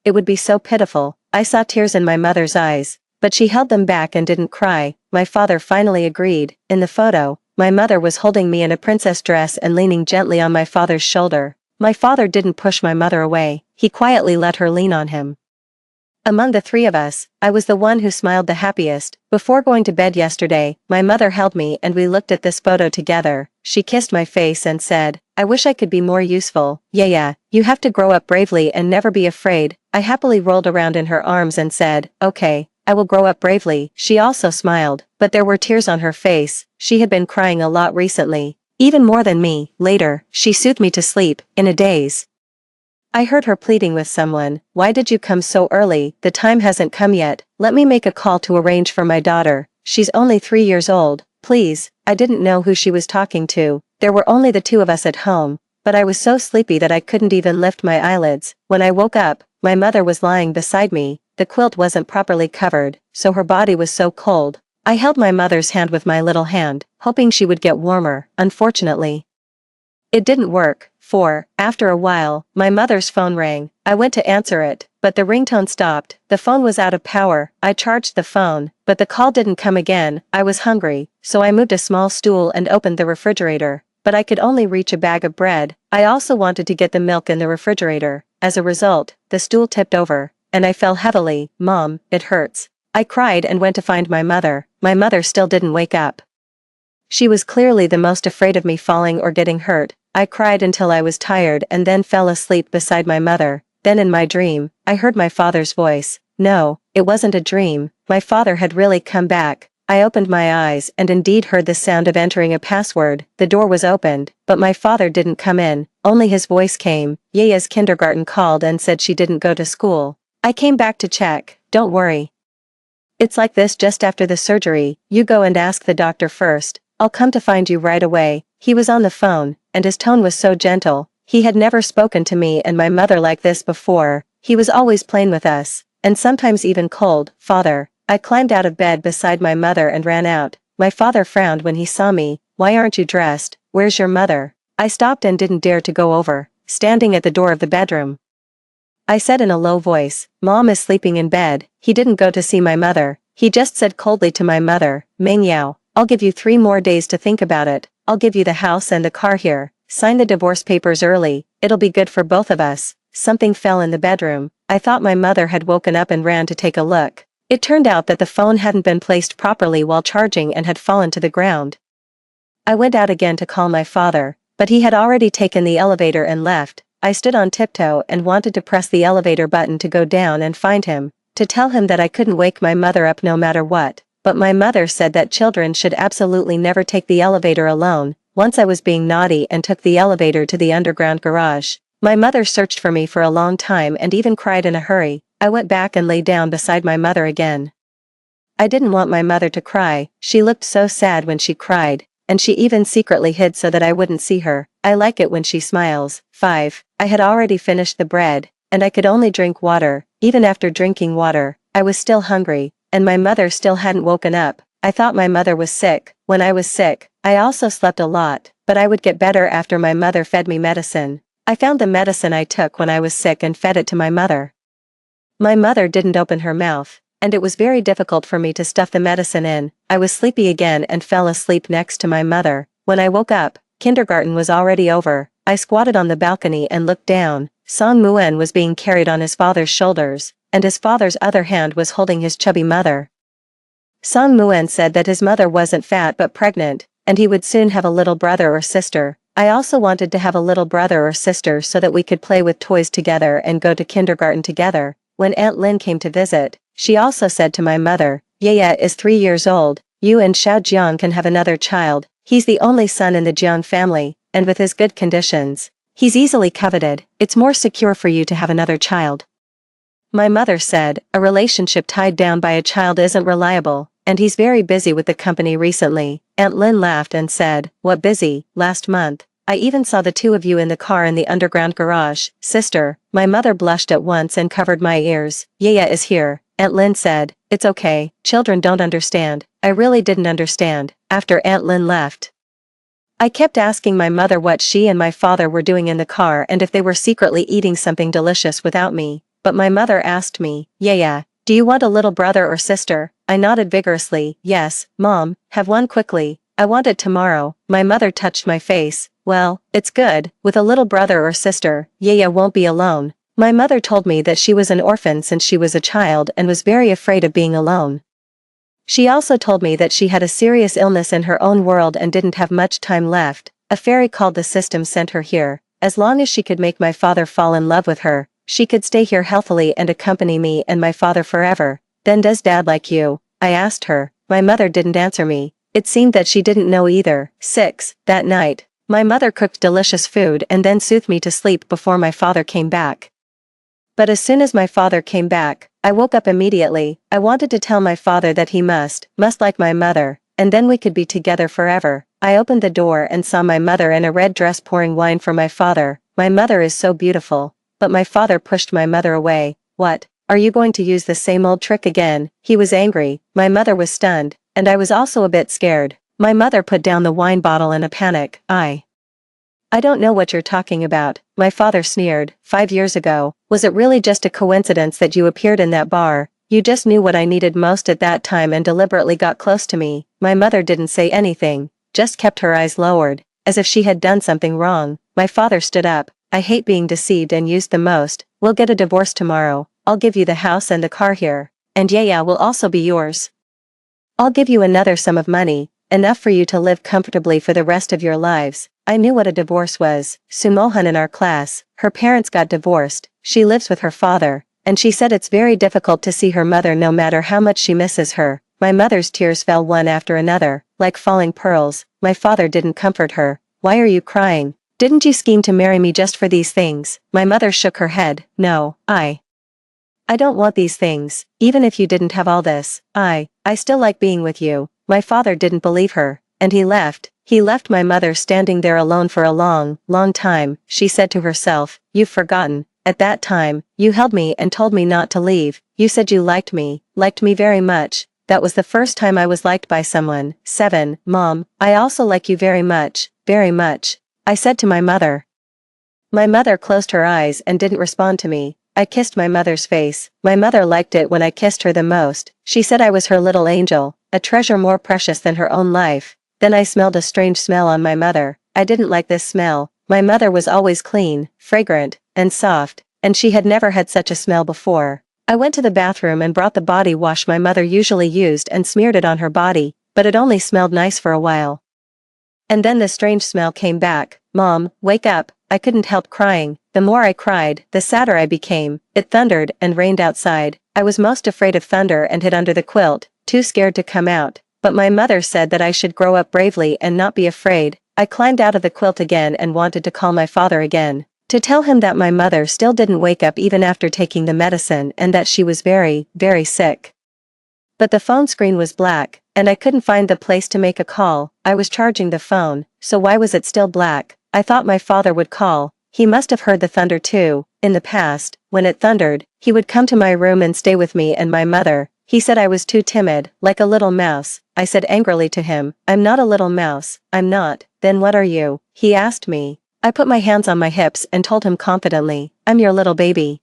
it would be so pitiful. I saw tears in my mother's eyes, but she held them back and didn't cry. My father finally agreed. In the photo, my mother was holding me in a princess dress and leaning gently on my father's shoulder. My father didn't push my mother away, he quietly let her lean on him. Among the three of us, I was the one who smiled the happiest. Before going to bed yesterday, my mother held me and we looked at this photo together. She kissed my face and said, I wish I could be more useful. Yeah, you have to grow up bravely and never be afraid. I happily rolled around in her arms and said, okay, I will grow up bravely. She also smiled, but there were tears on her face. She had been crying a lot recently. Even more than me. Later, she soothed me to sleep, in a daze. I heard her pleading with someone, "Why did you come so early? The time hasn't come yet. Let me make a call to arrange for my daughter. She's only 3 years old, please." I didn't know who she was talking to. There were only the two of us at home, but I was so sleepy that I couldn't even lift my eyelids. When I woke up, my mother was lying beside me. The quilt wasn't properly covered, so her body was so cold. I held my mother's hand with my little hand, hoping she would get warmer. Unfortunately, it didn't work. After a while, my mother's phone rang. I went to answer it, but the ringtone stopped. The phone was out of power. I charged the phone, but the call didn't come again. I was hungry, so I moved a small stool and opened the refrigerator, but I could only reach a bag of bread. I also wanted to get the milk in the refrigerator. As a result, the stool tipped over, and I fell heavily. "Mom, it hurts." I cried and went to find my mother. My mother still didn't wake up. She was clearly the most afraid of me falling or getting hurt. I cried until I was tired and then fell asleep beside my mother. Then in my dream, I heard my father's voice. No, it wasn't a dream. My father had really come back. I opened my eyes and indeed heard the sound of entering a password. The door was opened, but my father didn't come in. Only his voice came. Yaya's kindergarten called and said she didn't go to school. I came back to check. "Don't worry. It's like this just after the surgery. You go and ask the doctor first. I'll come to find you right away." He was on the phone, and his tone was so gentle. He had never spoken to me and my mother like this before. He was always plain with us, and sometimes even cold. "Father." I climbed out of bed beside my mother and ran out. My father frowned when he saw me. "Why aren't you dressed? Where's your mother?" I stopped and didn't dare to go over. Standing at the door of the bedroom, I said in a low voice, "Mom is sleeping in bed." He didn't go to see my mother. He just said coldly to my mother, "Meng Yao, I'll give you 3 more days to think about it. I'll give you the house and the car here. Sign the divorce papers early. It'll be good for both of us." Something fell in the bedroom. I thought my mother had woken up and ran to take a look. It turned out that the phone hadn't been placed properly while charging and had fallen to the ground. I went out again to call my father, but he had already taken the elevator and left. I stood on tiptoe and wanted to press the elevator button to go down and find him, to tell him that I couldn't wake my mother up no matter what. But my mother said that children should absolutely never take the elevator alone. Once I was being naughty and took the elevator to the underground garage. My mother searched for me for a long time and even cried in a hurry. I went back and lay down beside my mother again. I didn't want my mother to cry. She looked so sad when she cried, and she even secretly hid so that I wouldn't see her. I like it when she smiles. 5. I had already finished the bread, and I could only drink water. Even after drinking water, I was still hungry, and my mother still hadn't woken up. I thought my mother was sick. When I was sick, I also slept a lot, but I would get better after my mother fed me medicine. I found the medicine I took when I was sick and fed it to my mother. My mother didn't open her mouth, and it was very difficult for me to stuff the medicine in. I was sleepy again and fell asleep next to my mother. When I woke up, kindergarten was already over. I squatted on the balcony and looked down. Song Muen was being carried on his father's shoulders, and his father's other hand was holding his chubby mother. Song Muen said that his mother wasn't fat but pregnant, and he would soon have a little brother or sister. I also wanted to have a little brother or sister so that we could play with toys together and go to kindergarten together. When Aunt Lin came to visit, she also said to my mother, "Yaya is 3 years old. You and Xiao Jiang can have another child. He's the only son in the Jiang family, and with his good conditions, he's easily coveted. It's more secure for you to have another child." My mother said, "A relationship tied down by a child isn't reliable, and he's very busy with the company recently." Aunt Lin laughed and said, "What busy? Last month, I even saw the two of you in the car in the underground garage." "Sister." My mother blushed at once and covered my ears. "Yaya is here." Aunt Lin said, "It's okay, children don't understand." I really didn't understand. After Aunt Lin left, I kept asking my mother what she and my father were doing in the car and if they were secretly eating something delicious without me. But my mother asked me, "Yaya, do you want a little brother or sister?" I nodded vigorously. "Yes, Mom, have one quickly. I want it tomorrow." My mother touched my face. "Well, it's good. With a little brother or sister, Yaya won't be alone." My mother told me that she was an orphan since she was a child and was very afraid of being alone. She also told me that she had a serious illness in her own world and didn't have much time left. A fairy called the system sent her here. As long as she could make my father fall in love with her, she could stay here healthily and accompany me and my father forever. "Then does Dad like you?" I asked her. My mother didn't answer me. It seemed that she didn't know either. 6. That night, My mother cooked delicious food and then soothed me to sleep before my father came back. But as soon as my father came back, I woke up immediately. I wanted to tell my father that he must like my mother, and then we could be together forever. I opened the door and saw my mother in a red dress pouring wine for my father. My mother is so beautiful. But my father pushed my mother away. What? Are you going to use the same old trick again? He was angry. My mother was stunned, and I was also a bit scared. My mother put down the wine bottle in a panic. I don't know what you're talking about, my father sneered. 5 years ago, was it really just a coincidence that you appeared in that bar? You just knew what I needed most at that time and deliberately got close to me. My mother didn't say anything, just kept her eyes lowered, as if she had done something wrong. My father stood up. I hate being deceived and used the most. We'll get a divorce tomorrow. I'll give you the house and the car here. And Yaya will also be yours. I'll give you another sum of money, enough for you to live comfortably for the rest of your lives. I knew what a divorce was. Sumohan in our class, her parents got divorced. She lives with her father, and she said it's very difficult to see her mother no matter how much she misses her. My mother's tears fell one after another, like falling pearls. My father didn't comfort her. Why are you crying? Didn't you scheme to marry me just for these things? My mother shook her head. No, I don't want these things. Even if you didn't have all this, I still like being with you. My father didn't believe her, and he left. He left my mother standing there alone for a long, long time. She said to herself, "You've forgotten. At that time, you held me and told me not to leave. You said you liked me very much. That was the first time I was liked by someone." 7. Mom, I also like you very much, I said to my mother. My mother closed her eyes and didn't respond to me. I kissed my mother's face. My mother liked it when I kissed her the most. She said I was her little angel, a treasure more precious than her own life. Then I smelled a strange smell on my mother. I didn't like this smell. My mother was always clean, fragrant, and soft, and she had never had such a smell before. I went to the bathroom and brought the body wash my mother usually used and smeared it on her body, but it only smelled nice for a while. And then the strange smell came back. Mom, wake up. I couldn't help crying. The more I cried, the sadder I became. It thundered and rained outside. I was most afraid of thunder and hid under the quilt, too scared to come out. But my mother said that I should grow up bravely and not be afraid. I climbed out of the quilt again and wanted to call my father again, to tell him that my mother still didn't wake up even after taking the medicine and that she was very, very sick. But the phone screen was black, and I couldn't find the place to make a call. I was charging the phone, so why was it still black? I thought my father would call. He must have heard the thunder too. In the past, when it thundered, he would come to my room and stay with me and my mother. He said I was too timid, like a little mouse. I said angrily to him, "I'm not a little mouse, I'm not." "Then what are you?" he asked me. I put my hands on my hips and told him confidently, "I'm your little baby."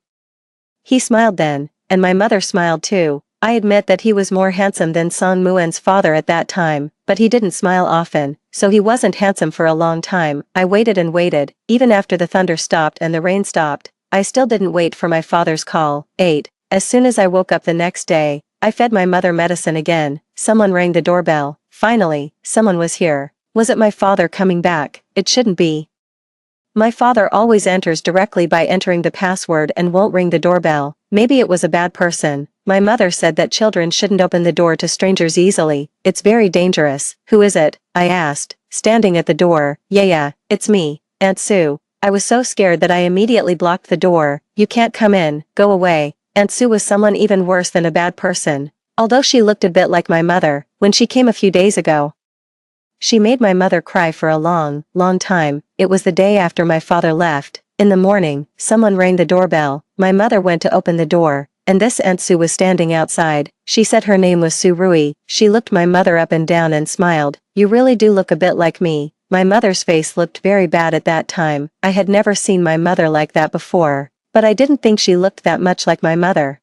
He smiled then, and my mother smiled too. I admit that he was more handsome than Son Muen's father at that time, but he didn't smile often, so he wasn't handsome for a long time. I waited and waited, even after the thunder stopped and the rain stopped. I still didn't wait for my father's call. 8. As soon as I woke up the next day, I fed my mother medicine again. Someone rang the doorbell. Finally, someone was here. Was it my father coming back? It shouldn't be. My father always enters directly by entering the password and won't ring the doorbell. Maybe it was a bad person. My mother said that children shouldn't open the door to strangers easily. It's very dangerous. Who is it? I asked, standing at the door. Yeah, it's me, Aunt Sue. I was so scared that I immediately blocked the door. You can't come in, go away. Aunt Sue was someone even worse than a bad person. Although she looked a bit like my mother, when she came a few days ago. She made my mother cry for a long, long time. It was the day after my father left. In the morning, someone rang the doorbell. My mother went to open the door, and this Aunt Sue was standing outside. She said her name was Sue Rui. She looked my mother up and down and smiled. "You really do look a bit like me." My mother's face looked very bad at that time. I had never seen my mother like that before, but I didn't think she looked that much like my mother.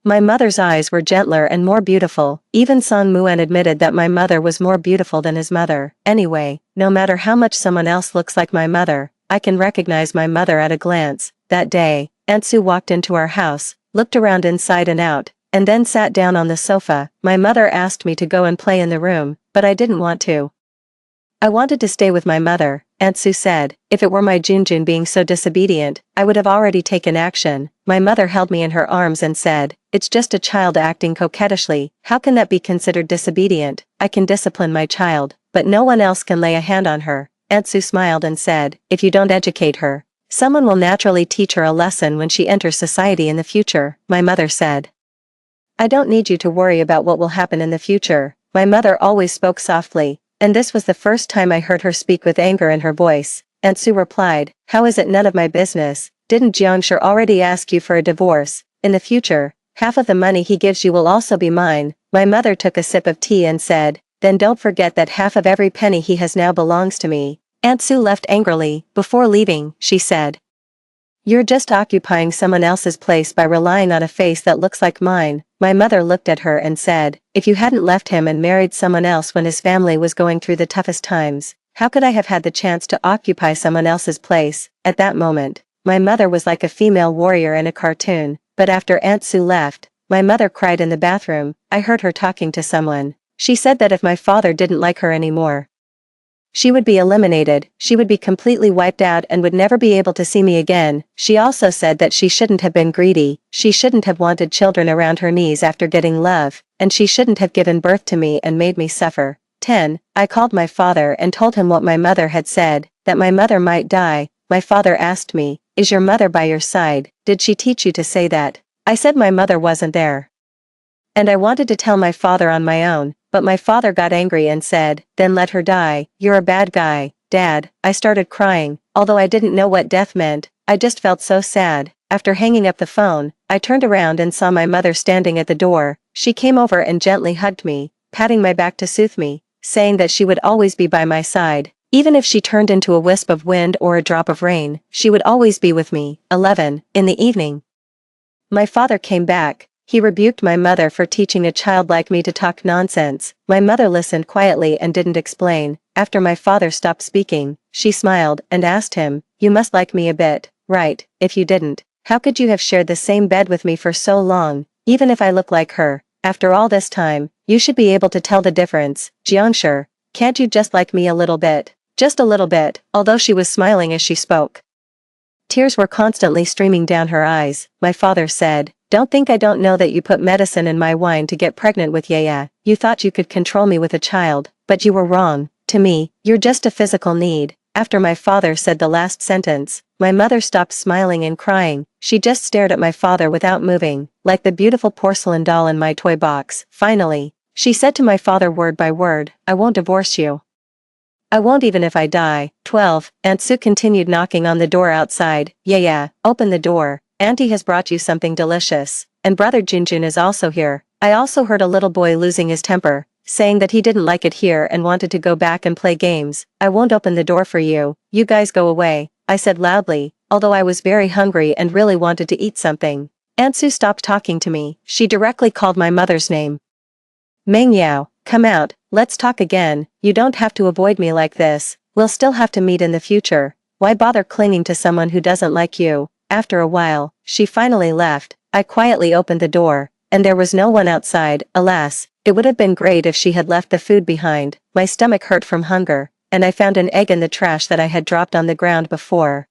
My mother's eyes were gentler and more beautiful. Even Son Muen admitted that my mother was more beautiful than his mother. Anyway, no matter how much someone else looks like my mother, I can recognize my mother at a glance. That day, Aunt Sue walked into our house, looked around inside and out, and then sat down on the sofa. My mother asked me to go and play in the room, but I didn't want to. I wanted to stay with my mother, Aunt Sue said. If it were my Junjun being so disobedient, I would have already taken action. My mother held me in her arms and said, "It's just a child acting coquettishly. How can that be considered disobedient? I can discipline my child, but no one else can lay a hand on her." Aunt Sue smiled and said, if you don't educate her, someone will naturally teach her a lesson when she enters society in the future, my mother said. I don't need you to worry about what will happen in the future, my mother always spoke softly, and this was the first time I heard her speak with anger in her voice. Aunt Sue replied, how is it none of my business? Didn't Jiangshi already ask you for a divorce? In the future, half of the money he gives you will also be mine. My mother took a sip of tea and said, then don't forget that half of every penny he has now belongs to me. Aunt Sue left angrily. Before leaving, she said, you're just occupying someone else's place by relying on a face that looks like mine. My mother looked at her and said, if you hadn't left him and married someone else when his family was going through the toughest times, how could I have had the chance to occupy someone else's place? At that moment, my mother was like a female warrior in a cartoon, but after Aunt Sue left, my mother cried in the bathroom. I heard her talking to someone. She said that if my father didn't like her anymore, she would be eliminated, she would be completely wiped out and would never be able to see me again. She also said that she shouldn't have been greedy, she shouldn't have wanted children around her knees after getting love, and she shouldn't have given birth to me and made me suffer. 10. I called my father and told him what my mother had said, that my mother might die. My father asked me, is your mother by your side? Did she teach you to say that? I said my mother wasn't there. And I wanted to tell my father on my own, but my father got angry and said, then let her die, you're a bad guy, Dad. I started crying, although I didn't know what death meant, I just felt so sad. After hanging up the phone, I turned around and saw my mother standing at the door. She came over and gently hugged me, patting my back to soothe me, saying that she would always be by my side. Even if she turned into a wisp of wind or a drop of rain, she would always be with me. 11. In the evening, my father came back. He rebuked my mother for teaching a child like me to talk nonsense. My mother listened quietly and didn't explain. After my father stopped speaking, she smiled and asked him, you must like me a bit, right? If you didn't, how could you have shared the same bed with me for so long? Even if I look like her, after all this time, you should be able to tell the difference. Jiangshi, can't you just like me a little bit? Just a little bit, although she was smiling as she spoke. Tears were constantly streaming down her eyes. My father said, don't think I don't know that you put medicine in my wine to get pregnant with Yaya. You thought you could control me with a child, but you were wrong. To me, you're just a physical need. After my father said the last sentence, my mother stopped smiling and crying. She just stared at my father without moving, like the beautiful porcelain doll in my toy box. Finally, she said to my father word by word, I won't divorce you. I won't even if I die. 12. Aunt Sue continued knocking on the door outside. Yeah, open the door. Auntie has brought you something delicious. And brother Junjun is also here. I also heard a little boy losing his temper, saying that he didn't like it here and wanted to go back and play games. I won't open the door for you. You guys go away, I said loudly, although I was very hungry and really wanted to eat something. Aunt Sue stopped talking to me. She directly called my mother's name. Meng Yao, come out, let's talk again. You don't have to avoid me like this. We'll still have to meet in the future. Why bother clinging to someone who doesn't like you? After a while, she finally left. I quietly opened the door, and there was no one outside. Alas, it would have been great if she had left the food behind. My stomach hurt from hunger, and I found an egg in the trash that I had dropped on the ground before.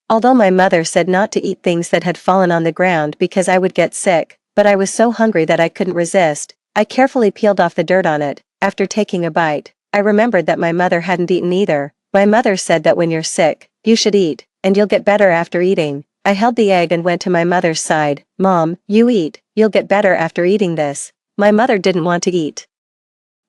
Although my mother said not to eat things that had fallen on the ground because I would get sick, but I was so hungry that I couldn't resist. I carefully peeled off the dirt on it. After taking a bite, I remembered that my mother hadn't eaten either. My mother said that when you're sick, you should eat, and you'll get better after eating. I held the egg and went to my mother's side. Mom, you eat, you'll get better after eating this. My mother didn't want to eat.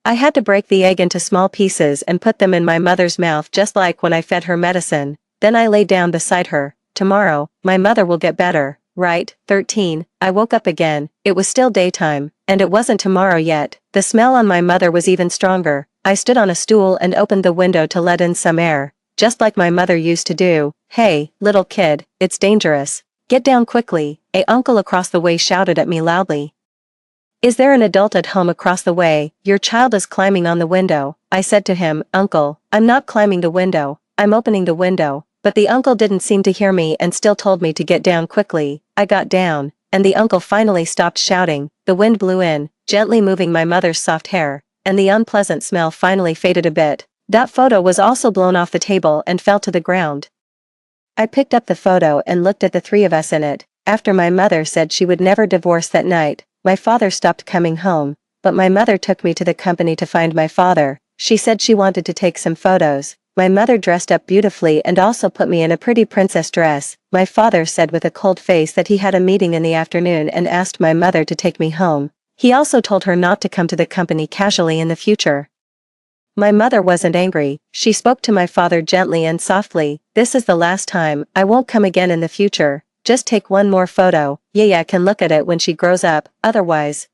I had to break the egg into small pieces and put them in my mother's mouth just like when I fed her medicine. Then I lay down beside her. Tomorrow, my mother will get better, right? 13. I woke up again. It was still daytime, and it wasn't tomorrow yet. The smell on my mother was even stronger. I stood on a stool and opened the window to let in some air, just like my mother used to do. Hey, little kid, it's dangerous. Get down quickly, a uncle across the way shouted at me loudly. Is there an adult at home across the way? Your child is climbing on the window. I said to him, Uncle, I'm not climbing the window, I'm opening the window. But the uncle didn't seem to hear me and still told me to get down quickly. I got down, and the uncle finally stopped shouting. The wind blew in, gently moving my mother's soft hair, and the unpleasant smell finally faded a bit. That photo was also blown off the table and fell to the ground. I picked up the photo and looked at the three of us in it. After my mother said she would never divorce that night, my father stopped coming home, but my mother took me to the company to find my father. She said she wanted to take some photos, My mother dressed up beautifully and also put me in a pretty princess dress. My father said with a cold face that he had a meeting in the afternoon and asked my mother to take me home. He also told her not to come to the company casually in the future. My mother wasn't angry. She spoke to my father gently and softly. This is the last time. I won't come again in the future. Just take one more photo. Yaya can look at it when she grows up. Otherwise,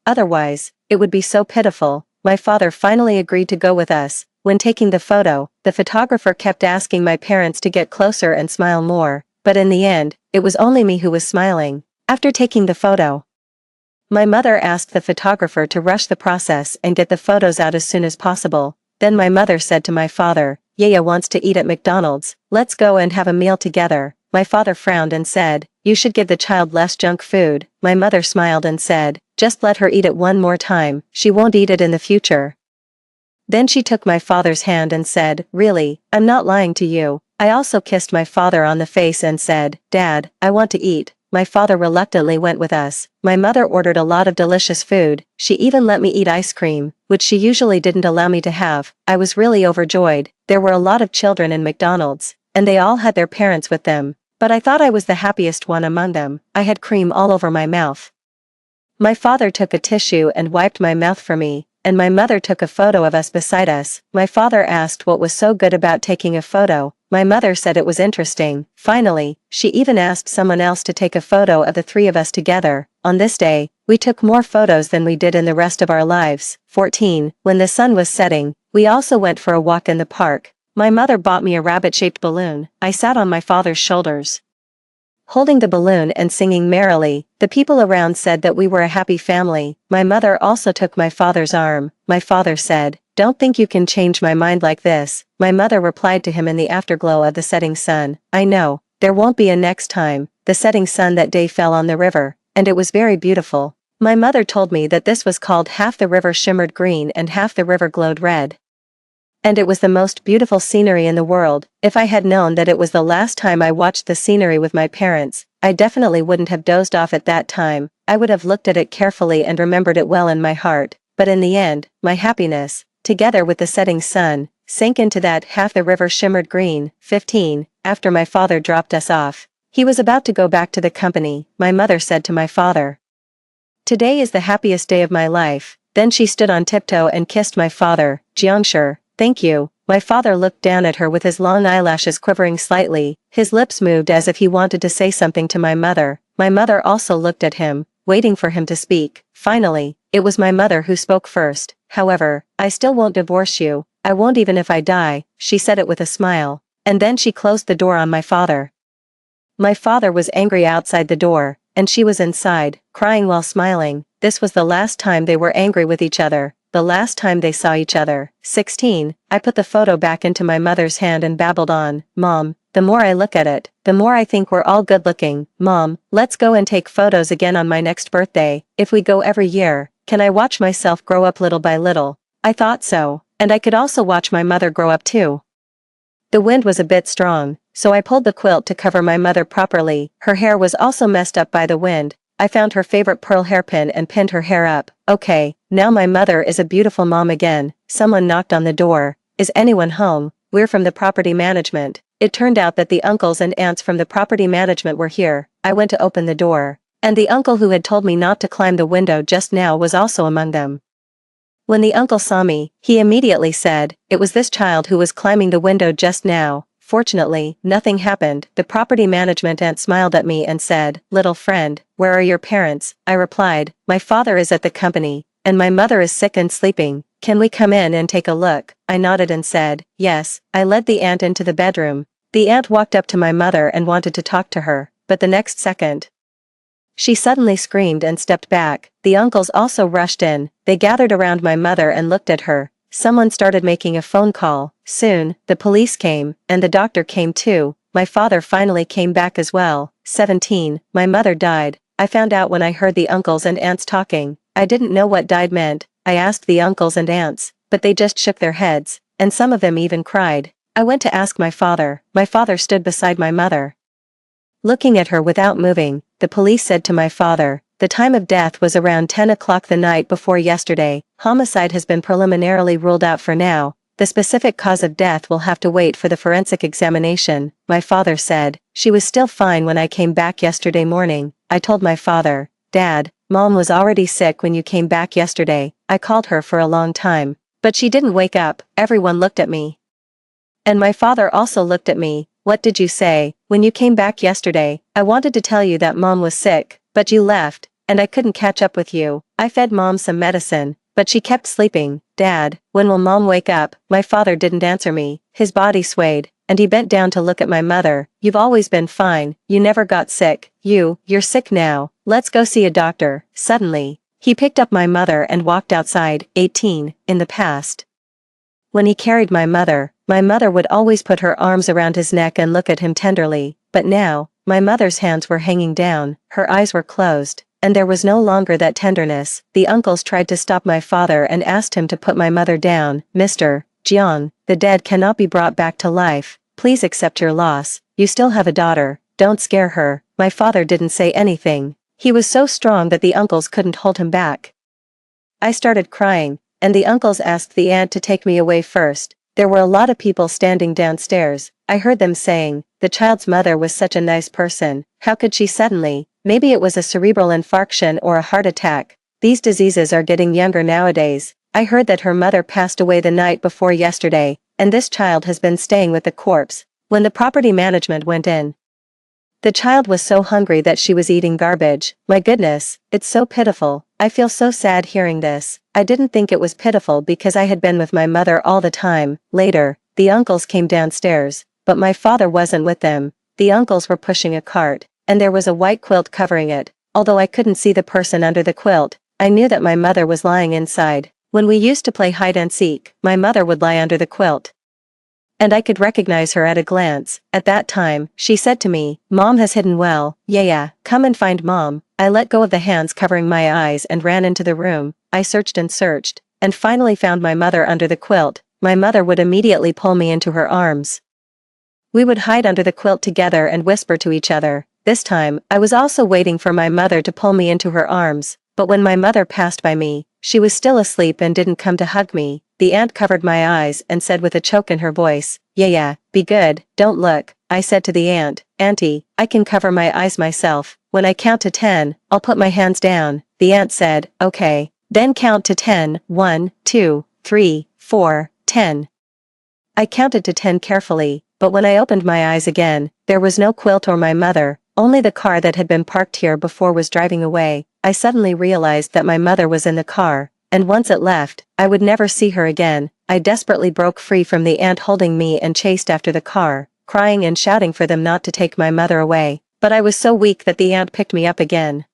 it would be so pitiful. My father finally agreed to go with us. When taking the photo, the photographer kept asking my parents to get closer and smile more, but in the end, it was only me who was smiling. After taking the photo, my mother asked the photographer to rush the process and get the photos out as soon as possible. Then my mother said to my father, Yaya wants to eat at McDonald's, let's go and have a meal together. My father frowned and said, you should give the child less junk food. My mother smiled and said, just let her eat it one more time, she won't eat it in the future. Then she took my father's hand and said, really, I'm not lying to you. I also kissed my father on the face and said, Dad, I want to eat. My father reluctantly went with us. My mother ordered a lot of delicious food. She even let me eat ice cream, which she usually didn't allow me to have. I was really overjoyed. There were a lot of children in McDonald's, and they all had their parents with them. But I thought I was the happiest one among them. I had cream all over my mouth. My father took a tissue and wiped my mouth for me, and my mother took a photo of us beside us. My father asked what was so good about taking a photo. My mother said it was interesting. Finally, she even asked someone else to take a photo of the three of us together. On this day, we took more photos than we did in the rest of our lives. 14. When the sun was setting, we also went for a walk in the park. My mother bought me a rabbit-shaped balloon. I sat on my father's shoulders, holding the balloon and singing merrily. The people around said that we were a happy family. My mother also took my father's arm. My father said, don't think you can change my mind like this. My mother replied to him in the afterglow of the setting sun, I know, there won't be a next time. The setting sun that day fell on the river, and it was very beautiful. My mother told me that this was called half the river shimmered green and half the river glowed red. And it was the most beautiful scenery in the world. If I had known that it was the last time I watched the scenery with my parents, I definitely wouldn't have dozed off at that time. I would have looked at it carefully and remembered it well in my heart. But in the end, my happiness, together with the setting sun, sank into that half the river shimmered green. 15. After my father dropped us off, he was about to go back to the company. My mother said to my father, today is the happiest day of my life. Then she stood on tiptoe and kissed my father. Jiangshi, thank you. My father looked down at her with his long eyelashes quivering slightly. His lips moved as if he wanted to say something to my mother. My mother also looked at him, waiting for him to speak. Finally, it was my mother who spoke first. However, I still won't divorce you. I won't even if I die. She said it with a smile. And then she closed the door on my father. My father was angry outside the door, and she was inside, crying while smiling. This was the last time they were angry with each other. The last time they saw each other. 16. I put the photo back into my mother's hand and babbled on. Mom, the more I look at it, the more I think we're all good looking. Mom, let's go and take photos again on my next birthday. If we go every year, can I watch myself grow up little by little? I thought so, and I could also watch my mother grow up too. The wind was a bit strong, so I pulled the quilt to cover my mother properly. Her hair was also messed up by the wind. I found her favorite pearl hairpin and pinned her hair up. Okay, now my mother is a beautiful mom again. Someone knocked on the door. Is anyone home? We're from the property management. It turned out that the uncles and aunts from the property management were here. I went to open the door, and the uncle who had told me not to climb the window just now was also among them. When the uncle saw me, he immediately said, it was this child who was climbing the window just now. Fortunately, nothing happened. The property management aunt smiled at me and said, little friend, where are your parents? I replied, my father is at the company, and my mother is sick and sleeping. Can we come in and take a look? I nodded and said, yes. I led the aunt into the bedroom. The aunt walked up to my mother and wanted to talk to her, but the next second, she suddenly screamed and stepped back. The uncles also rushed in. They gathered around my mother and looked at her. Someone started making a phone call. Soon, the police came, and the doctor came too. My father finally came back as well. 17. My mother died. I found out when I heard the uncles and aunts talking. I didn't know what died meant. I asked the uncles and aunts, but they just shook their heads, and some of them even cried. I went to ask my father. My father stood beside my mother, looking at her without moving. The police said to my father, the time of death was around 10 o'clock the night before yesterday. Homicide has been preliminarily ruled out for now. The specific cause of death will have to wait for the forensic examination, my father said. She was still fine when I came back yesterday morning, I told my father. Dad, Mom was already sick when you came back yesterday. I called her for a long time. But she didn't wake up. Everyone looked at me. And my father also looked at me. What did you say? When you came back yesterday, I wanted to tell you that Mom was sick, but you left, and I couldn't catch up with you. I fed Mom some medicine, but she kept sleeping. Dad, when will Mom wake up? My father didn't answer me. His body swayed, and he bent down to look at my mother. You've always been fine. You never got sick. You're sick now. Let's go see a doctor. Suddenly, he picked up my mother and walked outside. 18, in the past. When he carried my mother would always put her arms around his neck and look at him tenderly, but now, my mother's hands were hanging down, her eyes were closed, and there was no longer that tenderness. The uncles tried to stop my father and asked him to put my mother down. Mr. Jiang, the dead cannot be brought back to life. Please accept your loss. You still have a daughter. Don't scare her. My father didn't say anything. He was so strong that the uncles couldn't hold him back. I started crying, and the uncles asked the aunt to take me away first. There were a lot of people standing downstairs. I heard them saying, the child's mother was such a nice person. How could she suddenly? Maybe it was a cerebral infarction or a heart attack. These diseases are getting younger nowadays. I heard that her mother passed away the night before yesterday, and this child has been staying with the corpse. When the property management went in, the child was so hungry that she was eating garbage. My goodness, it's so pitiful. I feel so sad hearing this. I didn't think it was pitiful because I had been with my mother all the time. Later, the uncles came downstairs, but my father wasn't with them. The uncles were pushing a cart, and there was a white quilt covering it. Although I couldn't see the person under the quilt, I knew that my mother was lying inside. When we used to play hide and seek, my mother would lie under the quilt, and I could recognize her at a glance. At that time, she said to me, Mom has hidden well. Yeah, come and find Mom. I let go of the hands covering my eyes and ran into the room. I searched, and finally found my mother under the quilt. My mother would immediately pull me into her arms. We would hide under the quilt together and whisper to each other. This time, I was also waiting for my mother to pull me into her arms, but when my mother passed by me, she was still asleep and didn't come to hug me. The aunt covered my eyes and said with a choke in her voice, Yeah, be good, don't look. I said to the aunt, Auntie, I can cover my eyes myself. When I count to 10, I'll put my hands down. The aunt said, Okay. Then count to 10, 1, 2, 3, 4, 10. I counted to 10 carefully, but when I opened my eyes again, there was no quilt or my mother, only the car that had been parked here before was driving away. I suddenly realized that my mother was in the car, and once it left, I would never see her again. I desperately broke free from the aunt holding me and chased after the car, crying and shouting for them not to take my mother away, but I was so weak that the aunt picked me up again.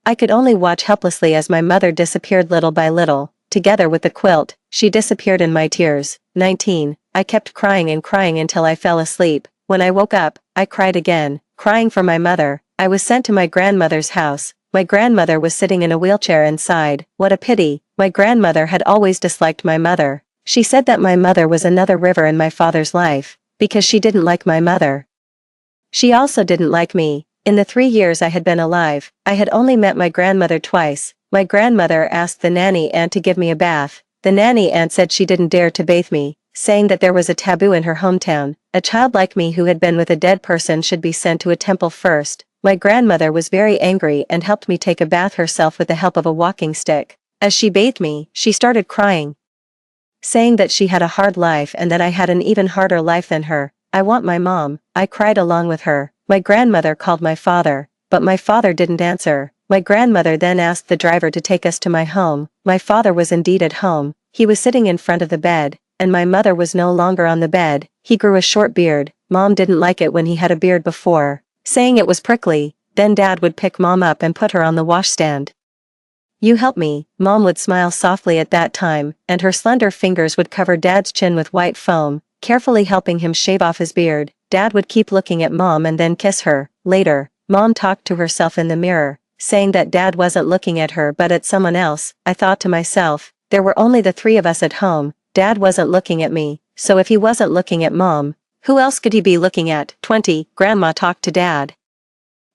I could only watch helplessly as my mother disappeared little by little. Together with the quilt, she disappeared in my tears. 19. I kept crying and crying until I fell asleep. When I woke up, I cried again, crying for my mother. I was sent to my grandmother's house. My grandmother was sitting in a wheelchair inside. What a pity. My grandmother had always disliked my mother. She said that my mother was another river in my father's life, because she didn't like my mother. She also didn't like me. In the 3 years I had been alive, I had only met my grandmother twice. My grandmother asked the nanny aunt to give me a bath. The nanny aunt said she didn't dare to bathe me, saying that there was a taboo in her hometown. A child like me who had been with a dead person should be sent to a temple first. My grandmother was very angry and helped me take a bath herself with the help of a walking stick. As she bathed me, she started crying, saying that she had a hard life and that I had an even harder life than her. I want my mom. I cried along with her. My grandmother called my father, but my father didn't answer. My grandmother then asked the driver to take us to my home. My father was indeed at home. He was sitting in front of the bed, and my mother was no longer on the bed. He grew a short beard. Mom didn't like it when he had a beard before, saying it was prickly. Then Dad would pick Mom up and put her on the washstand. You help me. Mom would smile softly at that time, and her slender fingers would cover Dad's chin with white foam, carefully helping him shave off his beard. Dad would keep looking at Mom and then kiss her. Later, Mom talked to herself in the mirror, saying that Dad wasn't looking at her but at someone else. I thought to myself, there were only the 3 of us at home. Dad wasn't looking at me, so if he wasn't looking at Mom, who else could he be looking at? 20. Grandma talked to Dad,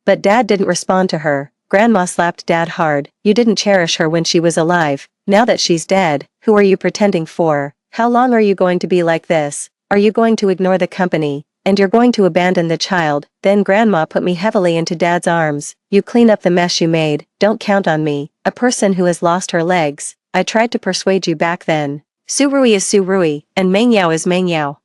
but Dad didn't respond to her. Grandma slapped Dad hard. You didn't cherish her when she was alive. Now that she's dead, who are you pretending for? How long are you going to be like this? Are you going to ignore the company, and you're going to abandon the child? Then Grandma put me heavily into Dad's arms. You clean up the mess you made, don't count on me, a person who has lost her legs. I tried to persuade you back then. Surui is Surui, and Mangyao is Mangyao.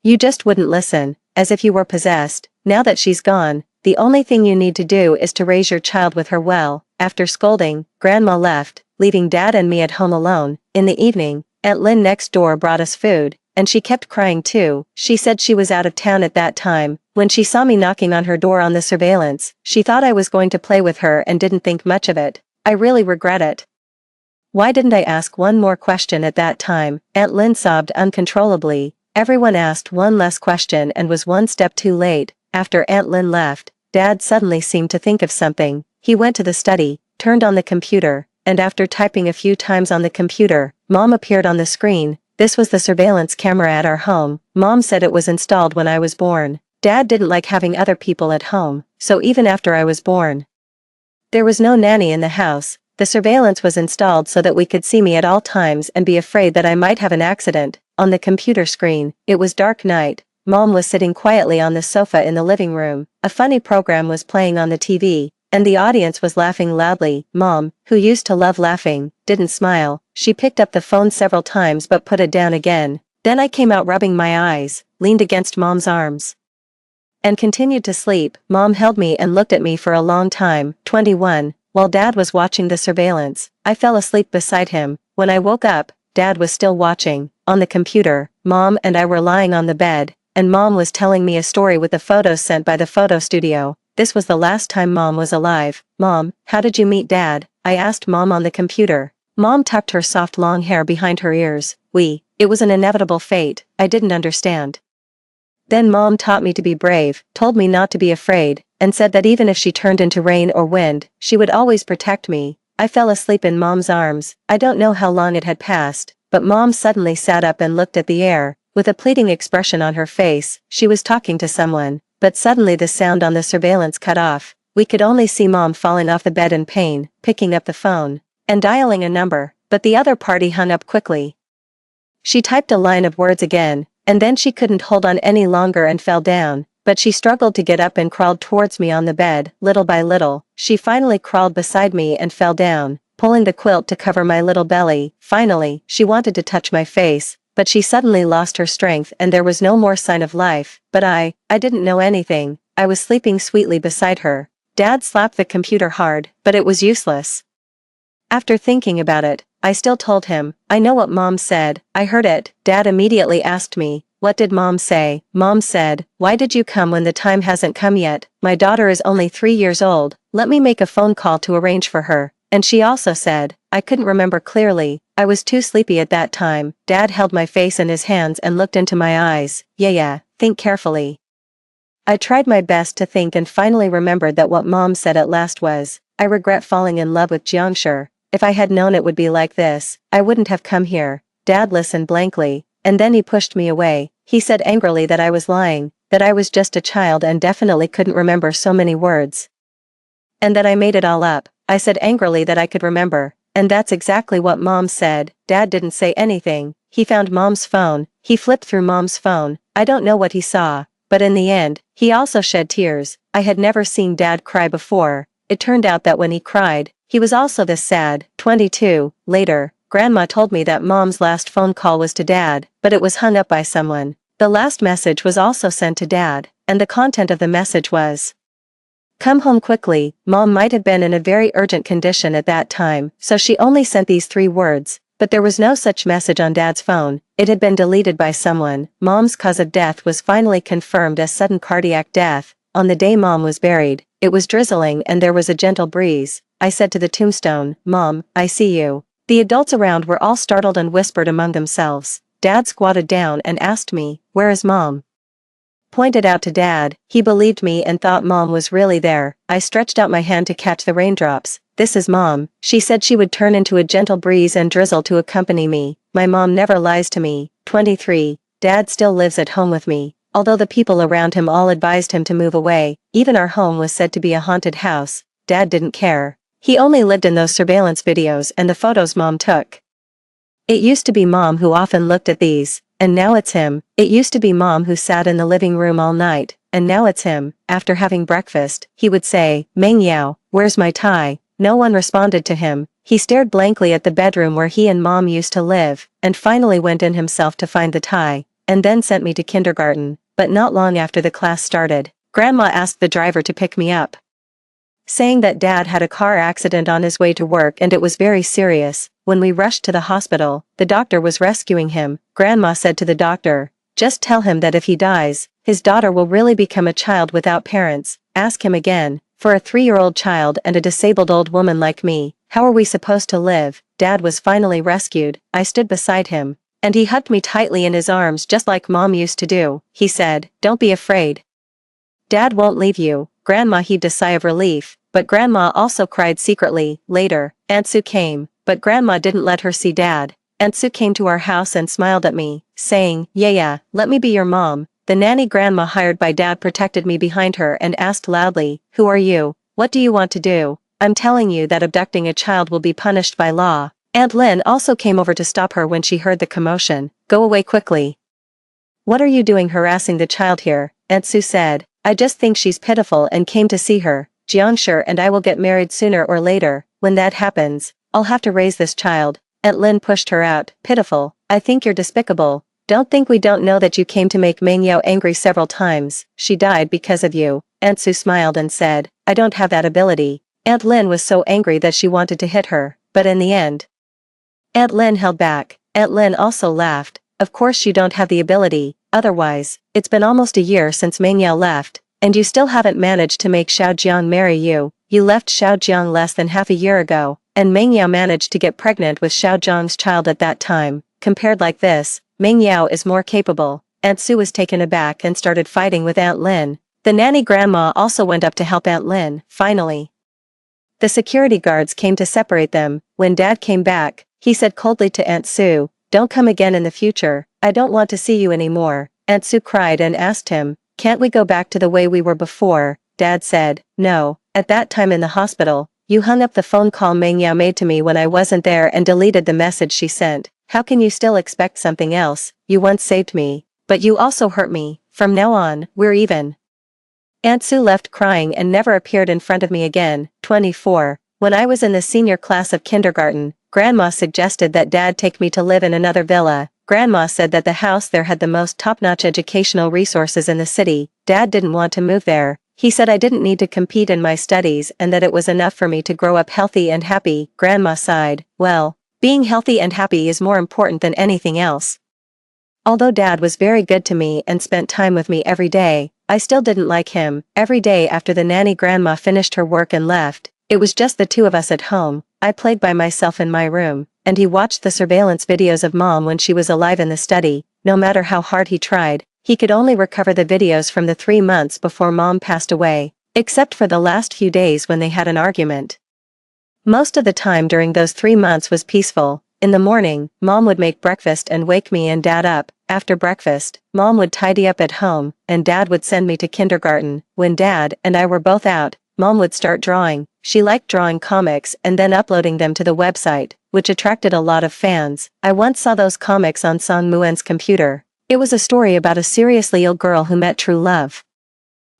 You just wouldn't listen, as if you were possessed. Now that she's gone, the only thing you need to do is to raise your child with her well. After scolding, Grandma left, leaving Dad and me at home alone. In the evening, Aunt Lynn next door brought us food, and she kept crying too. She said she was out of town at that time. When she saw me knocking on her door on the surveillance, she thought I was going to play with her and didn't think much of it. I really regret it. Why didn't I ask one more question at that time? Aunt Lynn sobbed uncontrollably. Everyone asked one less question and was one step too late. After Aunt Lynn left, Dad suddenly seemed to think of something. He went to the study, turned on the computer, and after typing a few times on the computer, Mom appeared on the screen. This was the surveillance camera at our home. Mom said it was installed when I was born. Dad didn't like having other people at home, so even after I was born, there was no nanny in the house. The surveillance was installed so that we could see me at all times and be afraid that I might have an accident. On the computer screen, it was dark night. Mom was sitting quietly on the sofa in the living room. A funny program was playing on the TV, and the audience was laughing loudly. Mom, who used to love laughing, didn't smile. She picked up the phone several times but put it down again. Then I came out rubbing my eyes, leaned against Mom's arms, and continued to sleep. Mom held me and looked at me for a long time. 21. While Dad was watching the surveillance, I fell asleep beside him. When I woke up, Dad was still watching. On the computer, Mom and I were lying on the bed, and Mom was telling me a story with the photos sent by the photo studio. This was the last time Mom was alive. Mom, how did you meet Dad? I asked Mom on the computer. Mom tucked her soft long hair behind her ears. It was an inevitable fate. I didn't understand. Then Mom taught me to be brave, told me not to be afraid, and said that even if she turned into rain or wind, she would always protect me. I fell asleep in Mom's arms. I don't know how long it had passed, but Mom suddenly sat up and looked at the air, with a pleading expression on her face. She was talking to someone, but suddenly the sound on the surveillance cut off. We could only see Mom falling off the bed in pain, picking up the phone, and dialing a number, but the other party hung up quickly. She typed a line of words again, and then she couldn't hold on any longer and fell down, but she struggled to get up and crawled towards me on the bed. Little by little, she finally crawled beside me and fell down, pulling the quilt to cover my little belly. Finally, she wanted to touch my face, but she suddenly lost her strength and there was no more sign of life. But I didn't know anything. I was sleeping sweetly beside her. Dad slapped the computer hard, but it was useless. After thinking about it, I still told him, I know what Mom said. I heard it. Dad immediately asked me, what did Mom say? Mom said, why did you come when the time hasn't come yet? My daughter is only 3 years old. Let me make a phone call to arrange for her. And she also said, I couldn't remember clearly. I was too sleepy at that time. Dad held my face in his hands and looked into my eyes. Yeah, think carefully. I tried my best to think and finally remembered that what Mom said at last was, I regret falling in love with Jiangshi. If I had known it would be like this, I wouldn't have come here. Dad listened blankly, and then he pushed me away. He said angrily that I was lying, that I was just a child and definitely couldn't remember so many words, and that I made it all up. I said angrily that I could remember, and that's exactly what Mom said. Dad didn't say anything. He found Mom's phone. He flipped through Mom's phone. I don't know what he saw, but in the end, he also shed tears. I had never seen Dad cry before. It turned out that when he cried, he was also this sad. 22. Later, Grandma told me that Mom's last phone call was to Dad, but it was hung up by someone. The last message was also sent to Dad, and the content of the message was, come home quickly. Mom might have been in a very urgent condition at that time, so she only sent these 3 words, but there was no such message on Dad's phone. It had been deleted by someone. Mom's cause of death was finally confirmed as sudden cardiac death. On the day Mom was buried, it was drizzling and there was a gentle breeze. I said to the tombstone, Mom, I see you. The adults around were all startled and whispered among themselves. Dad squatted down and asked me, where is Mom? Pointed out to Dad. He believed me and thought Mom was really there. I stretched out my hand to catch the raindrops. This is Mom. She said she would turn into a gentle breeze and drizzle to accompany me. My mom never lies to me. 23. Dad still lives at home with me. Although the people around him all advised him to move away, even our home was said to be a haunted house, Dad didn't care. He only lived in those surveillance videos and the photos Mom took. It used to be Mom who often looked at these, and now it's him. It used to be Mom who sat in the living room all night, and now it's him. After having breakfast, he would say, "Meng Yao, where's my tie?" No one responded to him. He stared blankly at the bedroom where he and Mom used to live, and finally went in himself to find the tie, and then sent me to kindergarten. But not long after the class started, Grandma asked the driver to pick me up, saying that Dad had a car accident on his way to work and it was very serious. When we rushed to the hospital, the doctor was rescuing him. Grandma said to the doctor, "Just tell him that if he dies, his daughter will really become a child without parents." Ask him again, "For a 3-year-old child and a disabled old woman like me, how are we supposed to live?" Dad was finally rescued. I stood beside him, and he hugged me tightly in his arms just like Mom used to do. He said, "Don't be afraid. Dad won't leave you." Grandma heaved a sigh of relief, but Grandma also cried secretly. Later, Aunt Sue came, but Grandma didn't let her see Dad. Aunt Sue came to our house and smiled at me, saying, "Yeah, let me be your mom." The nanny Grandma hired by Dad protected me behind her and asked loudly, "Who are you? What do you want to do?" "I'm telling you that abducting a child will be punished by law." Aunt Lynn also came over to stop her when she heard the commotion. "Go away quickly. What are you doing harassing the child here?" Aunt Sue said. "I just think she's pitiful and came to see her. Jiangshi and I will get married sooner or later. When that happens, I'll have to raise this child." Aunt Lynn pushed her out. "Pitiful? I think you're despicable. Don't think we don't know that you came to make Meng Yao angry several times. She died because of you." Aunt Sue smiled and said, "I don't have that ability." Aunt Lynn was so angry that she wanted to hit her, but in the end, Aunt Lynn held back. Aunt Lynn also laughed. "Of course you don't have the ability, otherwise, it's been almost a year since Meng Yao left, and you still haven't managed to make Xiao Jiang marry you. You left Xiao Jiang less than half a year ago, and Meng Yao managed to get pregnant with Xiao Jiang's child at that time. Compared like this, Meng Yao is more capable." Aunt Sue was taken aback and started fighting with Aunt Lynn. The nanny Grandma also went up to help Aunt Lynn. Finally, the security guards came to separate them. When Dad came back, he said coldly to Aunt Sue, "Don't come again in the future. I don't want to see you anymore." Aunt Sue cried and asked him, "Can't we go back to the way we were before?" Dad said, "No. At that time in the hospital, you hung up the phone call Meng Yao made to me when I wasn't there and deleted the message she sent. How can you still expect something else? You once saved me, but you also hurt me. From now on, we're even." Aunt Sue left crying and never appeared in front of me again. 24. When I was in the senior class of kindergarten, Grandma suggested that Dad take me to live in another villa. Grandma said that the house there had the most top-notch educational resources in the city. Dad didn't want to move there. He said I didn't need to compete in my studies and that it was enough for me to grow up healthy and happy. Grandma sighed. Well, being healthy and happy is more important than anything else. Although Dad was very good to me and spent time with me every day, I still didn't like him. Every day after the nanny Grandma finished her work and left, it was just the two of us at home. I played by myself in my room, and he watched the surveillance videos of Mom when she was alive in the study. No matter how hard he tried, he could only recover the videos from the 3 months before Mom passed away, except for the last few days when they had an argument. Most of the time during those 3 months was peaceful. In the morning, Mom would make breakfast and wake me and Dad up. After breakfast, Mom would tidy up at home, and Dad would send me to kindergarten. When Dad and I were both out, Mom would start drawing. She liked drawing comics and then uploading them to the website, which attracted a lot of fans. I once saw those comics on Song Muen's computer. It was a story about a seriously ill girl who met true love.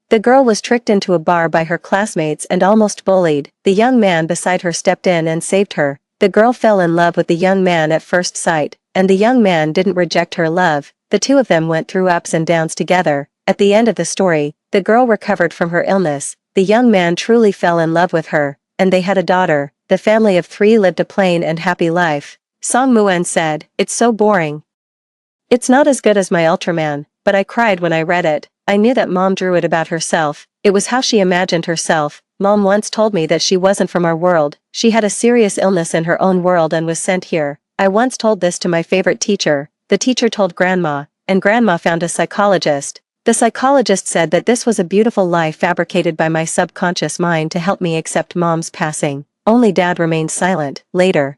The girl was tricked into a bar by her classmates and almost bullied. The young man beside her stepped in and saved her. The girl fell in love with the young man at first sight, and the young man didn't reject her love. The two of them went through ups and downs together. At the end of the story, the girl recovered from her illness. The young man truly fell in love with her, and they had a daughter. The family of 3 lived a plain and happy life. Song Muen said, "It's so boring. It's not as good as my Ultraman," but I cried when I read it. I knew that Mom drew it about herself. It was how she imagined herself. Mom once told me that she wasn't from our world. She had a serious illness in her own world and was sent here. I once told this to my favorite teacher. The teacher told Grandma, and Grandma found a psychologist. The psychologist said that this was a beautiful lie fabricated by my subconscious mind to help me accept Mom's passing. Only Dad remained silent. Later,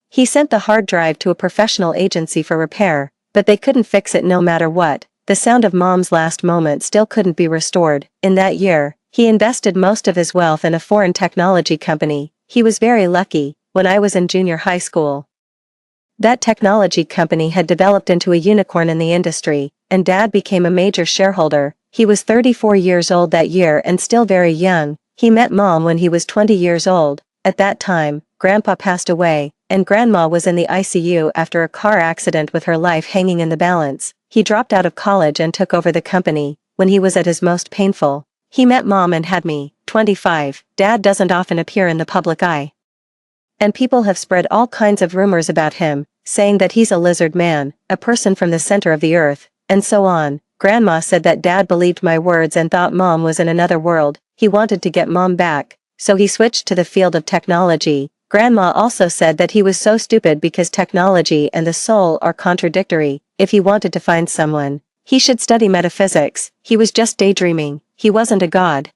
he sent the hard drive to a professional agency for repair, but they couldn't fix it no matter what. The sound of Mom's last moment still couldn't be restored. In that year, he invested most of his wealth in a foreign technology company. He was very lucky. When I was in junior high school, That technology company had developed into a unicorn in the industry, and Dad became a major shareholder. He was 34 years old that year and still very young. He met Mom when he was 20 years old. At that time, Grandpa passed away, and Grandma was in the ICU after a car accident with her life hanging in the balance. He dropped out of college and took over the company. When he was at his most painful, he met Mom and had me, 25. Dad doesn't often appear in the public eye. And people have spread all kinds of rumors about him, saying that he's a lizard man, a person from the center of the earth, and so on. Grandma said that Dad believed my words and thought Mom was in another world. He wanted to get Mom back, so he switched to the field of technology. Grandma also said that he was so stupid because technology and the soul are contradictory. If he wanted to find someone, he should study metaphysics. He was just daydreaming. He wasn't a god.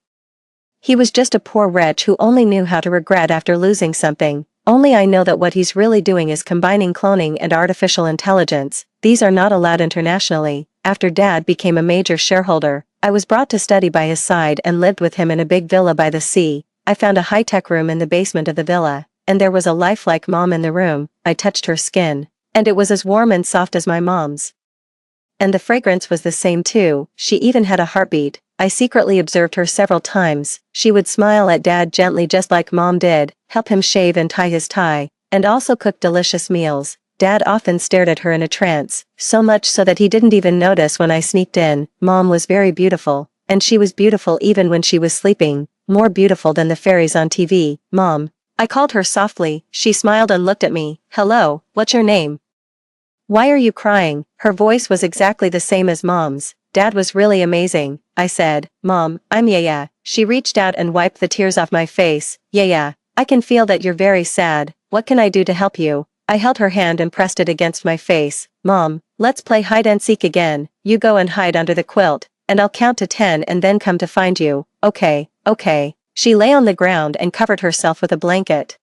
He was just a poor wretch who only knew how to regret after losing something. Only I know that what he's really doing is combining cloning and artificial intelligence. These are not allowed internationally. After Dad became a major shareholder, I was brought to study by his side and lived with him in a big villa by the sea. I found a high-tech room in the basement of the villa, and there was a lifelike Mom in the room. I touched her skin, and it was as warm and soft as my mom's. And the fragrance was the same too. She even had a heartbeat. I secretly observed her several times. She would smile at Dad gently just like Mom did, help him shave and tie his tie, and also cook delicious meals. Dad often stared at her in a trance, so much so that he didn't even notice when I sneaked in. Mom was very beautiful, and she was beautiful even when she was sleeping, more beautiful than the fairies on TV. Mom. I called her softly. She smiled and looked at me. Hello, what's your name? Why are you crying? Her voice was exactly the same as Mom's. Dad was really amazing, I said. Mom, I'm Yaya. She reached out and wiped the tears off my face. Yaya, I can feel that you're very sad. What can I do to help you? I held her hand and pressed it against my face. Mom, let's play hide and seek again. You go and hide under the quilt, and I'll count to 10 and then come to find you. Okay. She lay on the ground and covered herself with a blanket.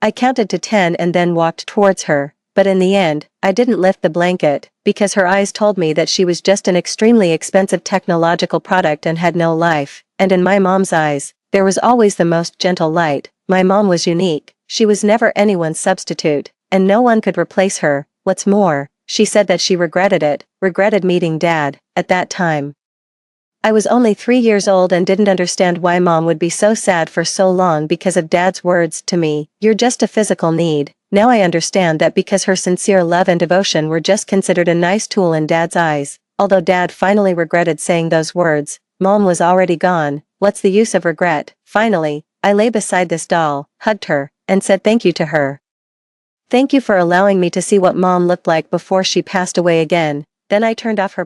I counted to 10 and then walked towards her. But in the end, I didn't lift the blanket, because her eyes told me that she was just an extremely expensive technological product and had no life, and in my mom's eyes, there was always the most gentle light. My mom was unique, she was never anyone's substitute, and no one could replace her. What's more, she said that she regretted meeting Dad. At that time, I was only 3 years old and didn't understand why Mom would be so sad for so long because of Dad's words to me. You're just a physical need. Now I understand that because her sincere love and devotion were just considered a nice tool in Dad's eyes. Although Dad finally regretted saying those words, Mom was already gone. What's the use of regret? Finally, I lay beside this doll, hugged her, and said thank you to her. Thank you for allowing me to see what Mom looked like before she passed away again. Then I turned off her